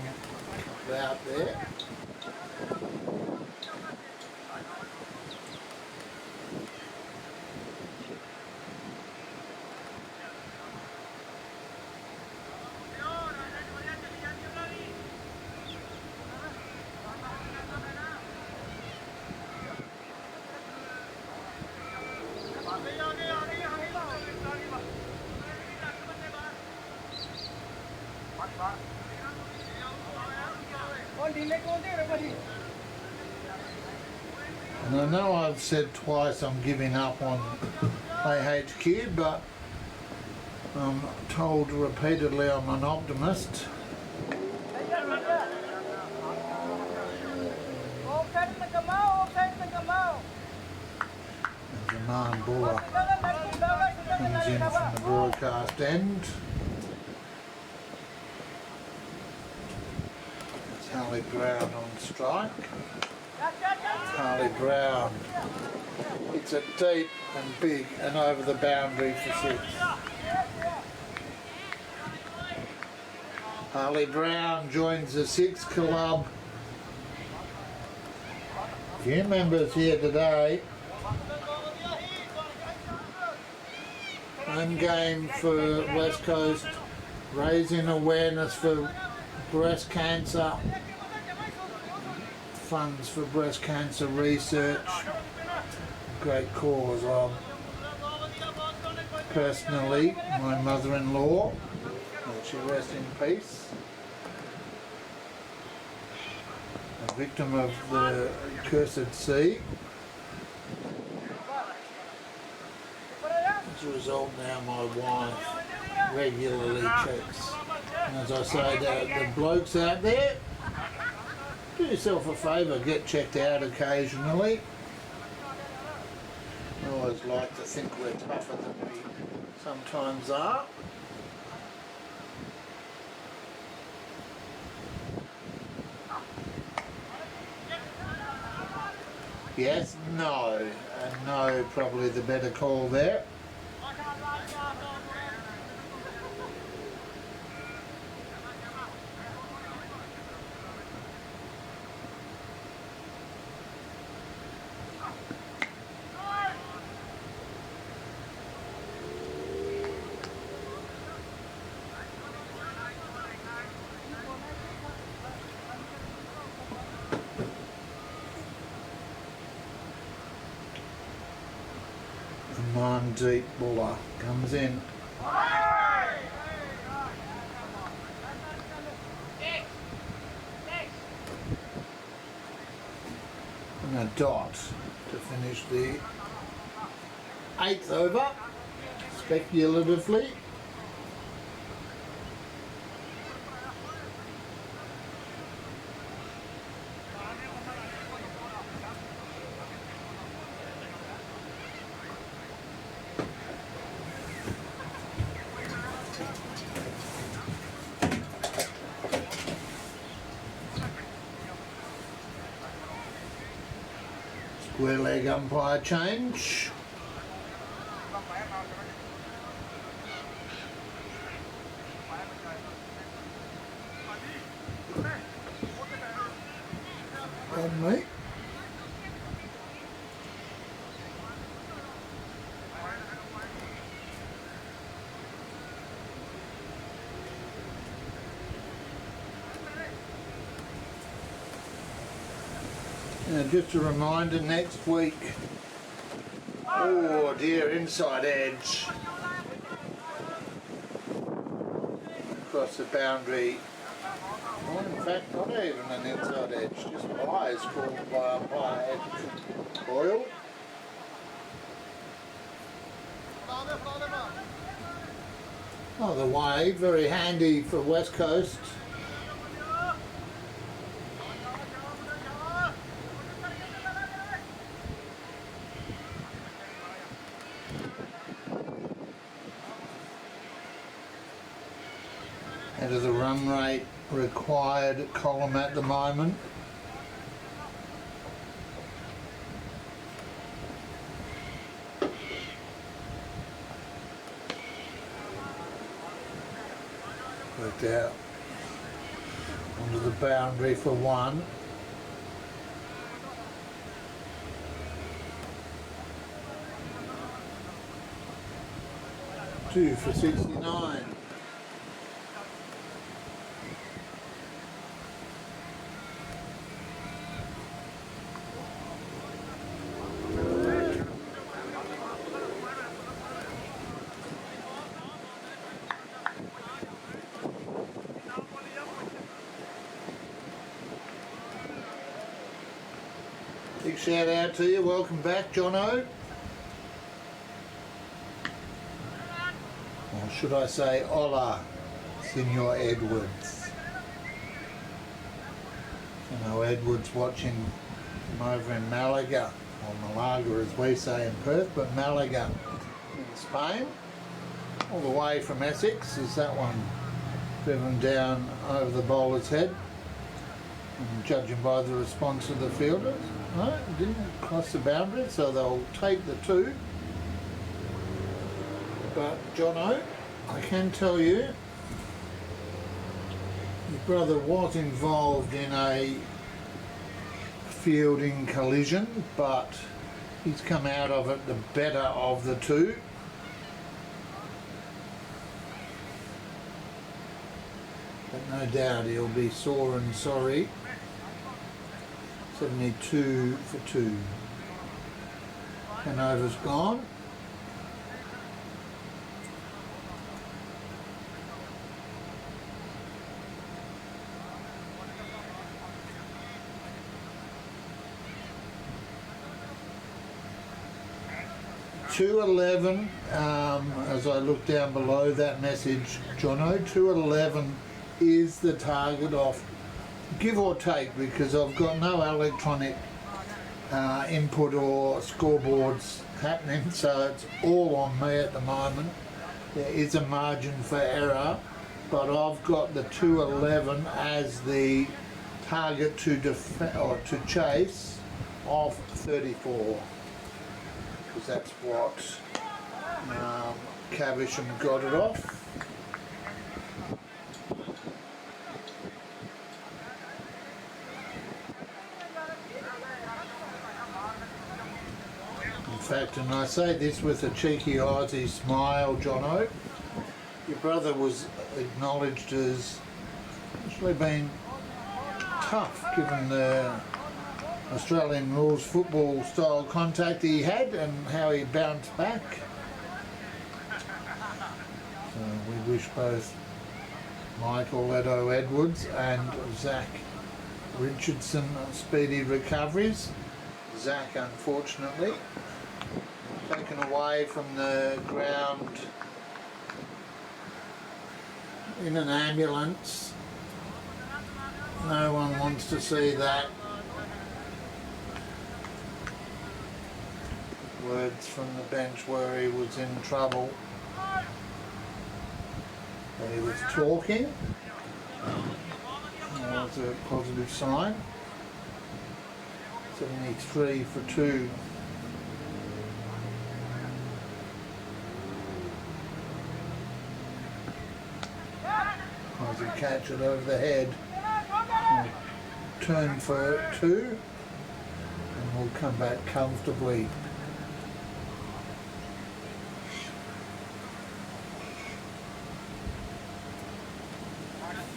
about there. And I know I've said twice I'm giving up on AHQ, but I'm told repeatedly I'm an optimist. And Zaman Buller comes in from the broadcast end. It's Harley Brown on strike. Harley Brown. It's a deep and big and over the boundary for 6. Harley Brown joins the 6 club. Few members here today. Home game for West Coast, raising awareness for breast cancer, funds for breast cancer research. Great cause. Personally, my mother-in-law, may she rest in peace, a victim of the cursed sea. As a result, now my wife regularly checks. And as I say, the blokes out there, do yourself a favour, get checked out occasionally. I always like to think we're tougher than we sometimes are. Yes, no, and no, probably the better call there. A Mandeep Buller comes in. And a dot to finish the 8th over, speculatively. Square leg umpire change. Pardon me. Now just a reminder, next week, oh dear, inside edge, across the boundary, well, in fact not even an inside edge, just bias called by umpire Boyle. Oh, the wave, very handy for West Coast. Out of the run rate required column at the moment. Worked out onto the boundary for 1. Two for 69. Big shout out to you, welcome back Jono. Or should I say hola, Senor Edwards. I know Edwards watching from over in Malaga, or Malaga as we say in Perth, but Malaga in Spain. All the way from Essex is that one driven down over the bowler's head. And judging by the response of the fielders, no, it didn't cross the boundary, so they'll take the 2. But Jono, I can tell you, your brother was involved in a fielding collision, but he's come out of it the better of the 2. But no doubt he'll be sore and sorry. 72 for 2. Hanover's gone. .211, as I look down below that message, Jono, .211 is the target off, give or take, because I've got no electronic input or scoreboards happening, so it's all on me at the moment. There is a margin for error, but I've got the .211 as the target to chase off 34, because that's what Caversham got it off. In fact, and I say this with a cheeky Aussie smile, Jono, your brother was acknowledged as actually being tough given the Australian rules football style contact he had and how he bounced back. So we wish both Michael Ledo Edwards and Zach Richardson speedy recoveries. Zach, unfortunately, taken away from the ground in an ambulance. No one wants to see that. Words from the bench where he was in trouble. But he was talking. That was a positive sign. 73 for 2. As he catch it over the head. Turn for 2. And we'll come back comfortably.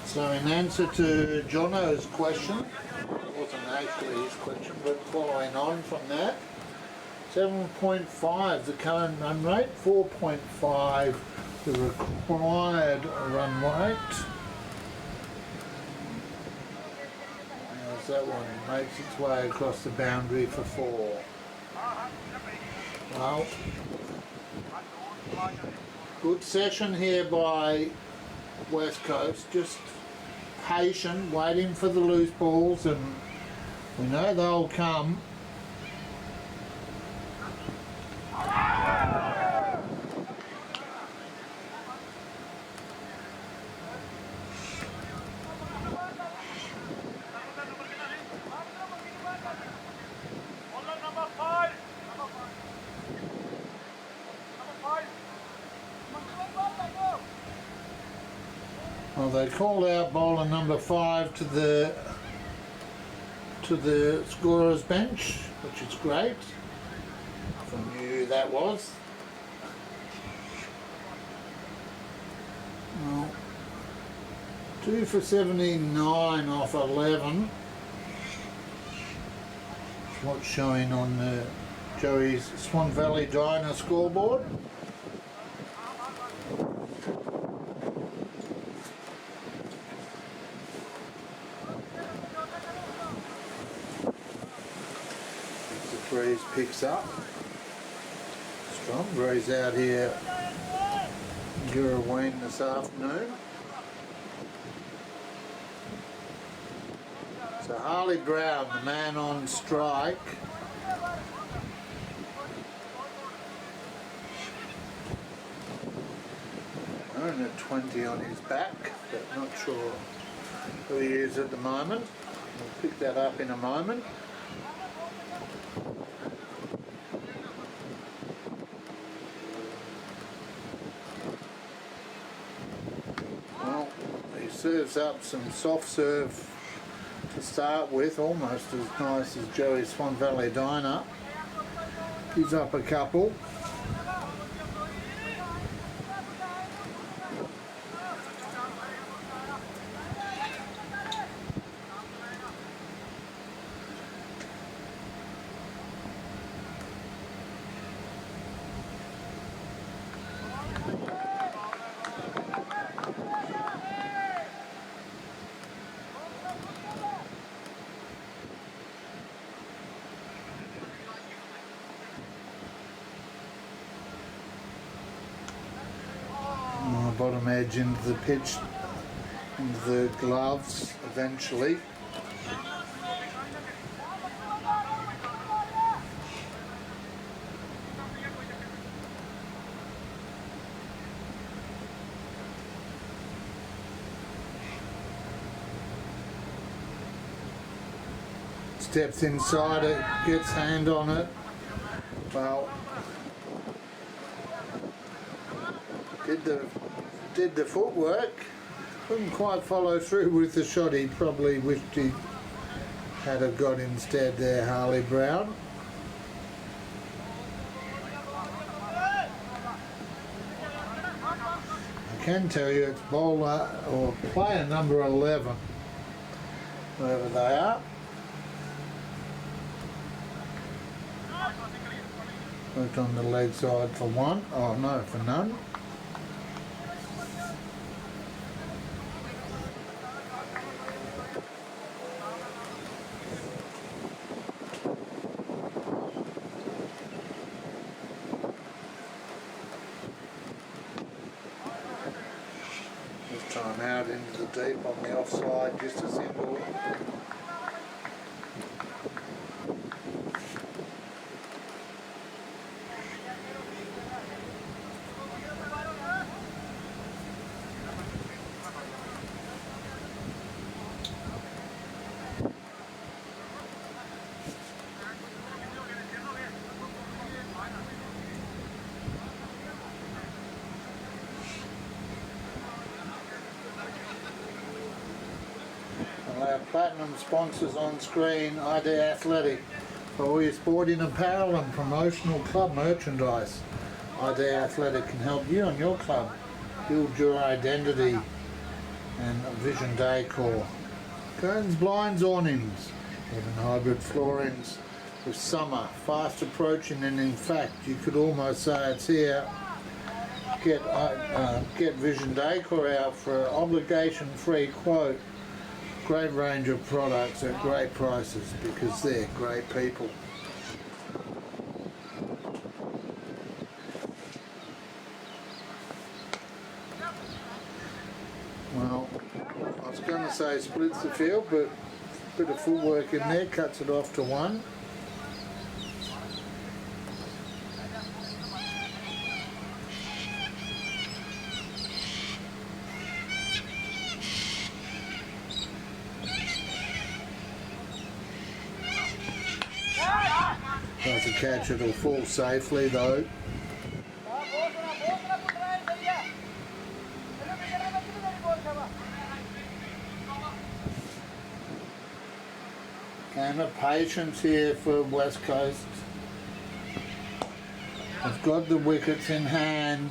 So in answer to Jono's question, it wasn't actually his question, but following on from that, 7.5 the current run rate, 4.5 the required run rate. As that one makes its way across the boundary for 4. Well, good session here by West Coast, just patient, waiting for the loose balls, and we know they'll come. Well, they called out bowler number 5 to the scorer's bench, which is great. I knew who that was. Well, 2 for 79 off 11. That's what's showing on the Joey's Swan Valley Diner scoreboard. Breeze picks up. Strong breeze out here in Girraween this afternoon. So Harley Brown, the man on strike. Earning a 20 on his back, but not sure who he is at the moment. We'll pick that up in a moment. Serves up some soft serve to start with, almost as nice as Joey's Swan Valley Diner. He's up a couple. Bottom edge into the pitch, into the gloves eventually. Steps inside it, gets hand on it. Well, did the footwork, couldn't quite follow through with the shot. He probably wished he had have got instead there, Harley Brown. I can tell you it's bowler or player number 11, wherever they are. Worked on the leg side for one. Oh no, for none. This time out into the deep on the offside, just a single. Our platinum sponsors on screen, ID Athletic, for all your sporting apparel and promotional club merchandise. ID Athletic can help you and your club build your identity and vision decor. Curtains, blinds, awnings, even hybrid floorings with summer fast approaching, and in fact you could almost say it's here. Get Vision Decor out for an obligation-free quote. Great range of products at great prices because they're great people. Well, I was going to say splits the field, but a bit of footwork in there, cuts it off to one. Tries to catch it, will fall safely though. Game of patience here for West Coast. They've got the wickets in hand.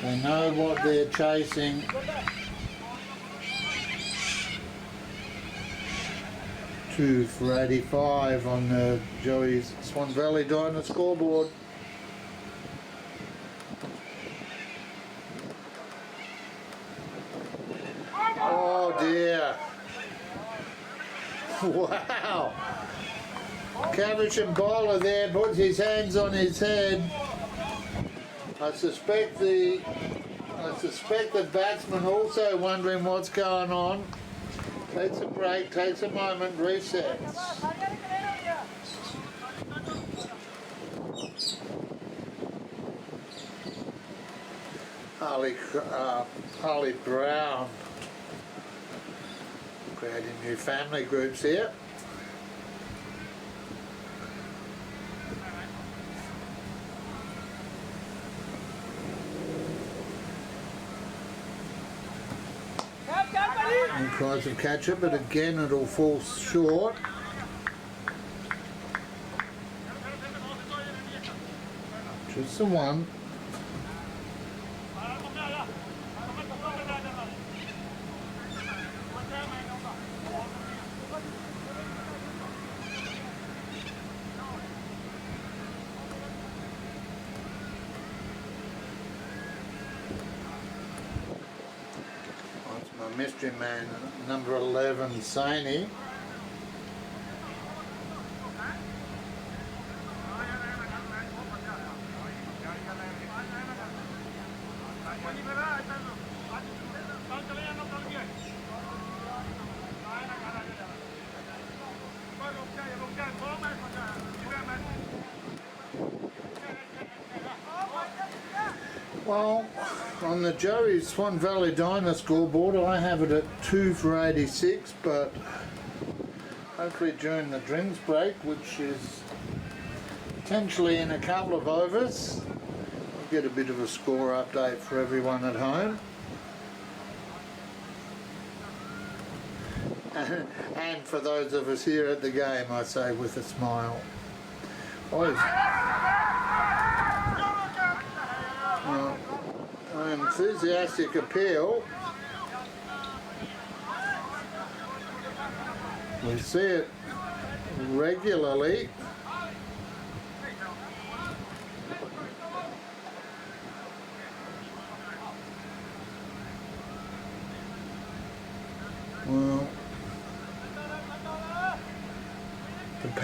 They know what they're chasing. Two for 85 on the Joey's Swan Valley Diner scoreboard. Oh dear. Wow. Caversham bowler there puts his hands on his head. I suspect the batsman also wondering what's going on. Takes a break, takes a moment, resets. Harley Brown creating new family groups here. And tries to catch it, but again it'll fall short. Just the one. Mystery man, number 11, Saini. Well, on the Joey's Swan Valley Diner scoreboard, I have it at 2 for 86, but hopefully during the drinks break, which is potentially in a couple of overs, we'll get a bit of a score update for everyone at home. And for those of us here at the game, I say with a smile. Enthusiastic appeal. We see it regularly.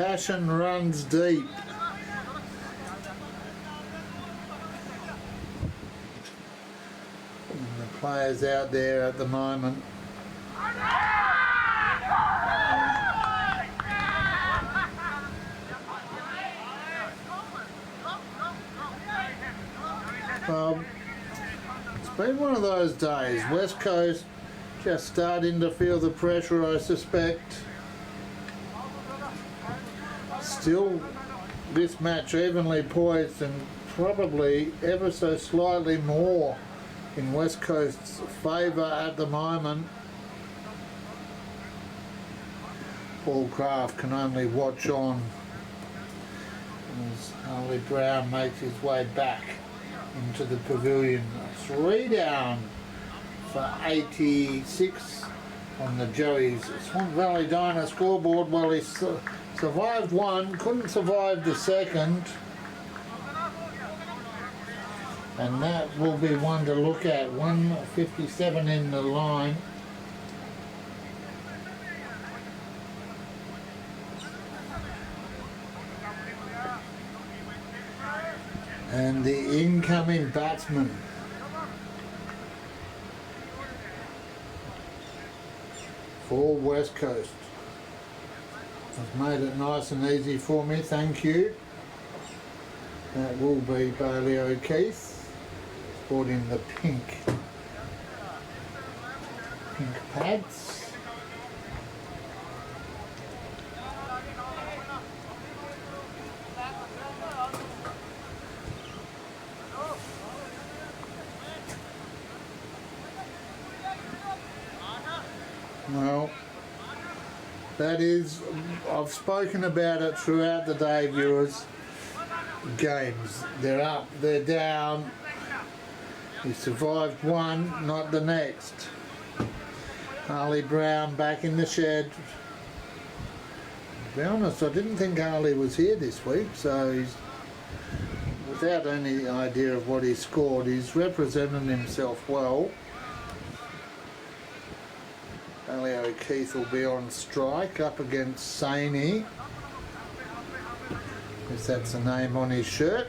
Passion runs deep. And the players out there at the moment. It's been one of those days. West Coast just starting to feel the pressure, I suspect. Still this match evenly poised and probably ever so slightly more in West Coast's favour at the moment. Paul Craft can only watch on as Harley Brown makes his way back into the pavilion. 3 down for 86 on the Joey's Swan Valley Diner scoreboard. Well, he survived one, couldn't survive the second. And that will be one to look at. 157 in the line. And the incoming batsman. For West Coast. Has made it nice and easy for me, thank you. That will be Bailey O'Keefe, sporting the pink pads. Well, that is, I've spoken about it throughout the day, viewers. Games, they're up, they're down. He survived one, not the next. Harley Brown back in the shed. To be honest, I didn't think Harley was here this week, so he's, without any idea of what he scored, he's represented himself well. Bailey O'Keefe will be on strike up against Saini. Guess that's the name on his shirt.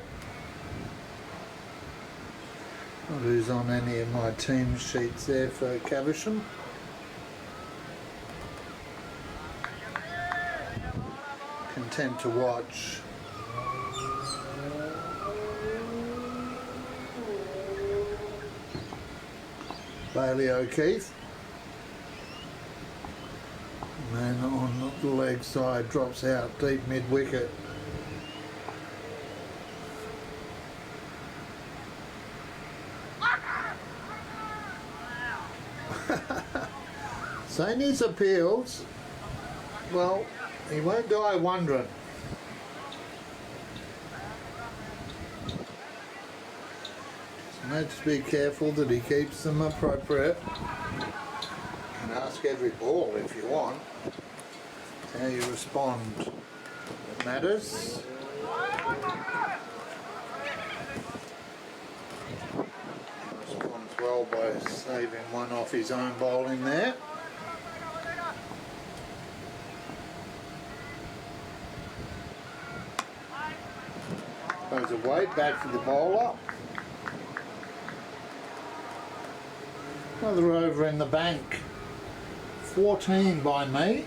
Not who's on any of my team sheets there for Caversham. Content to watch. Bailey O'Keefe. Man on the leg side drops out deep mid wicket. Saini's appeals, well, he won't die wondering. Just need to be careful that he keeps them appropriate. You can ask every ball if you want. How you respond that matters. Responds well by saving one off his own bowling there. Goes away, back to the bowler. Another over in the bank. 14 by me.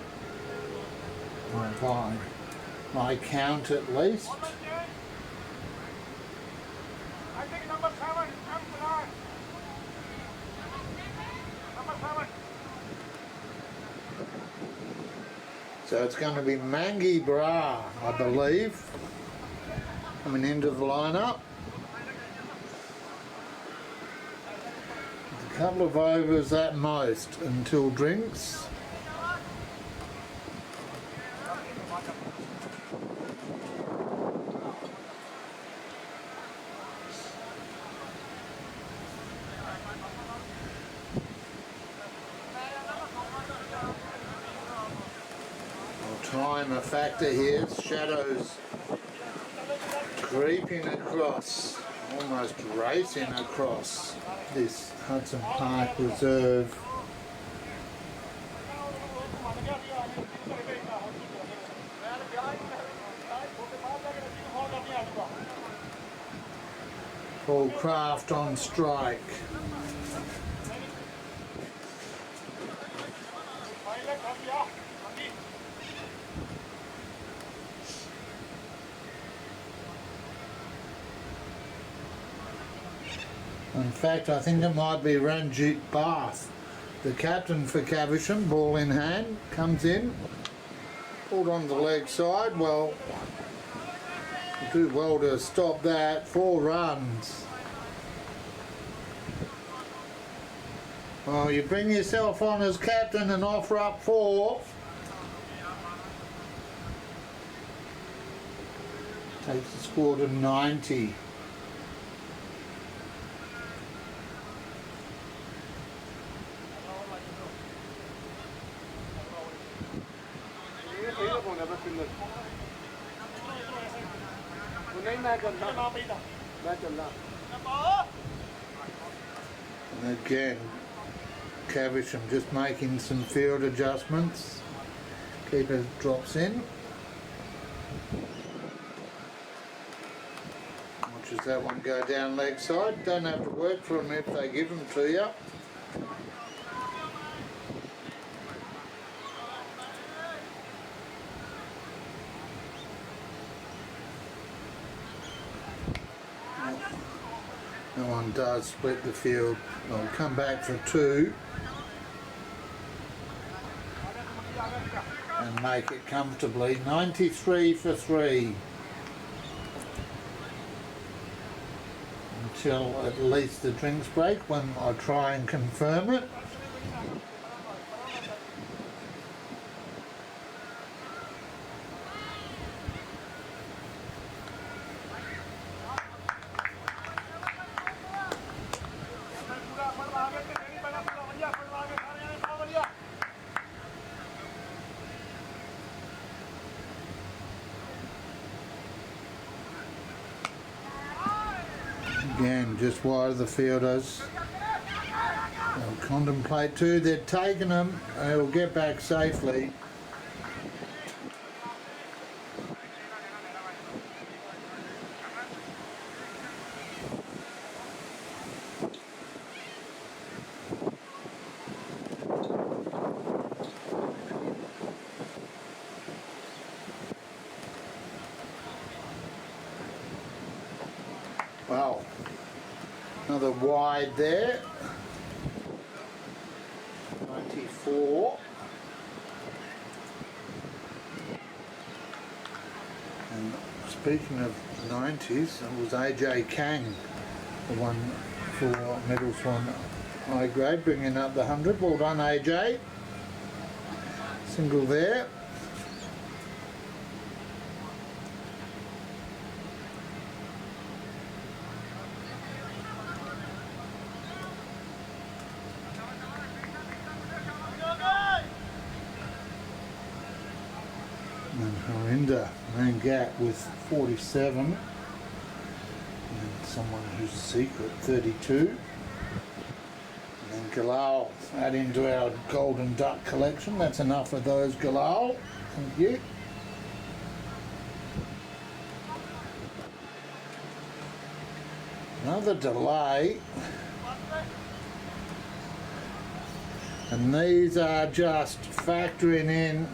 By my count at least. So it's going to be Mangi Bra, I believe, coming into the lineup. A couple of overs at most until drinks. Time a factor here, shadows creeping across, almost racing across this Hudson Park Reserve. Paul Craft on strike. In fact, I think it might be Ranjit Bath, the captain for Caversham, ball in hand, comes in, pulled on the leg side. Well, do well to stop that. 4 runs. Well, you bring yourself on as captain and offer up 4. Takes the score to 90. And again, Caversham just making some field adjustments. Keeper drops in. Watches that one go down leg side. Don't have to work for them if they give them to you. That one does split the field. I'll come back for 2 and make it comfortably. 93 for 3 until at least the drinks break, when I try and confirm it. Again, just wide of the fielders. They'll contemplate 2. They're taking them. They'll get back safely. Wow. Another wide there. 94. And speaking of 90s, it was AJ Kang, the one for Middle Swan high grade, bringing up the 100. Well done, AJ. Single there. And Harinda main gap with 47, and someone who's a secret 32, and then Galal add into our golden duck collection. That's enough of those, Galal. Thank you. Another delay, and these are just factoring in.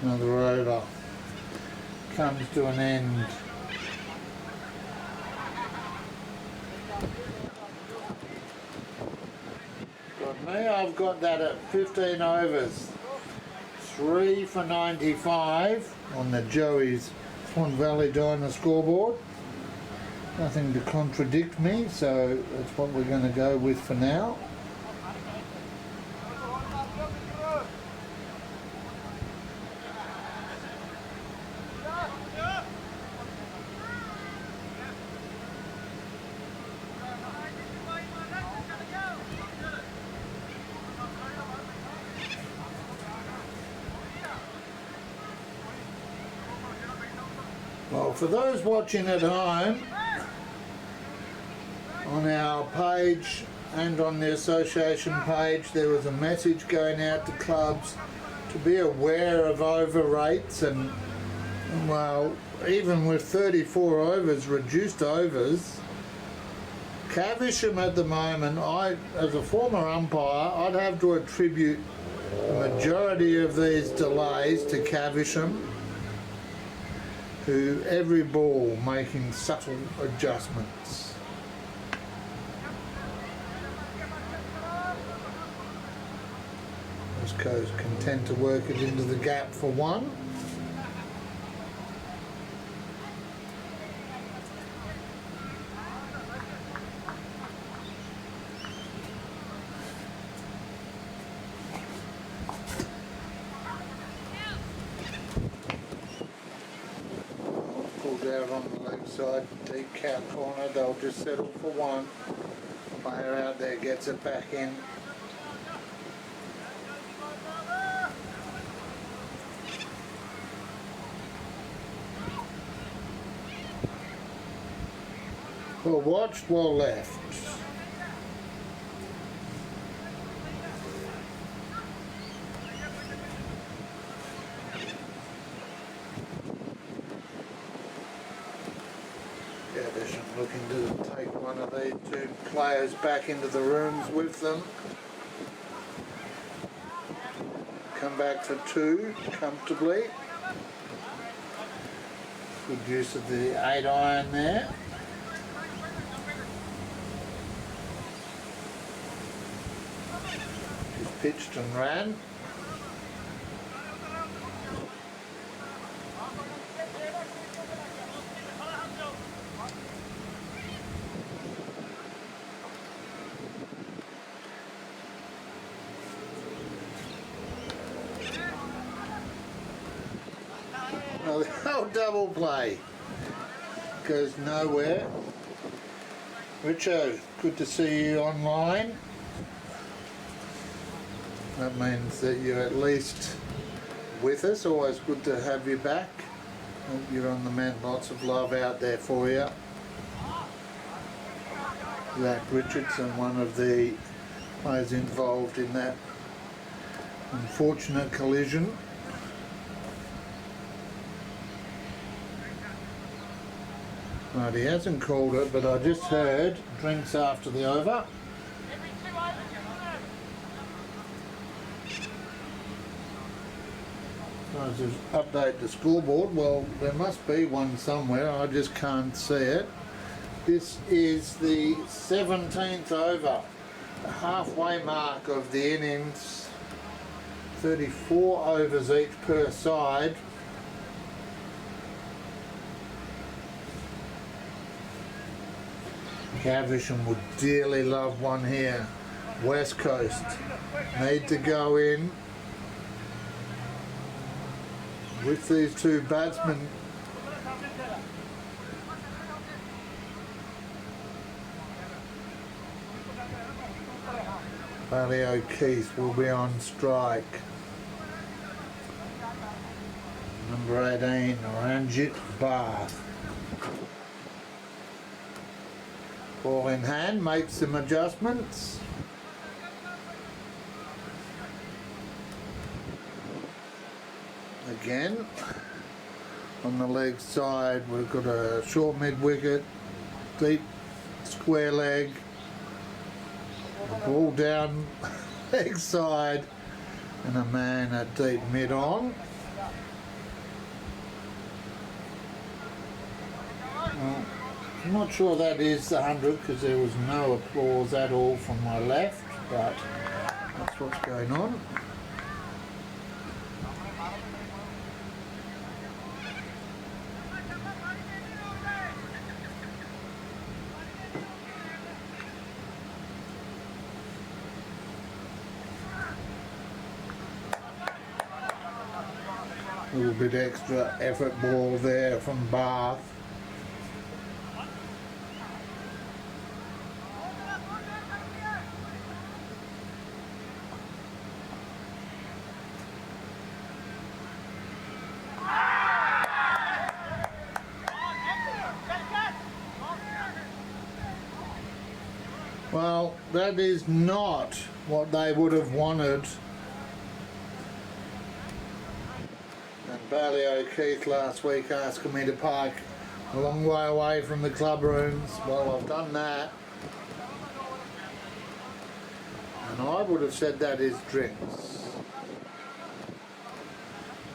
Another over comes to an end. Got me, I've got that at 15 overs. 3 for 95 on the Joey's Swan Valley Diner scoreboard. Nothing to contradict me, so that's what we're going to go with for now. Well, for those watching at home, on our page and on the association page, there was a message going out to clubs to be aware of over rates, and well, even with 34 overs, reduced overs, Caversham at the moment, as a former umpire, I'd have to attribute the majority of these delays to Caversham, who every ball making subtle adjustments. West Coast content to work it into the gap for one. Out on the leg side, deep cow corner, they'll just settle for one. Player out there gets it back in. Well watched, well left. Looking to take one of these two players back into the rooms with them. Come back for two comfortably. Good use of the 8-iron there. Just pitched and ran. Oh, double play goes nowhere. Richo, good to see you online. That means that you're at least with us. Always good to have you back. Hope you're on the mend. Lots of love out there for you. Zach Richardson, one of the players involved in that unfortunate collision. Right, he hasn't called it, but I just heard drinks after the over. Trying to update the scoreboard. Well, there must be one somewhere, I just can't see it. This is the 17th over, the halfway mark of the innings. 34 overs each per side. Caversham would dearly love one here. West Coast need to go in with these two batsmen. Barry O'Keefe will be on strike. Number 18, Ranjit Bath. Ball in hand, makes some adjustments. Again, on the leg side, we've got a short mid wicket, deep square leg, the ball down leg side, and a man at deep mid on. Well, I'm not sure that is the 100 because there was no applause at all from my left, but that's what's going on. A little bit extra effort ball there from Bath. Well, that is not what they would have wanted And Bailey O'Keefe last week asking me to park a long way away from the club rooms. Well, I've done that. And I would have said that is drinks.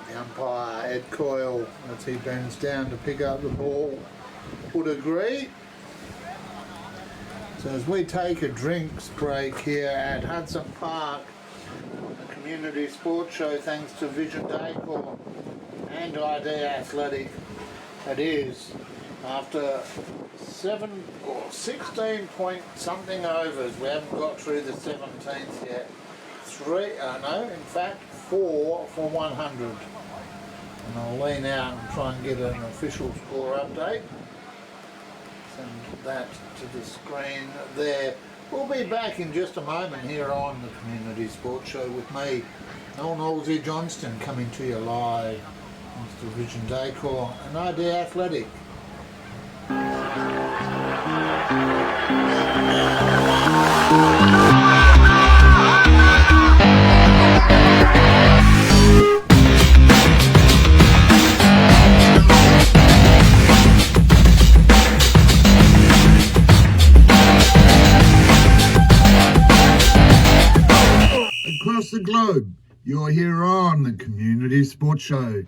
The umpire, Ed Coyle, as he bends down to pick up the ball, would agree. So as we take a drinks break here at Hudson Park, the Community Sports Show, thanks to Vision Decor and ID Athletic, it is after 16 point something overs. We haven't got through the 17th yet. 4 for 100. And I'll lean out and try and get an official score update. Send that to the screen there. We'll be back in just a moment here on the Community Sports Show with me, Noel Nosey Johnston, coming to you live. Mr. Vision Decor and ID Athletic. Across the globe, you're here on the Community Sports Show.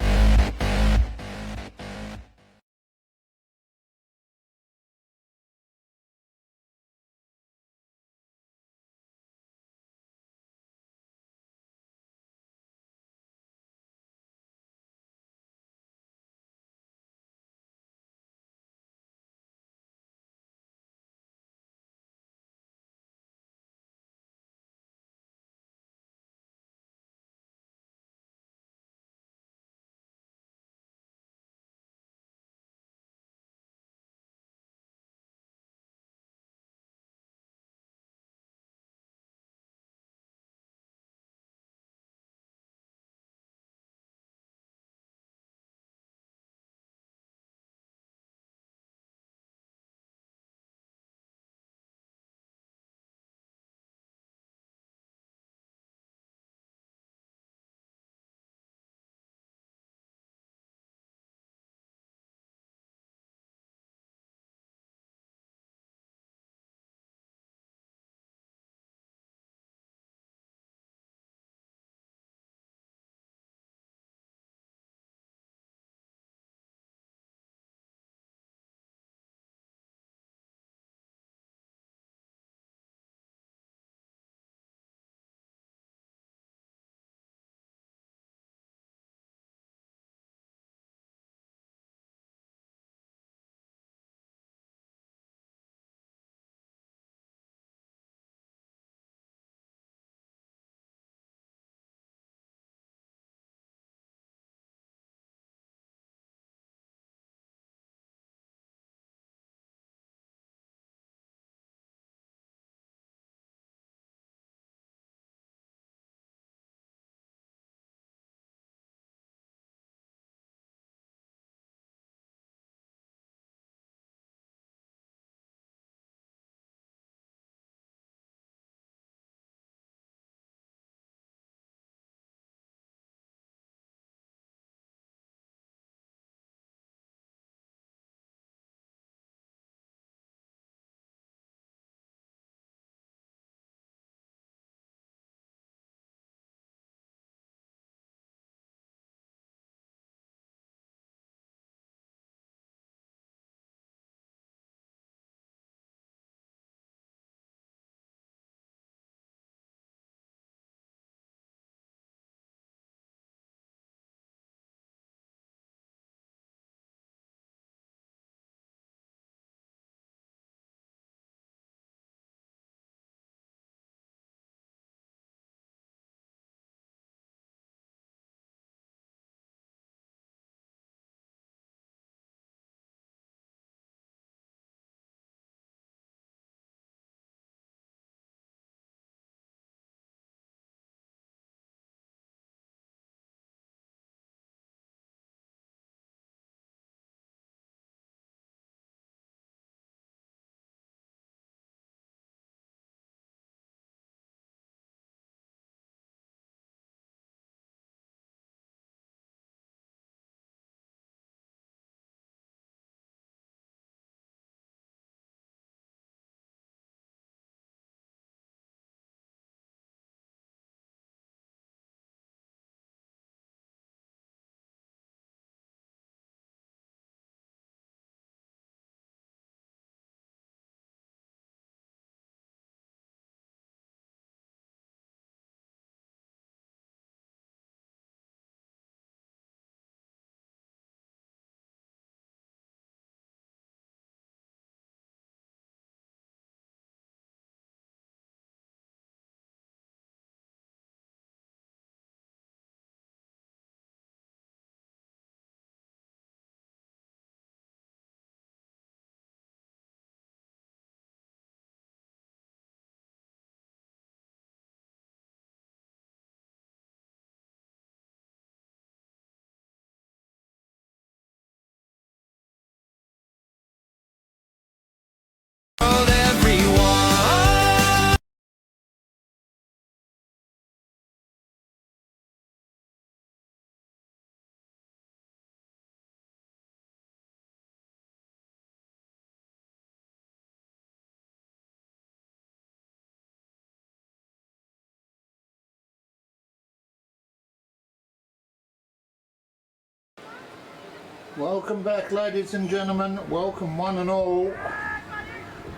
Welcome back, ladies and gentlemen. Welcome one and all,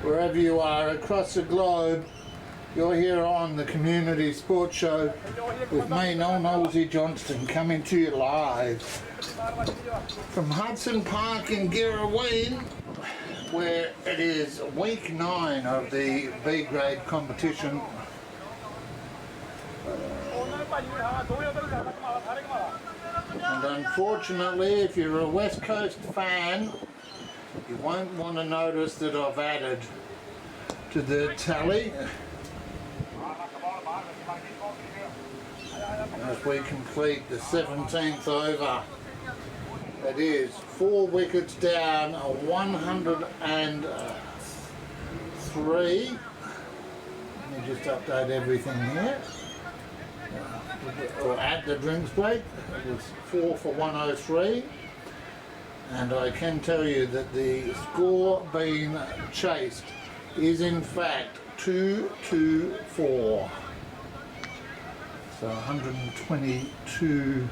wherever you are across the globe. You're here on the Community Sports Show with me, Noel Nosey Johnston, coming to you live from Hudson Park in Girraween, where it is week 9 of the B Grade competition. And unfortunately, if you're a West Coast fan, you won't want to notice that I've added to the tally as we complete the 17th over. It is 4 wickets down, 103. Let me just update everything here. Or at the drinks break, it was 4 for 103, and I can tell you that the score being chased is in fact 224. So 122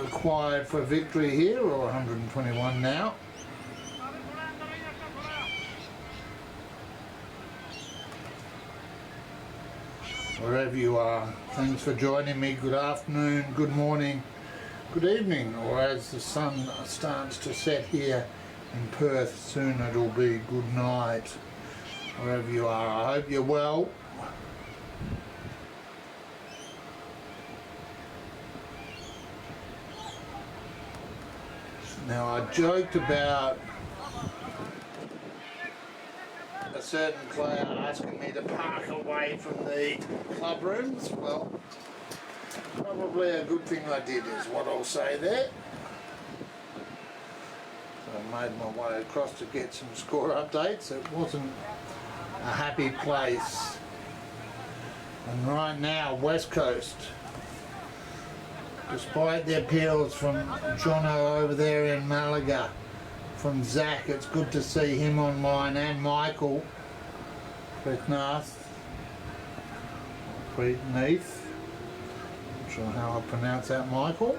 required for victory here, or 121 now. Wherever you are, thanks for joining me. Good afternoon, good morning, good evening, or as the sun starts to set here in Perth, soon it'll be good night. Wherever you are, I hope you're well. Now, I joked about a certain player asking me to park away from the club rooms. Well, probably a good thing I did is what I'll say there. So I made my way across to get some score updates. It wasn't a happy place. And right now, West Coast, despite the appeals from Jono over there in Malaga, from Zach, it's good to see him online, and Michael Preetnath, not sure how I pronounce that, Michael.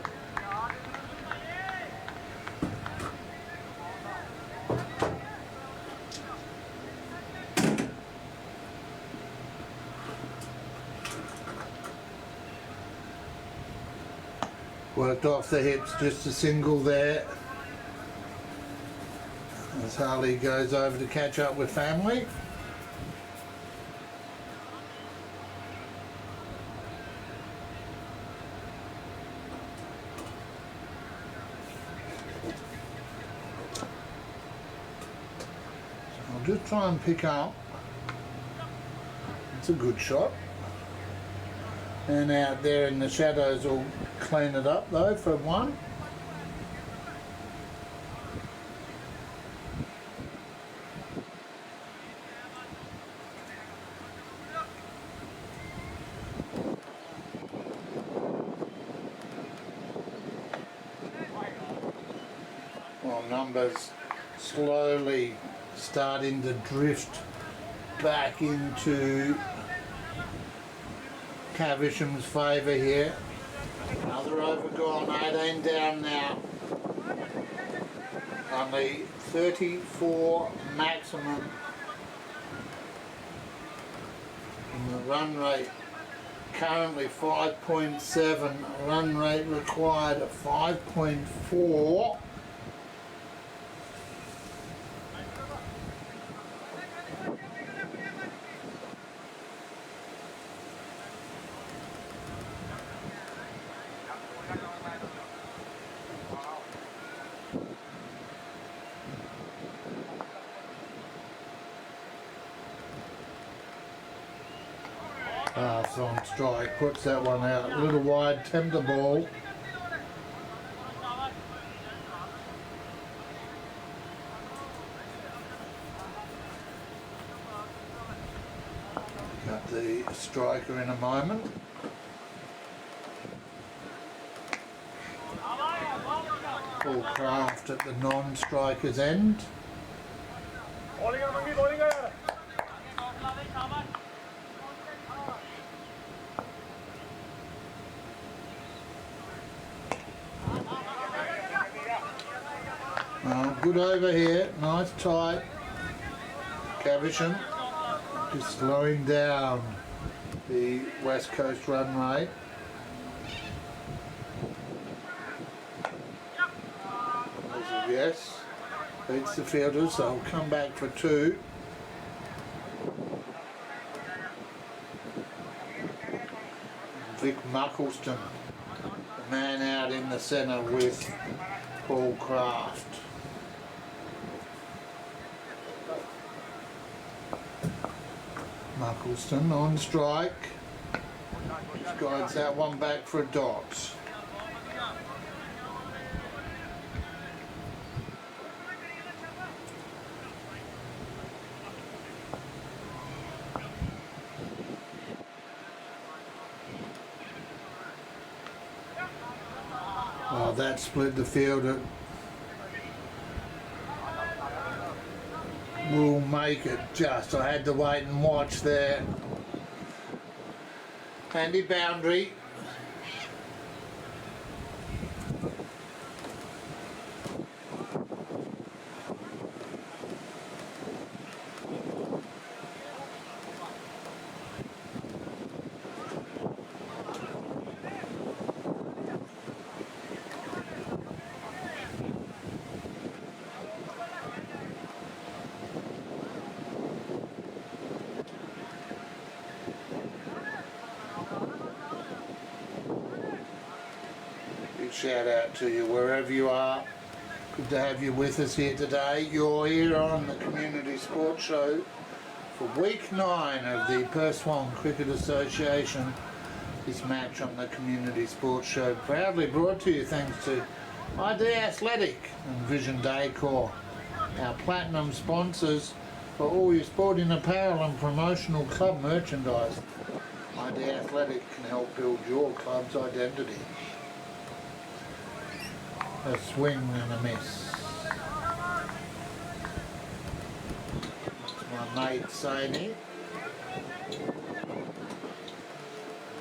Worked off the hips, just a single there as Harley goes over to catch up with family. So I'll just try and pick up. It's a good shot. And out there in the shadows will clean it up though for one. Well, numbers slowly starting to drift back into Caversham's favour here. Another over gone, 18 down now. Only 34 maximum. And the run rate currently 5.7. Run rate required at 5.4. Pass on strike, puts that one out, a little wide, tempt the ball. Got the striker in a moment. Full craft at the non-striker's end. good over here, nice tight. Caversham just slowing down the West Coast run rate. Yes, beats the fielders, so I'll come back for 2. Vic Muckleston, the man out in the centre with Paul Craft. Muckleston on strike. Just guides that one back for a dot. Oh, that split the field. Will make it just. I had to wait and watch there. Handy boundary. Shout out to you wherever you are. Good to have you with us here today. You're here on the Community Sports Show for week 9 of the Perth Swan Cricket Association. This match on the Community Sports Show proudly brought to you thanks to ID Athletic and Vision Decor, our platinum sponsors for all your sporting apparel and promotional club merchandise. ID Athletic can help build your club's identity. A swing and a miss. That's my mate Sani.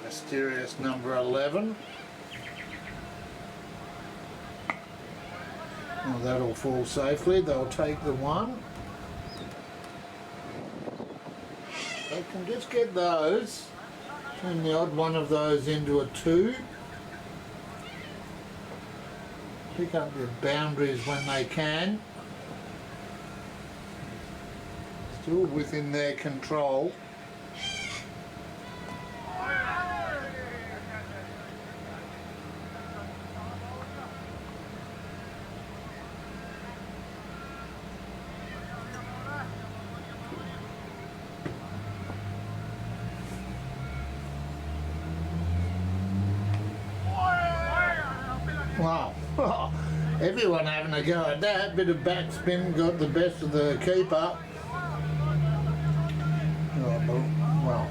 Mysterious number 11. Well, that'll fall safely. They'll take the 1. They can just get those. Turn the odd one of those into a 2. Pick up the boundaries when they can. Still within their control. Wow. Everyone having a go at that. Bit of backspin got the best of the keeper. Oh, well,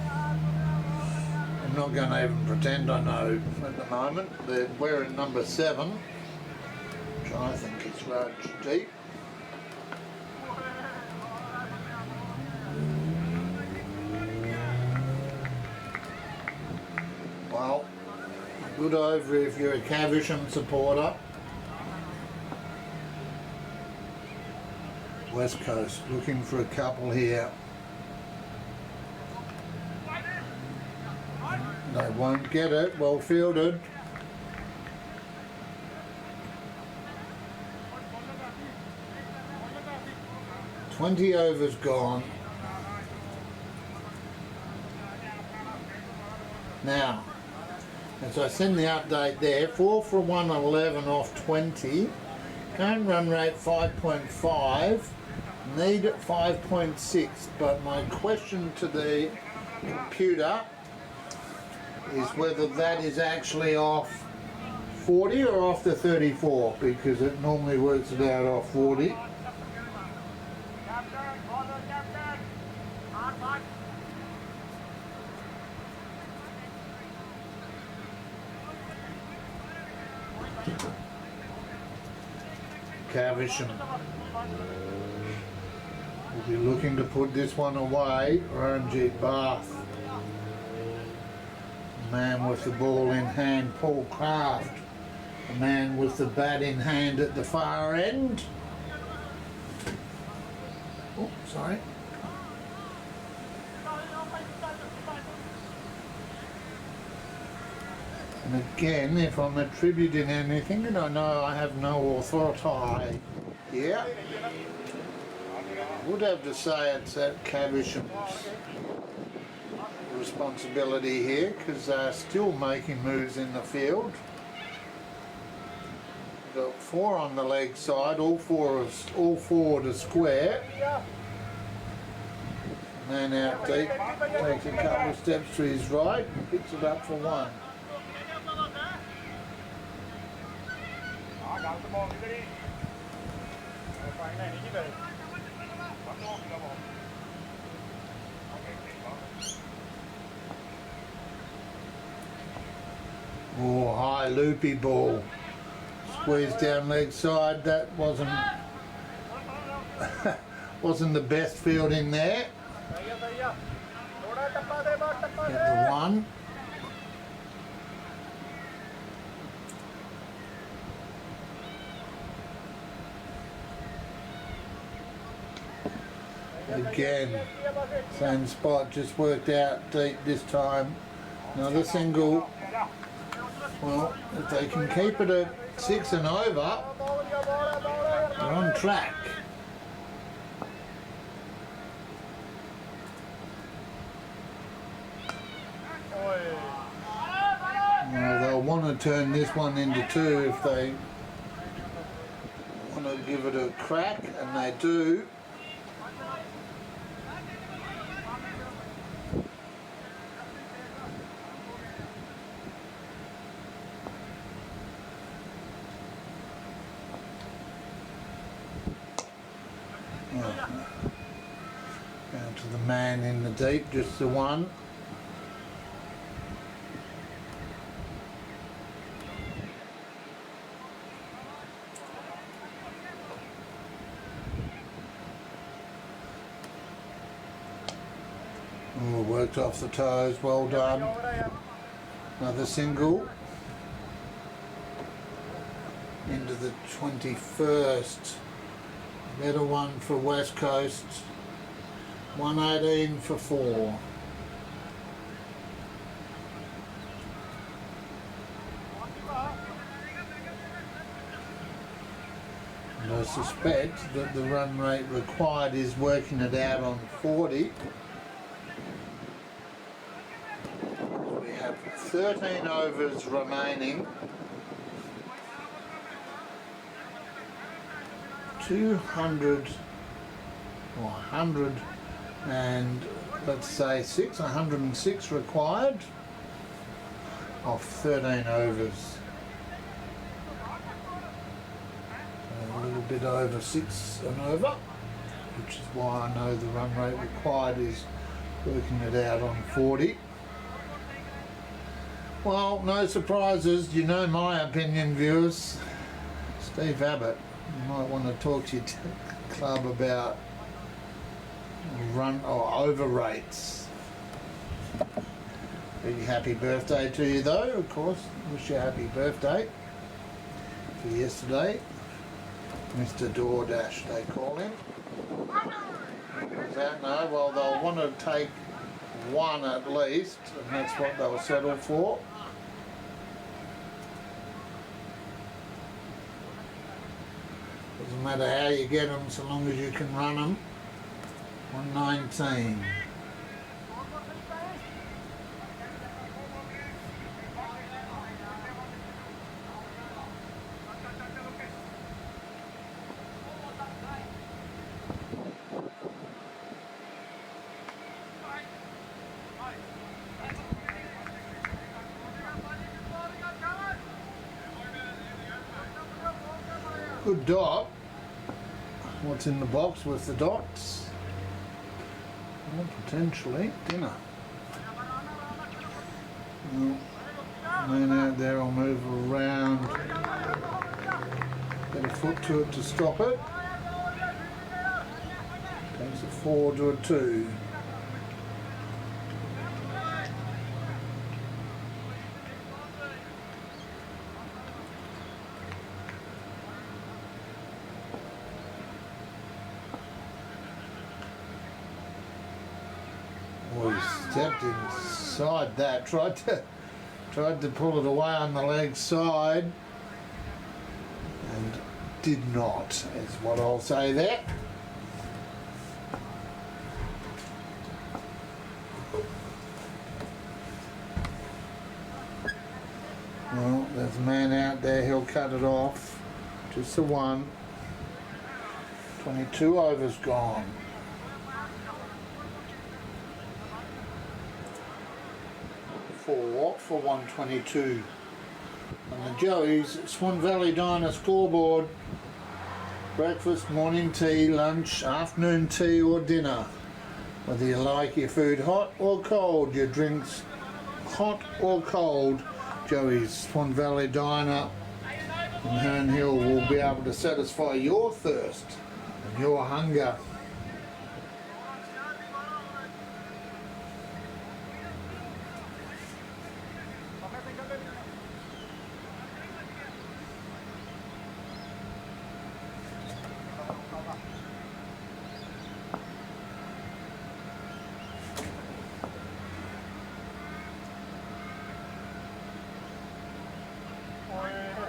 I'm not going to even pretend I know at the moment. They're wearing number 7, which I think is large deep. Well, good over if you're a Caversham supporter. West Coast looking for a couple here. They won't get it. Well fielded. "20 overs gone. Now, as I send the update there, 4 for 111 off 20. Current run rate 5.5. Need 5.6. But my question to the computer is whether that is actually off 40 or off the 34, because it normally works it out off 40. Caversham will be looking to put this one away. Ranjit Bath, the man with the ball in hand. Paul Craft, the man with the bat in hand at the far end. Sorry. And again, if I'm attributing anything, and I know I have no authority here, I would have to say it's at Caversham's responsibility here, because they're still making moves in the field. Got 4 on the leg side, all four to square. Man out deep, takes a couple of steps to his right, and picks it up for 1. Oh, high loopy ball. Squeezed down leg side, that wasn't wasn't the best fielding there. Get the 1. Again, same spot, just worked out deep this time. Another single. Well, if they can keep it at 6 and over, they're on track. Well, they'll want to turn this one into 2 if they want to give it a crack, and they do. Down to the man in the deep, just the 1. Oh, worked off the toes, well done. Another single. Into the 21st. Better one for West Coast. 118 for 4. And I suspect that the run rate required is working it out on 40. We have 13 overs remaining. 200 or 100 and let's say 106 required of 13 overs. A little bit over 6 and over, which is why I know the run rate required is working it out on 40. Well, no surprises, you know my opinion, viewers. Steve Abbott. You might want to talk to your club about run or over rates. Big happy birthday to you though, of course. Wish you a happy birthday for yesterday. Mr. DoorDash they call him. Is that no? Well, they'll want to take 1 at least, and that's what they'll settle for. Doesn't matter how you get them, so long as you can run them. 119. Good dot. What's in the box with the dots? Well, potentially dinner. Well, man out there will move around. Get a foot to it to stop it. Takes a 4 to a 2. stepped inside that. Tried to pull it away on the leg side, and did not, is what I'll say there. Well, there's a man out there, he'll cut it off. Just the one. 22 overs gone. 4 for 122. And the Joey's Swan Valley Diner scoreboard. Breakfast, morning tea, lunch, afternoon tea or dinner. Whether you like your food hot or cold, your drinks hot or cold, Joey's Swan Valley Diner in Herne Hill will be able to satisfy your thirst and your hunger.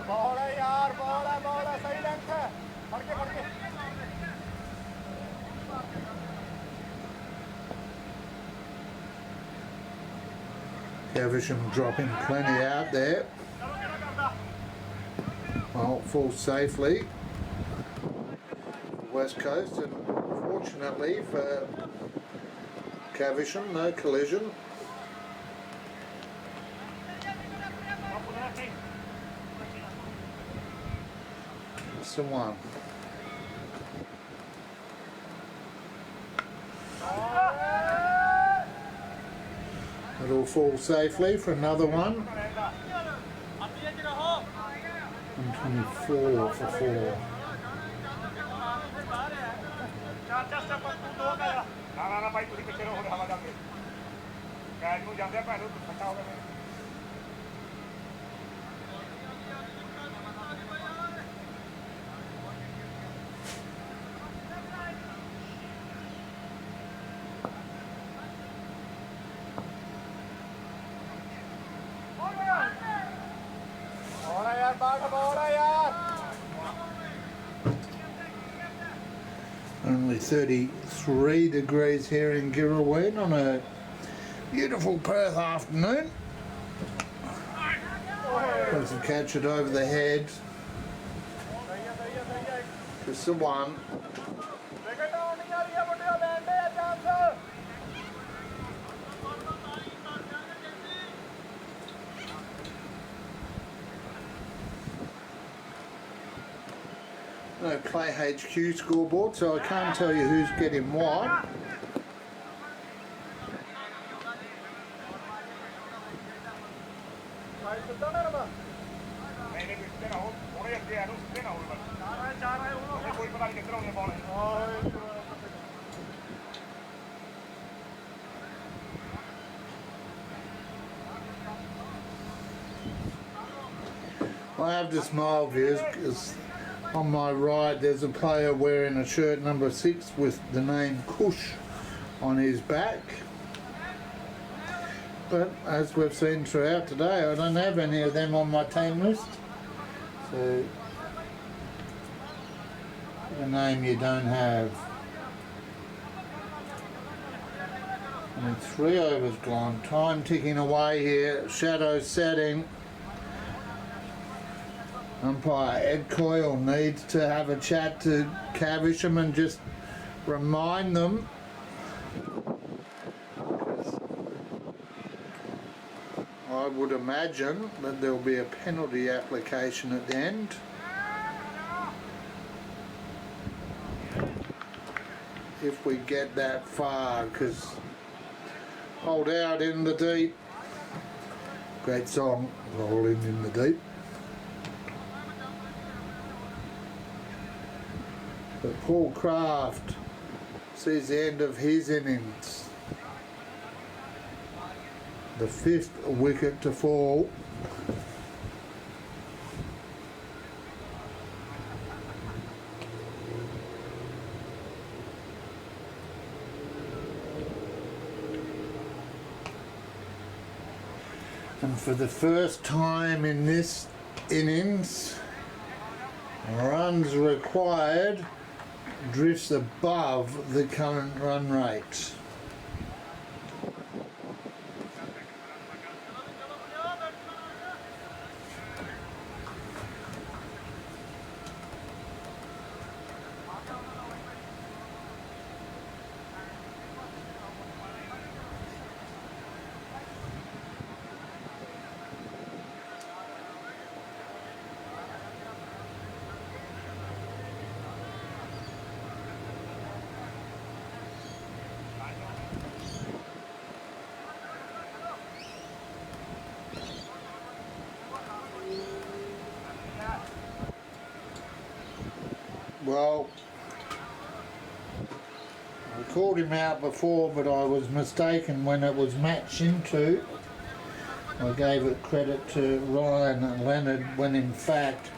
Ball है यार, ball है, सही length है, फड़ के Caversham dropping plenty out there. Well, falls safely for West Coast, and fortunately for Caversham, no collision. Just the one. It'll fall safely for another one. 124 for 4. ना भाई तुझे पीछे रहो, हवा जाके कैच में जाते हैं, पहले तो फटा होगा। Only 33 degrees here in Girraween on a beautiful Perth afternoon. Doesn't catch it over the head. Just the one. No Play HQ scoreboard, so I can't tell you who's getting what. I have to smile, viewers, because on my right there's a player wearing a shirt number 6 with the name Kush on his back. But as we've seen throughout today, I don't have any of them on my team list. So, a name you don't have. Only 3 overs gone. Time ticking away here. Shadows setting. Umpire Ed Coyle needs to have a chat to Caversham and just remind them I would imagine that there'll be a penalty application at the end. If we get that far, because hold out in the deep. Great song, Rolling in the Deep. But Paul Craft sees the end of his innings. The 5th wicket to fall. for the first time in this innings, runs required drifts above the current run rate. Well, I called him out before, but I was mistaken when it was match into. I gave it credit to Ryan Leonard when in fact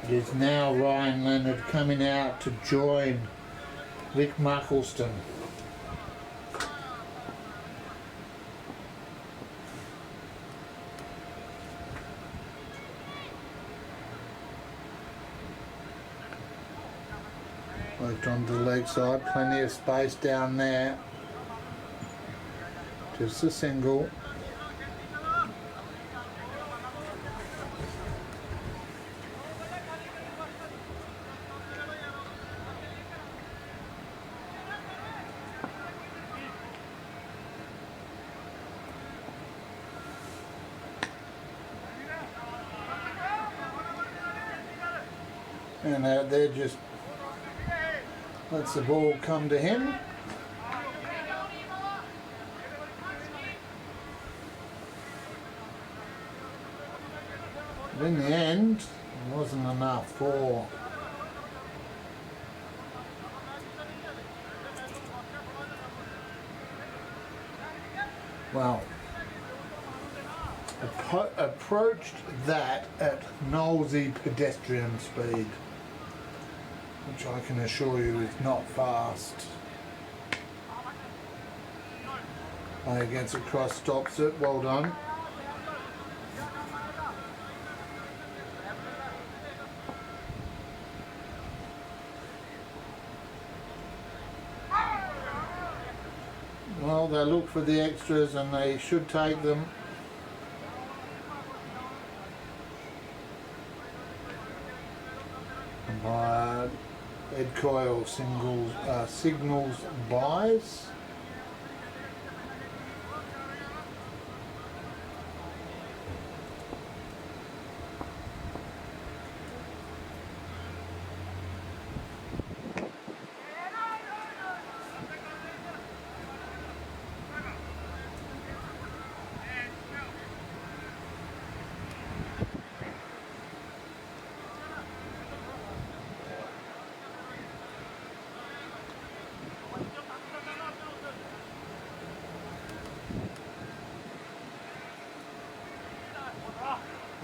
it is now Ryan Leonard coming out to join Vic Muckleston. Worked on the leg side, plenty of space down there. Just a single. And out there just lets the ball come to him. But in the end, it wasn't enough for well, approached that at nosy pedestrian speed, which I can assure you is not fast. Play gets across, stops it, well done. Well, they look for the extras and they should take them. By Ed Coyle signals buys.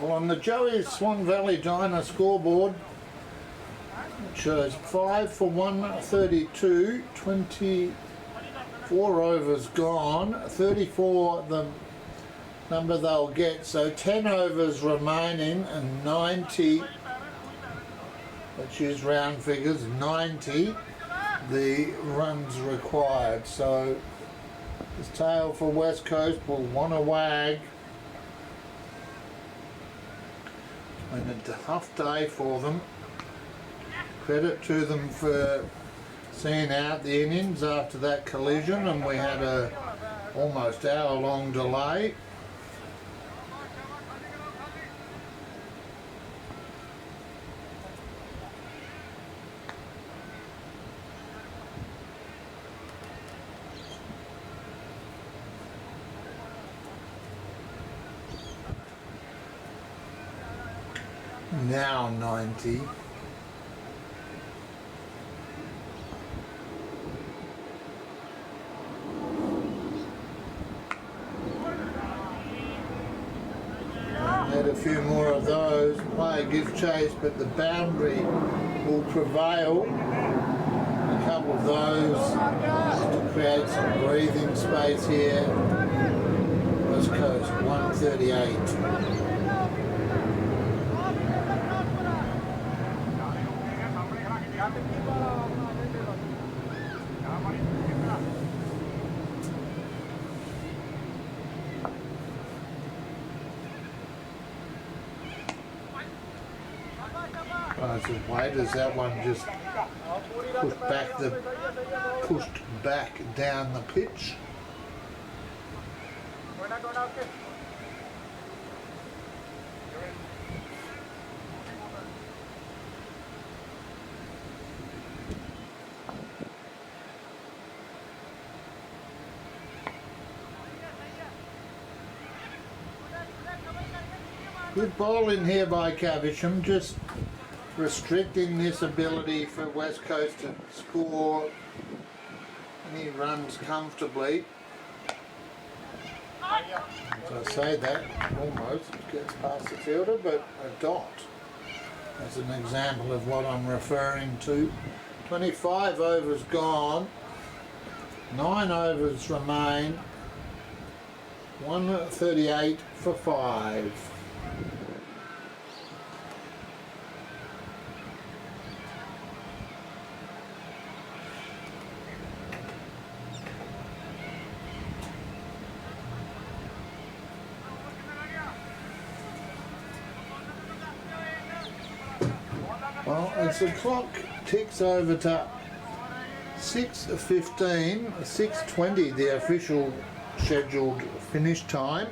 Well, on the Joey Swan Valley Diner scoreboard, it shows 5 for 132, 24 overs gone, 34 the number they'll get, so 10 overs remaining and 90, let's use round figures, 90 the runs required. So this tail for West Coast will want to wag. And a tough day for them. Credit to them for seeing out the innings after that collision, and we had a almost hour-long delay. Now 90. Had a few more of those. Player gives chase, but the boundary will prevail. A couple of those to create some breathing space here. West Coast 138. Some weight as that one just pushed back down the pitch. Good bowling here by Caversham, just restricting this ability for West Coast to score any runs comfortably. As I say that, almost gets past the fielder, but a dot as an example of what I'm referring to. 25 overs gone, 9 overs remain, 138 for 5. Well, as the clock ticks over to 6:15, 6:20 the official scheduled finish time.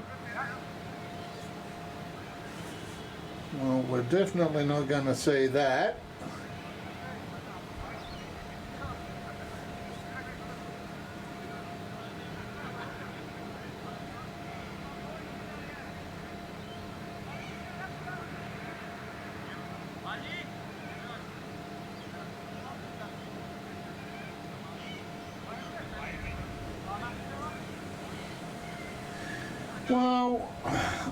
Well, we're definitely not going to see that. Well,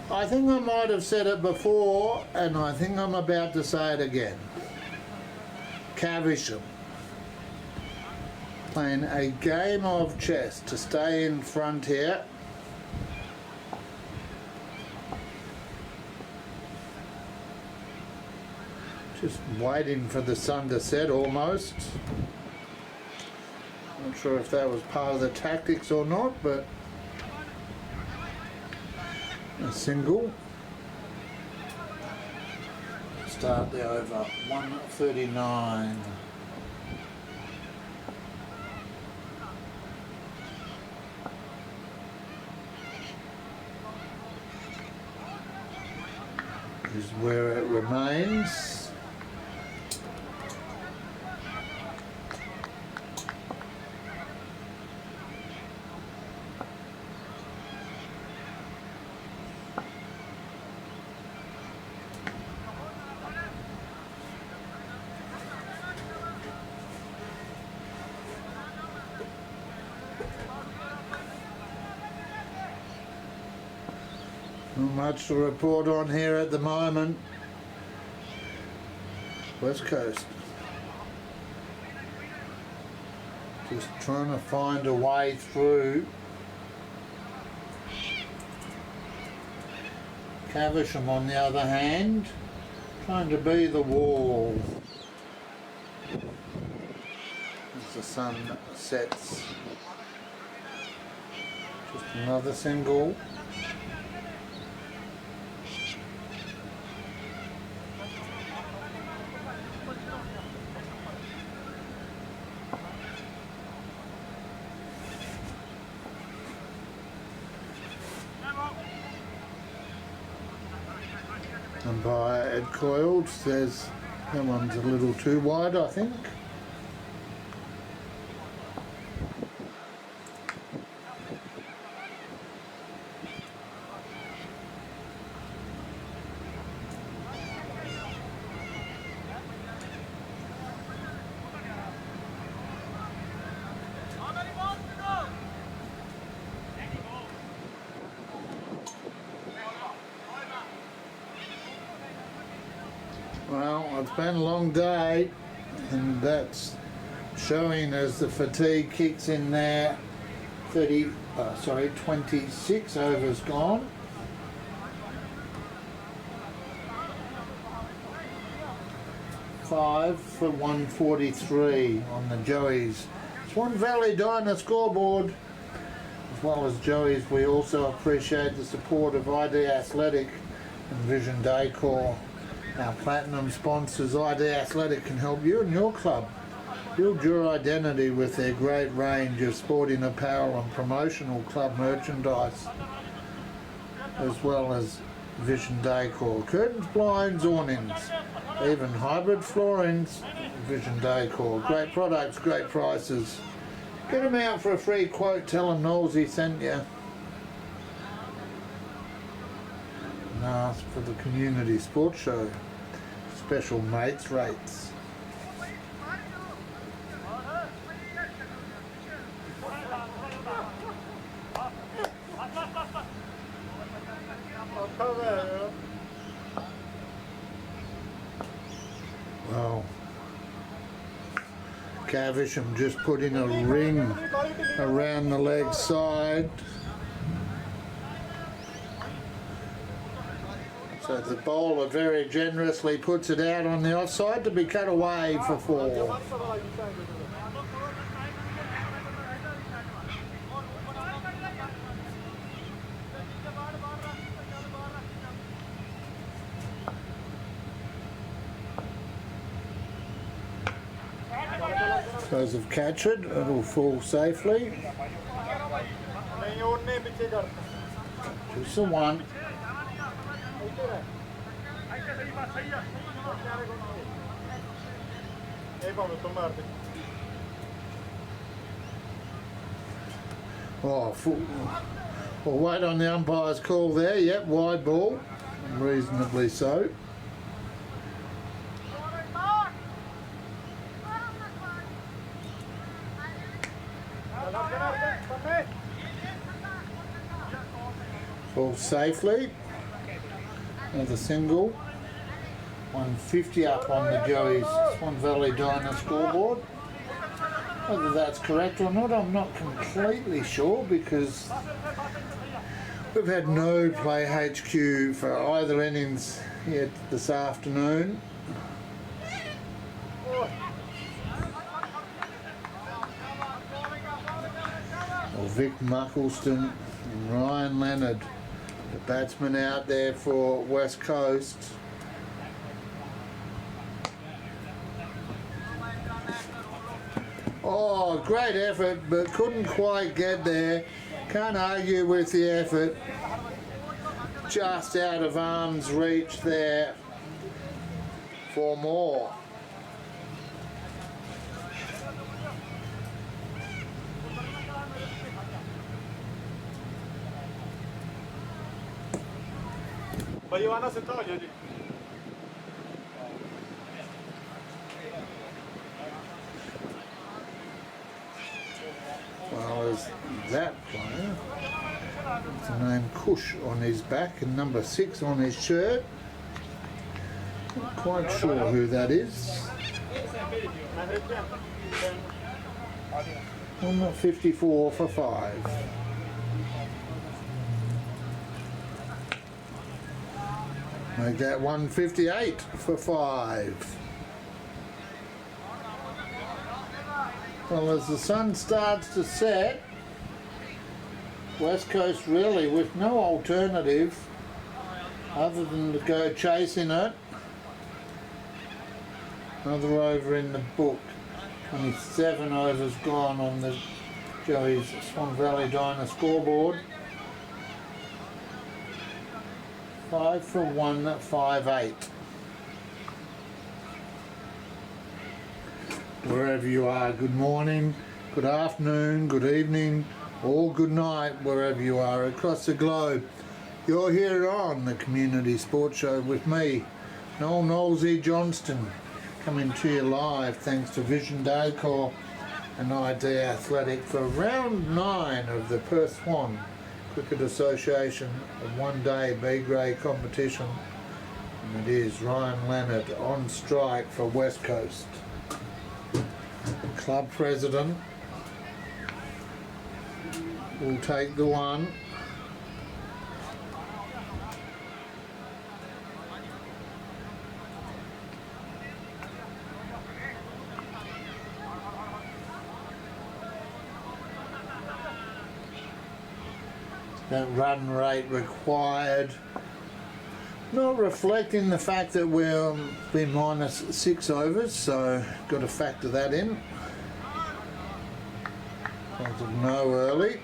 I think I might have said it before, and I think I'm about to say it again. Caversham playing a game of chess to stay in front here. Just waiting for the sun to set almost. Not sure if that was part of the tactics or not, but a single. Start the over 139. Is where it remains. Not much to report on here at the moment. West Coast just trying to find a way through. Caversham on the other hand trying to be the wall as the sun sets. Just another single. Umpire Ed Coyle says that one's a little too wide, I think. Well, it's been a long day, and that's showing as the fatigue kicks in there 26 overs gone. Five for 143 on the Joey's Swan Valley Diner scoreboard. As well as Joey's, we also appreciate the support of ID Athletic and Vision Decor. Our platinum sponsors. ID Athletic can help you and your club build your identity with their great range of sporting apparel and promotional club merchandise, as well as Vision Decor. Curtains, blinds, awnings, even hybrid floorings. Vision Decor. Great products, great prices. Get them out for a free quote. Tell them Knowlesy sent you. And ask for the Community Sports Show special mates rates. Well, Caversham just put in a ring around the leg side. So the bowler very generously puts it out on the offside to be cut away for 4. Those of catch it, it'll fall safely. Just the one. Oh, we'll wait on the umpire's call there. Yep, wide ball, reasonably so. Falls safely. Another single. 150 up on the Joey's Swan Valley Diner scoreboard. Whether that's correct or not, I'm not completely sure, because we've had no play HQ for either innings yet this afternoon. Well, Vic Muckleston and Ryan Leonard, the batsman out there for West Coast. Oh, great effort, but couldn't quite get there. Can't argue with the effort. Just out of arm's reach there for more. Well, as that player, with the name Kush on his back and number 6 on his shirt. Not quite sure who that is. Number 54 for 5. Make that 158 for 5. Well, as the sun starts to set, West Coast really with no alternative other than to go chasing it. Another over in the book. 27 overs gone on the Joey's Swan Valley Diner scoreboard. 5 for 158. Wherever you are, good morning, good afternoon, good evening, or good night, wherever you are across the globe. You're here on the Community Sports Show with me, Noel Knowlesy Johnston, coming to you live thanks to Vision Decor and ID Athletic for round 9 of the Perth Swan Cricket Association, a one-day B Grade competition, and it is Ryan Leonard on strike for West Coast. Club president will take the one. That run rate required, not reflecting the fact that we'll be minus 6 overs, so got to factor that in. Because of no early.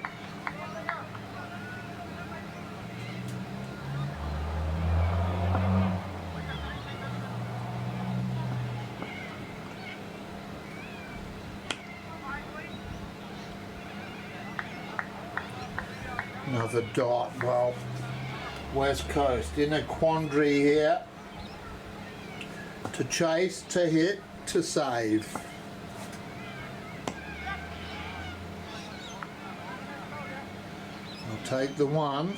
Another dot. Well, West Coast in a quandary here. To chase, to hit, to save. I'll take the one.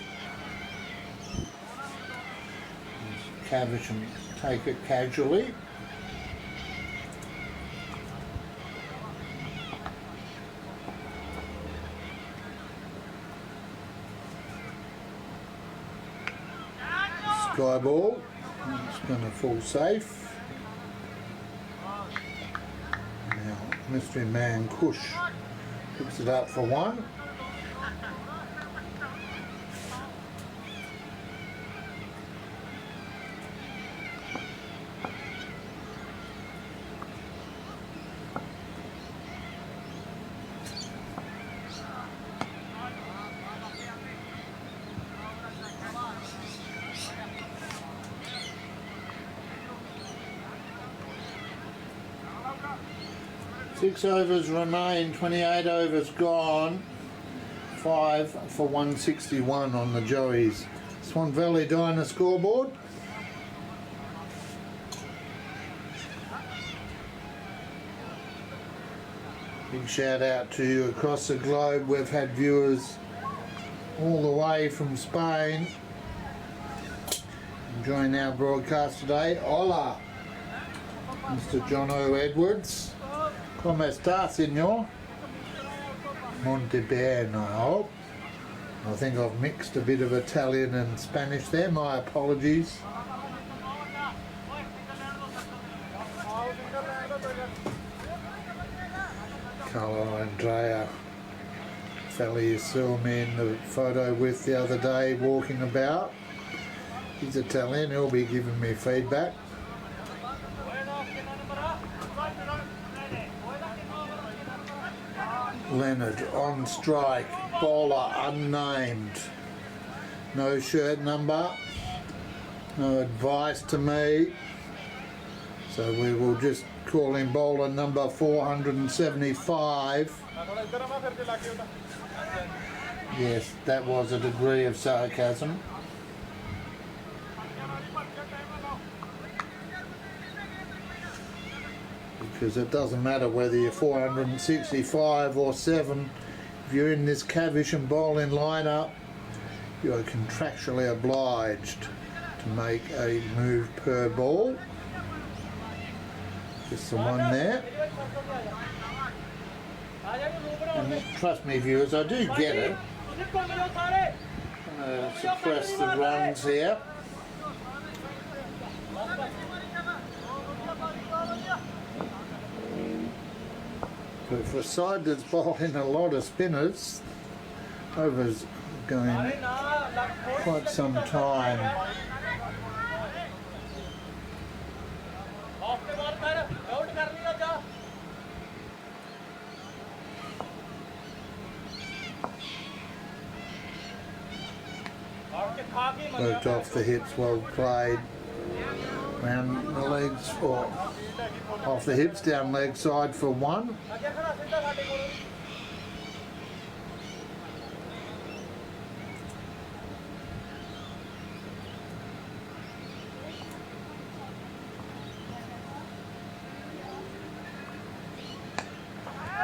Caversham take it casually. Sky ball, it's going to fall safe. Now, mystery man Kush picks it up for one. Six overs remain, 28 overs gone, 5 for 161 on the Joeys. Swan Valley Diner scoreboard. Big shout out to you across the globe. We've had viewers all the way from Spain enjoying our broadcast today. Hola, Mr. John O. Edwards. ¿Cómo está, señor? Monte bene, I hope. I think I've mixed a bit of Italian and Spanish there. My apologies. Carlo Andrea, fella you saw me in the photo with the other day walking about. He's Italian, he'll be giving me feedback. Leonard on strike, bowler unnamed, no shirt number, no advice to me, so we will just call him bowler number 475. Yes, that was a degree of sarcasm. Because it doesn't matter whether you're 465 or 7, if you're in this Caversham bowling lineup, you are contractually obliged to make a move per ball. Just the one there. And trust me viewers, I do get it. I'm going to suppress the runs here. But for a side that's bowling a lot of spinners, overs going quite some time. Worked off the hips, well played. Round the legs, or off the hips, down leg side for one.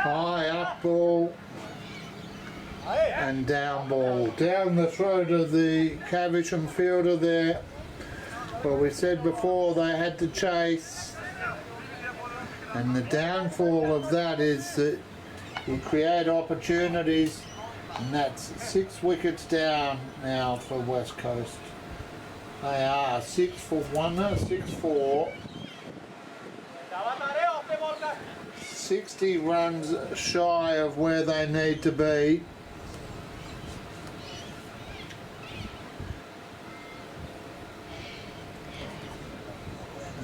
High up ball and down ball. Down the throat of the Caversham fielder there. Well, we said before they had to chase, and the downfall of that is that you create opportunities And that's 6 wickets down now for West Coast. They are 6 for 1, 6 for 60 runs shy of where they need to be.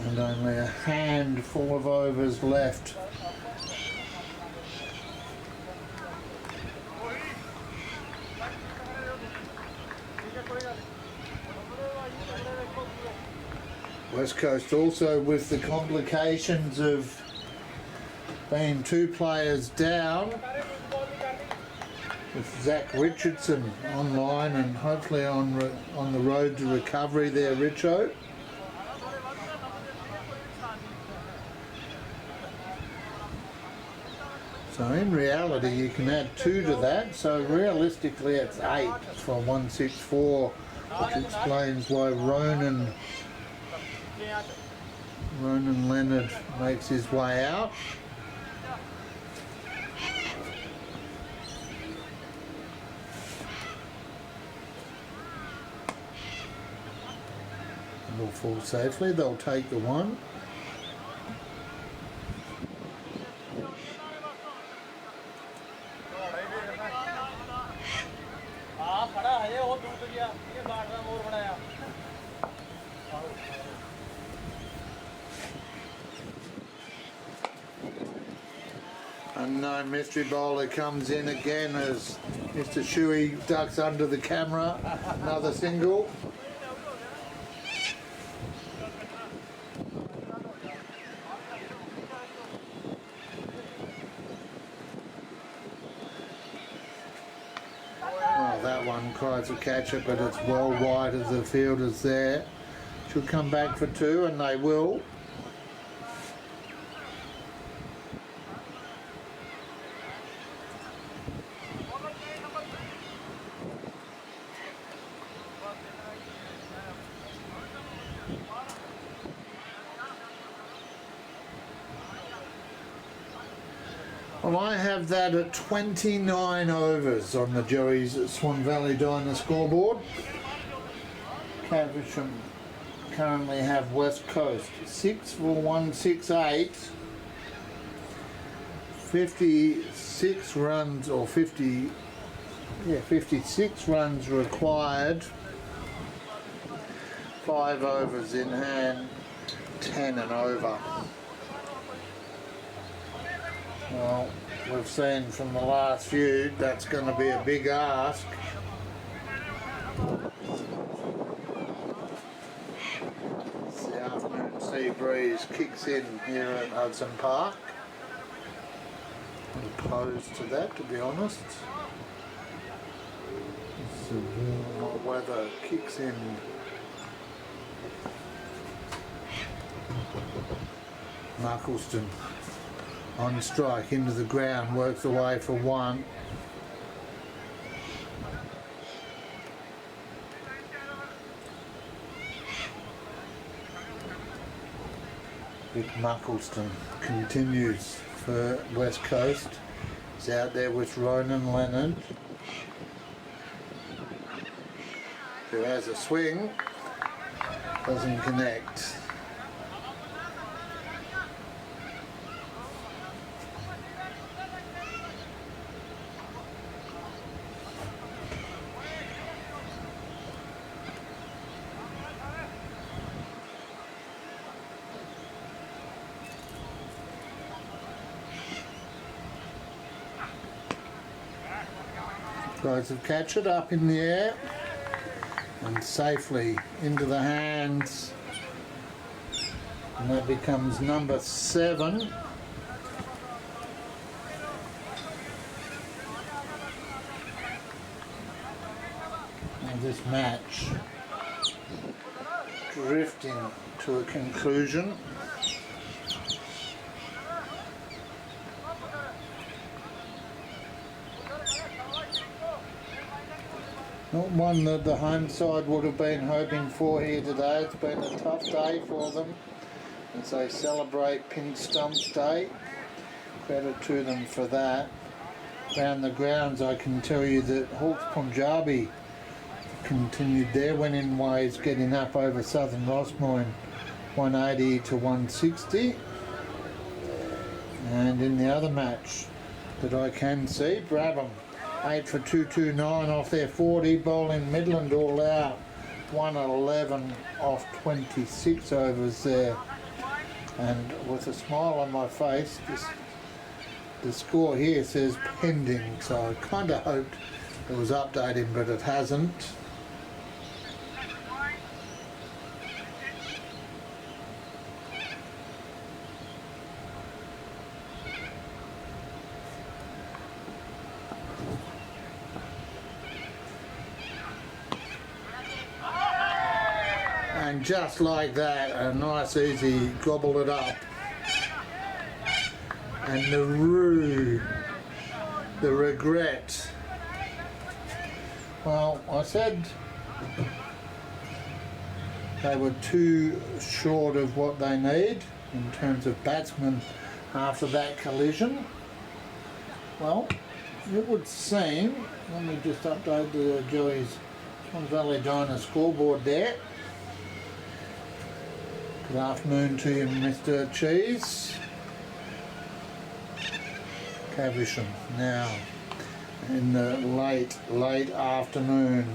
And only a handful of overs left. West Coast also with the complications of being 2 players down, with Zach Richardson online and hopefully on the road to recovery there, Richo. So in reality you can add 2 to that, so realistically it's 8 for 164, which explains why Ronan Leonard makes his way out. And will fall safely, they'll take the 1. Unknown mystery bowler comes in again as Mr. Shuey ducks under the camera. Another single. Well, that one tries to catch it, but it's well wide of the fielders there. Should come back for 2, and they will. Well, I have that at 29 overs on the Joey's Swan Valley Diner scoreboard. Caversham currently have West Coast 6 for 168, 56 runs or 56 runs required, 5 overs in hand, 10 and over. Well, we've seen from the last few that's going to be a big ask. The afternoon sea breeze kicks in here at Hudson Park. I'm opposed to that, to be honest. The warm weather kicks in. Markleston on strike into the ground, works away for 1. Vic Markleston continues for West Coast. He's out there with Ronan Leonard, who has a swing, doesn't connect. Tries to catch it up in the air and safely into the hands, and that becomes number 7. And this match drifting to a conclusion. Not one that the home side would have been hoping for here today. It's been a tough day for them as they celebrate Pink Stumps Day. Credit to them for that. around the grounds, I can tell you that Hawks Punjabi continued their winning ways, getting up over Southern Rossmoyne 180 to 160. And in the other match that I can see, Brabham 8 for 229 off their 40, bowling Midland all out 111 off 26 overs there. And with a smile on my face, the score here says pending, so I kind of hoped it was updating, but it hasn't. And just like that, a nice easy gobble it up. And the regret. Well, I said they were too short of what they need in terms of batsmen after that collision. Well, it would seem, let me just update the Joey's Swan Valley Diner scoreboard there. Good afternoon to you, Mr. Cheese. Caversham now in the late afternoon.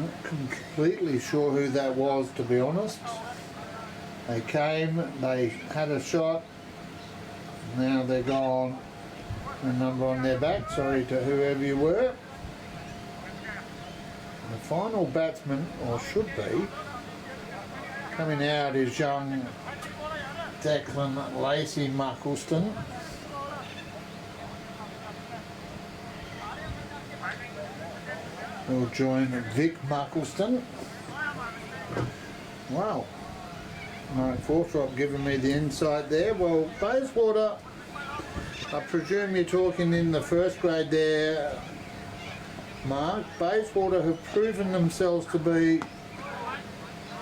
Not completely sure who that was, to be honest. They came, they had a shot, now they're gone. A number on their back, sorry to whoever you were. The final batsman, or should be, coming out is young Declan Lacey Muckleston. We'll join Vic Muckleston. Wow. Mike Forthrop giving me the insight there. Well, Bayswater, I presume you're talking in the first grade there, Mark. Bayswater have proven themselves to be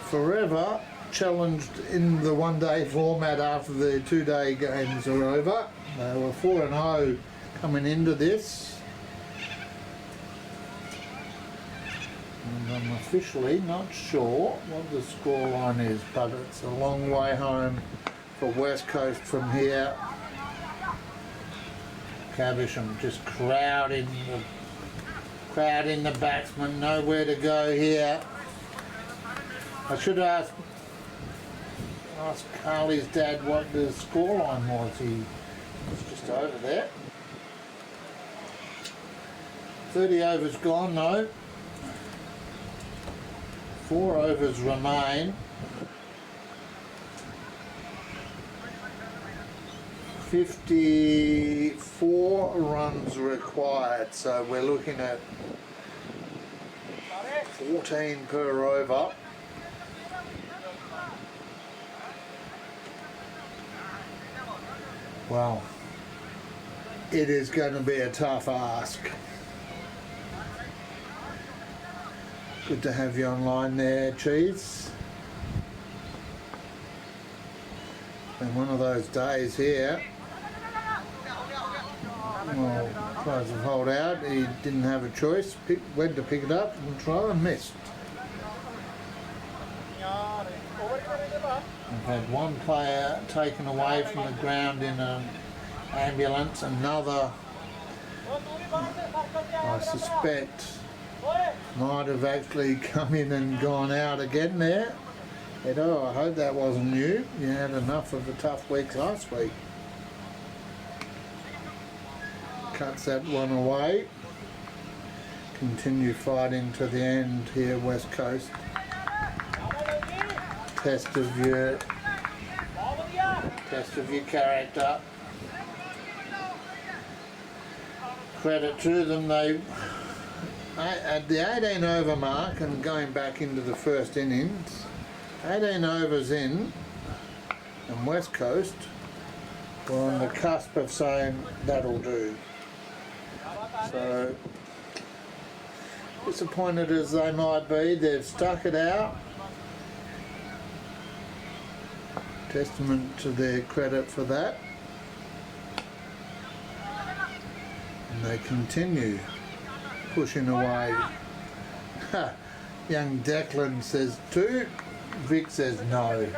forever challenged in the one-day format after the two-day games are over. They were 4-0 coming into this. And I'm officially not sure what the scoreline is, but it's a long way home for West Coast from here. Caversham just crowding the batsmen, nowhere to go here. I should ask Carly's dad what the scoreline was. He was just over there. 30 overs gone though. 4 overs remain. 54 runs required, so we're looking at 14 per over. Well, it is going to be a tough ask. Good to have you online there, Cheese. And one of those days here. Well, tries to hold out. He didn't have a choice. Went to pick it up and try and missed. We've had one player taken away from the ground in an ambulance. Another, I suspect, might have actually come in and gone out again there. Edo, I hope that wasn't you. You had enough of a tough week last week. Cuts that one away. Continue fighting to the end here, West Coast. Test of your character. Credit to them, they at the 18 over mark and going back into the first innings, 18 overs in, and West Coast were on the cusp of saying that'll do. So disappointed as they might be, they've stuck it out. Testament to their credit for that. And they continue pushing away. Young Declan says 2, Vic says no.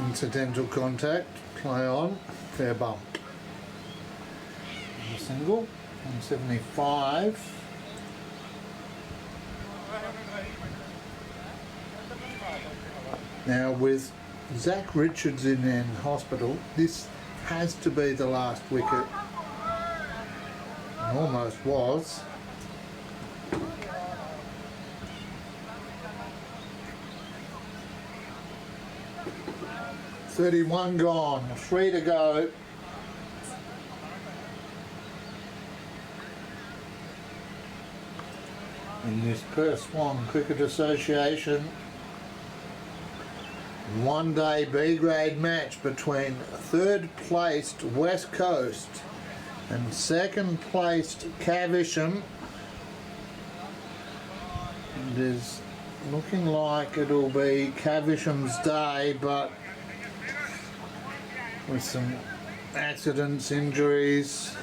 Incidental contact, play on, fair bump. And a single, 175. Now with Zach Richards in hospital, this has to be the last wicket. And almost was. .31 gone, 3 to go. In this Perth Swan Cricket Association one-day B Grade match between 3rd placed West Coast and 2nd placed Caversham. It is looking like it'll be Caversham's day, but with some accidents, injuries,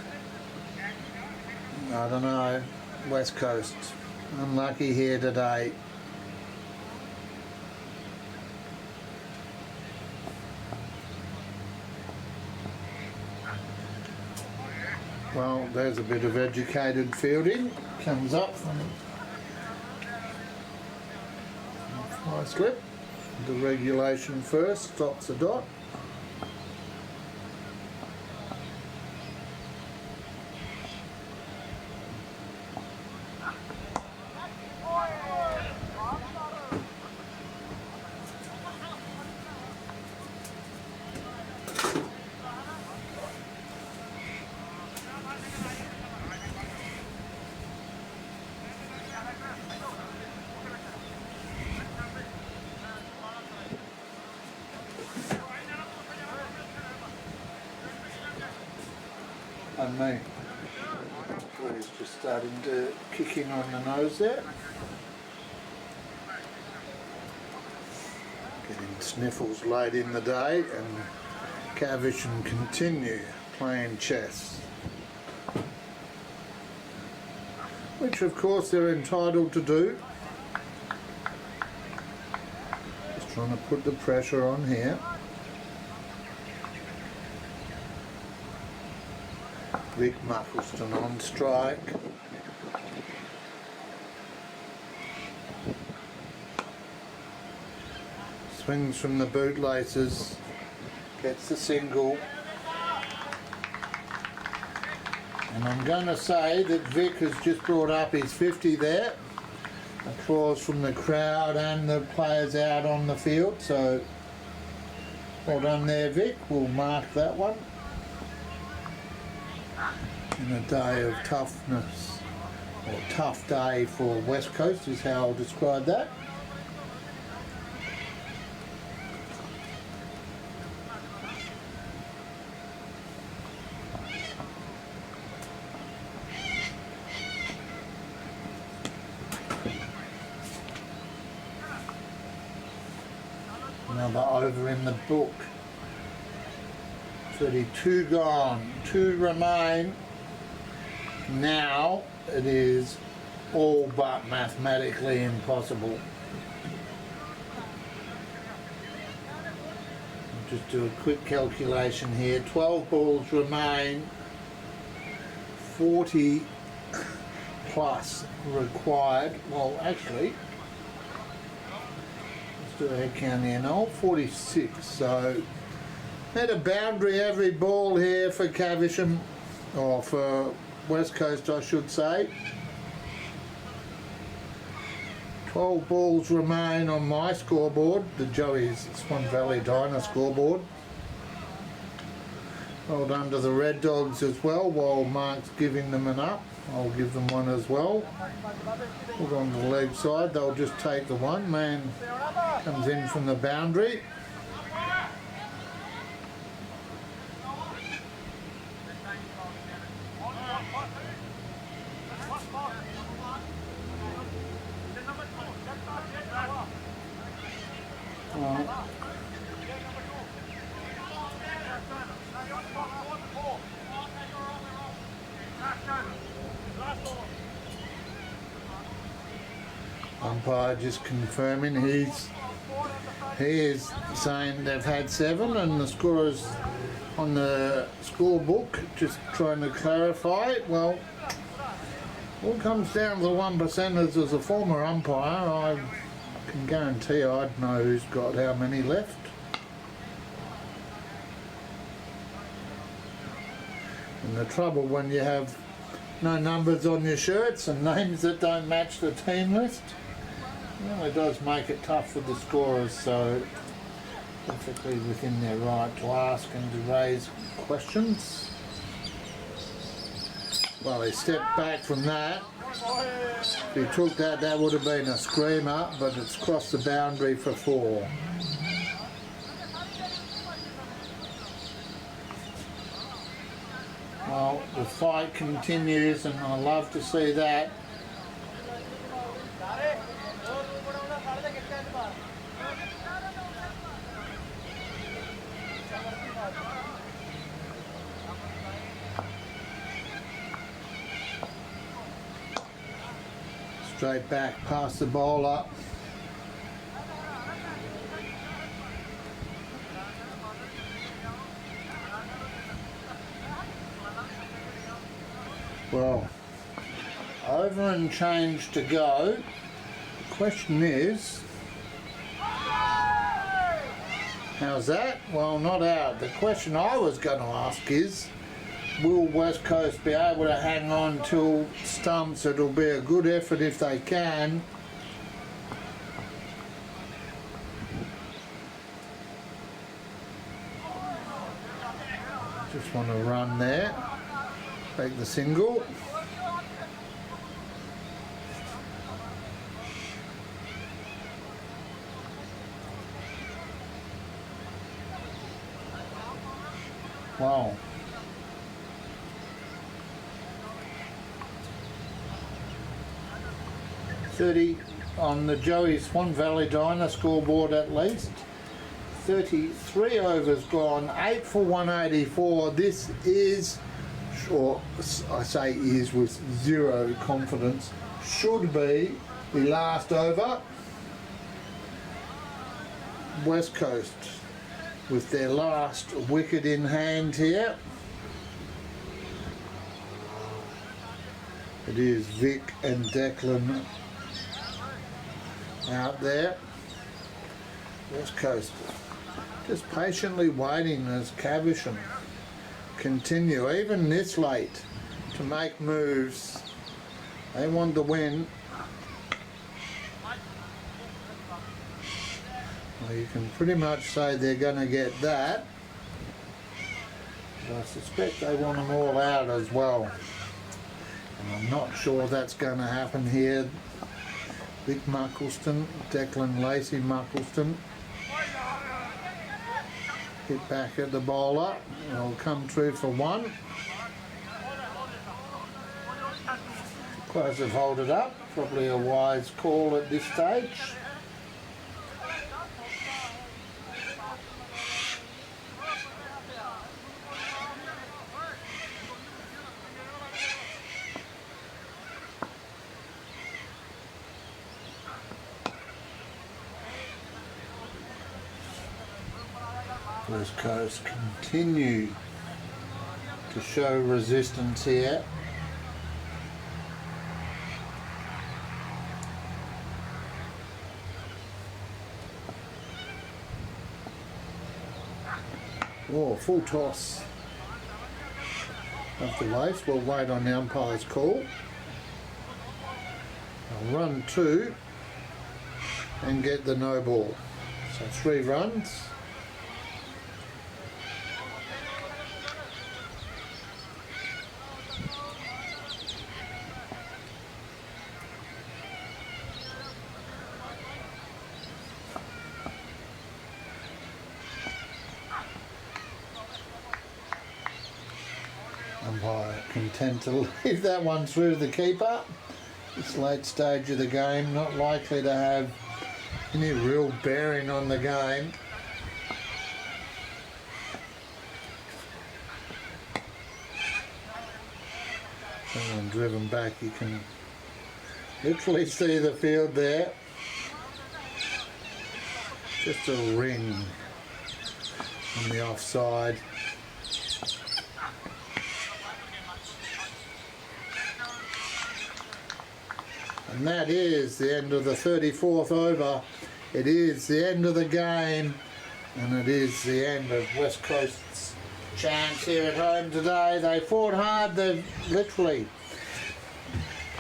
I don't know. West Coast unlucky here today. Well, there's a bit of educated fielding. Comes up from fly slip. The regulation first, stops the dot. And me. So he's just starting to kick in on the nose there. Getting sniffles late in the day, and Caversham continue playing chess. Which of course they're entitled to do. Just trying to put the pressure on here. Vic Muckleston on strike. Swings from the bootlaces, gets the single. And I'm going to say that Vic has just brought up his 50 there. Applause from the crowd and the players out on the field, so well done there, Vic. We'll mark that one. In a day of toughness, or tough day for West Coast is how I'll describe that. Another over in the book. 32 gone, 2 remain. Now it is all but mathematically impossible. I'll just do a quick calculation here. 12 balls remain, 40 plus required. Well, actually, let's do a head count here now. 46. So at a boundary every ball here for Caversham, or for West Coast I should say. 12 balls remain on my scoreboard, the Joey's Swan Valley Diner scoreboard. Well done to the Red Dogs as well, while Mark's giving them an up. I'll give them one as well. Look on the leg side, they'll just take the one. Man comes in from the boundary. Umpire just confirming he is saying they've had 7 and the scorers on the scorebook just trying to clarify it. Well, all comes down to the 1%ers. As a former umpire, I can guarantee I'd know who's got how many left. And the trouble when you have no numbers on your shirts and names that don't match the team list, it really does make it tough for the scorers, so perfectly within their right to ask and to raise questions. Well, he stepped back from that. If he took that, that would have been a screamer, but it's crossed the boundary for 4. Well, the fight continues and I love to see that. Straight back past the bowler. Well, over and change to go. The question is, how's that? Well, not out. The question I was going to ask is, will West Coast be able to hang on till stumps? It'll be a good effort if they can. Just want to run there. Take the single. Wow. .30 on the Joey Swan Valley Diner scoreboard at least. 33 overs gone, 8 for 184. This is, or I say is with zero confidence, should be the last over. West Coast with their last wicket in hand here. It is Vic and Declan out there. West Coast just patiently waiting as Caversham continue, even this late, to make moves. They want to win. Well, you can pretty much say they're going to get that. But I suspect they want them all out as well. And I'm not sure that's going to happen here. Vic Muckleston, Declan Lacey Muckleston. Hit back at the bowler. It'll come through for 1. Close have hold it up. Probably a wise call at this stage. West Coast continue to show resistance here. Oh, full toss off the waist. We'll wait on the umpire's call. I'll run 2 and get the no ball. So 3 runs. Umpire content to leave that one through to the keeper. This late stage of the game, not likely to have any real bearing on the game. Someone driven back, you can literally see the field there. Just a ring on the offside. And that is the end of the 34th over. It is the end of the game, and it is the end of West Coast's chance here at home today. They fought hard. They've literally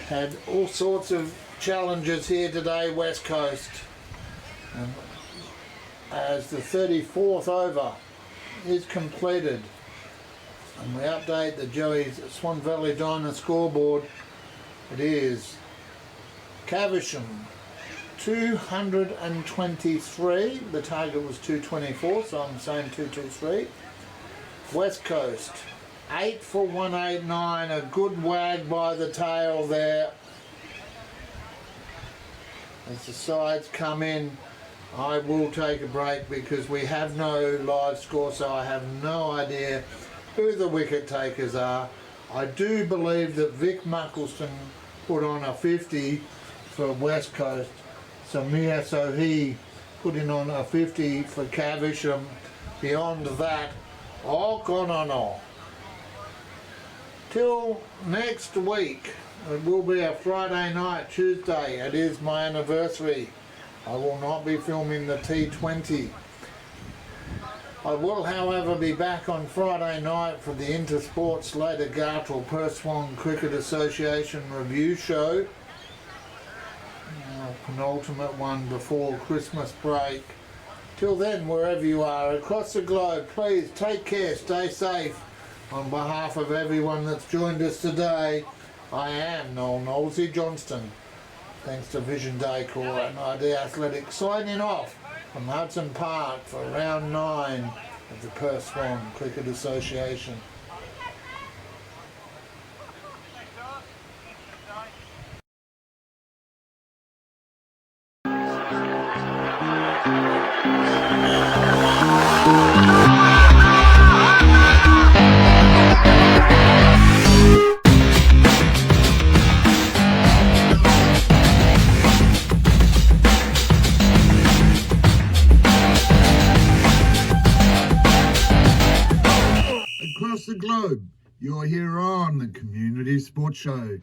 had all sorts of challenges here today, West Coast. And as the 34th over is completed, and we update the Joey's Swan Valley Diner scoreboard, it is Caversham 223, the target was 224, so I'm saying 223. West Coast 8 for 189, a good wag by the tail there. As the sides come in, I will take a break because we have no live score, so I have no idea who the wicket takers are. I do believe that Vic Muckleston put on a 50 for West Coast. Samir Sohi put in on a 50 for Caversham. Beyond that, no. Till next week, it will be a Friday night, Tuesday. It is my anniversary. I will not be filming the T20. I will, however, be back on Friday night for the Intersport Slater Gartle Perth Swan Cricket Association review show. Penultimate one before Christmas break. Till then, wherever you are across the globe, please take care, stay safe. On behalf of everyone that's joined us today, I am Noel Knowlesy Johnston. Thanks to Vision Decor and ID Athletics, signing off from Hudson Park for round 9 of the Perth Swan Cricket Association. Across the globe, you're here on the Community Sports Show.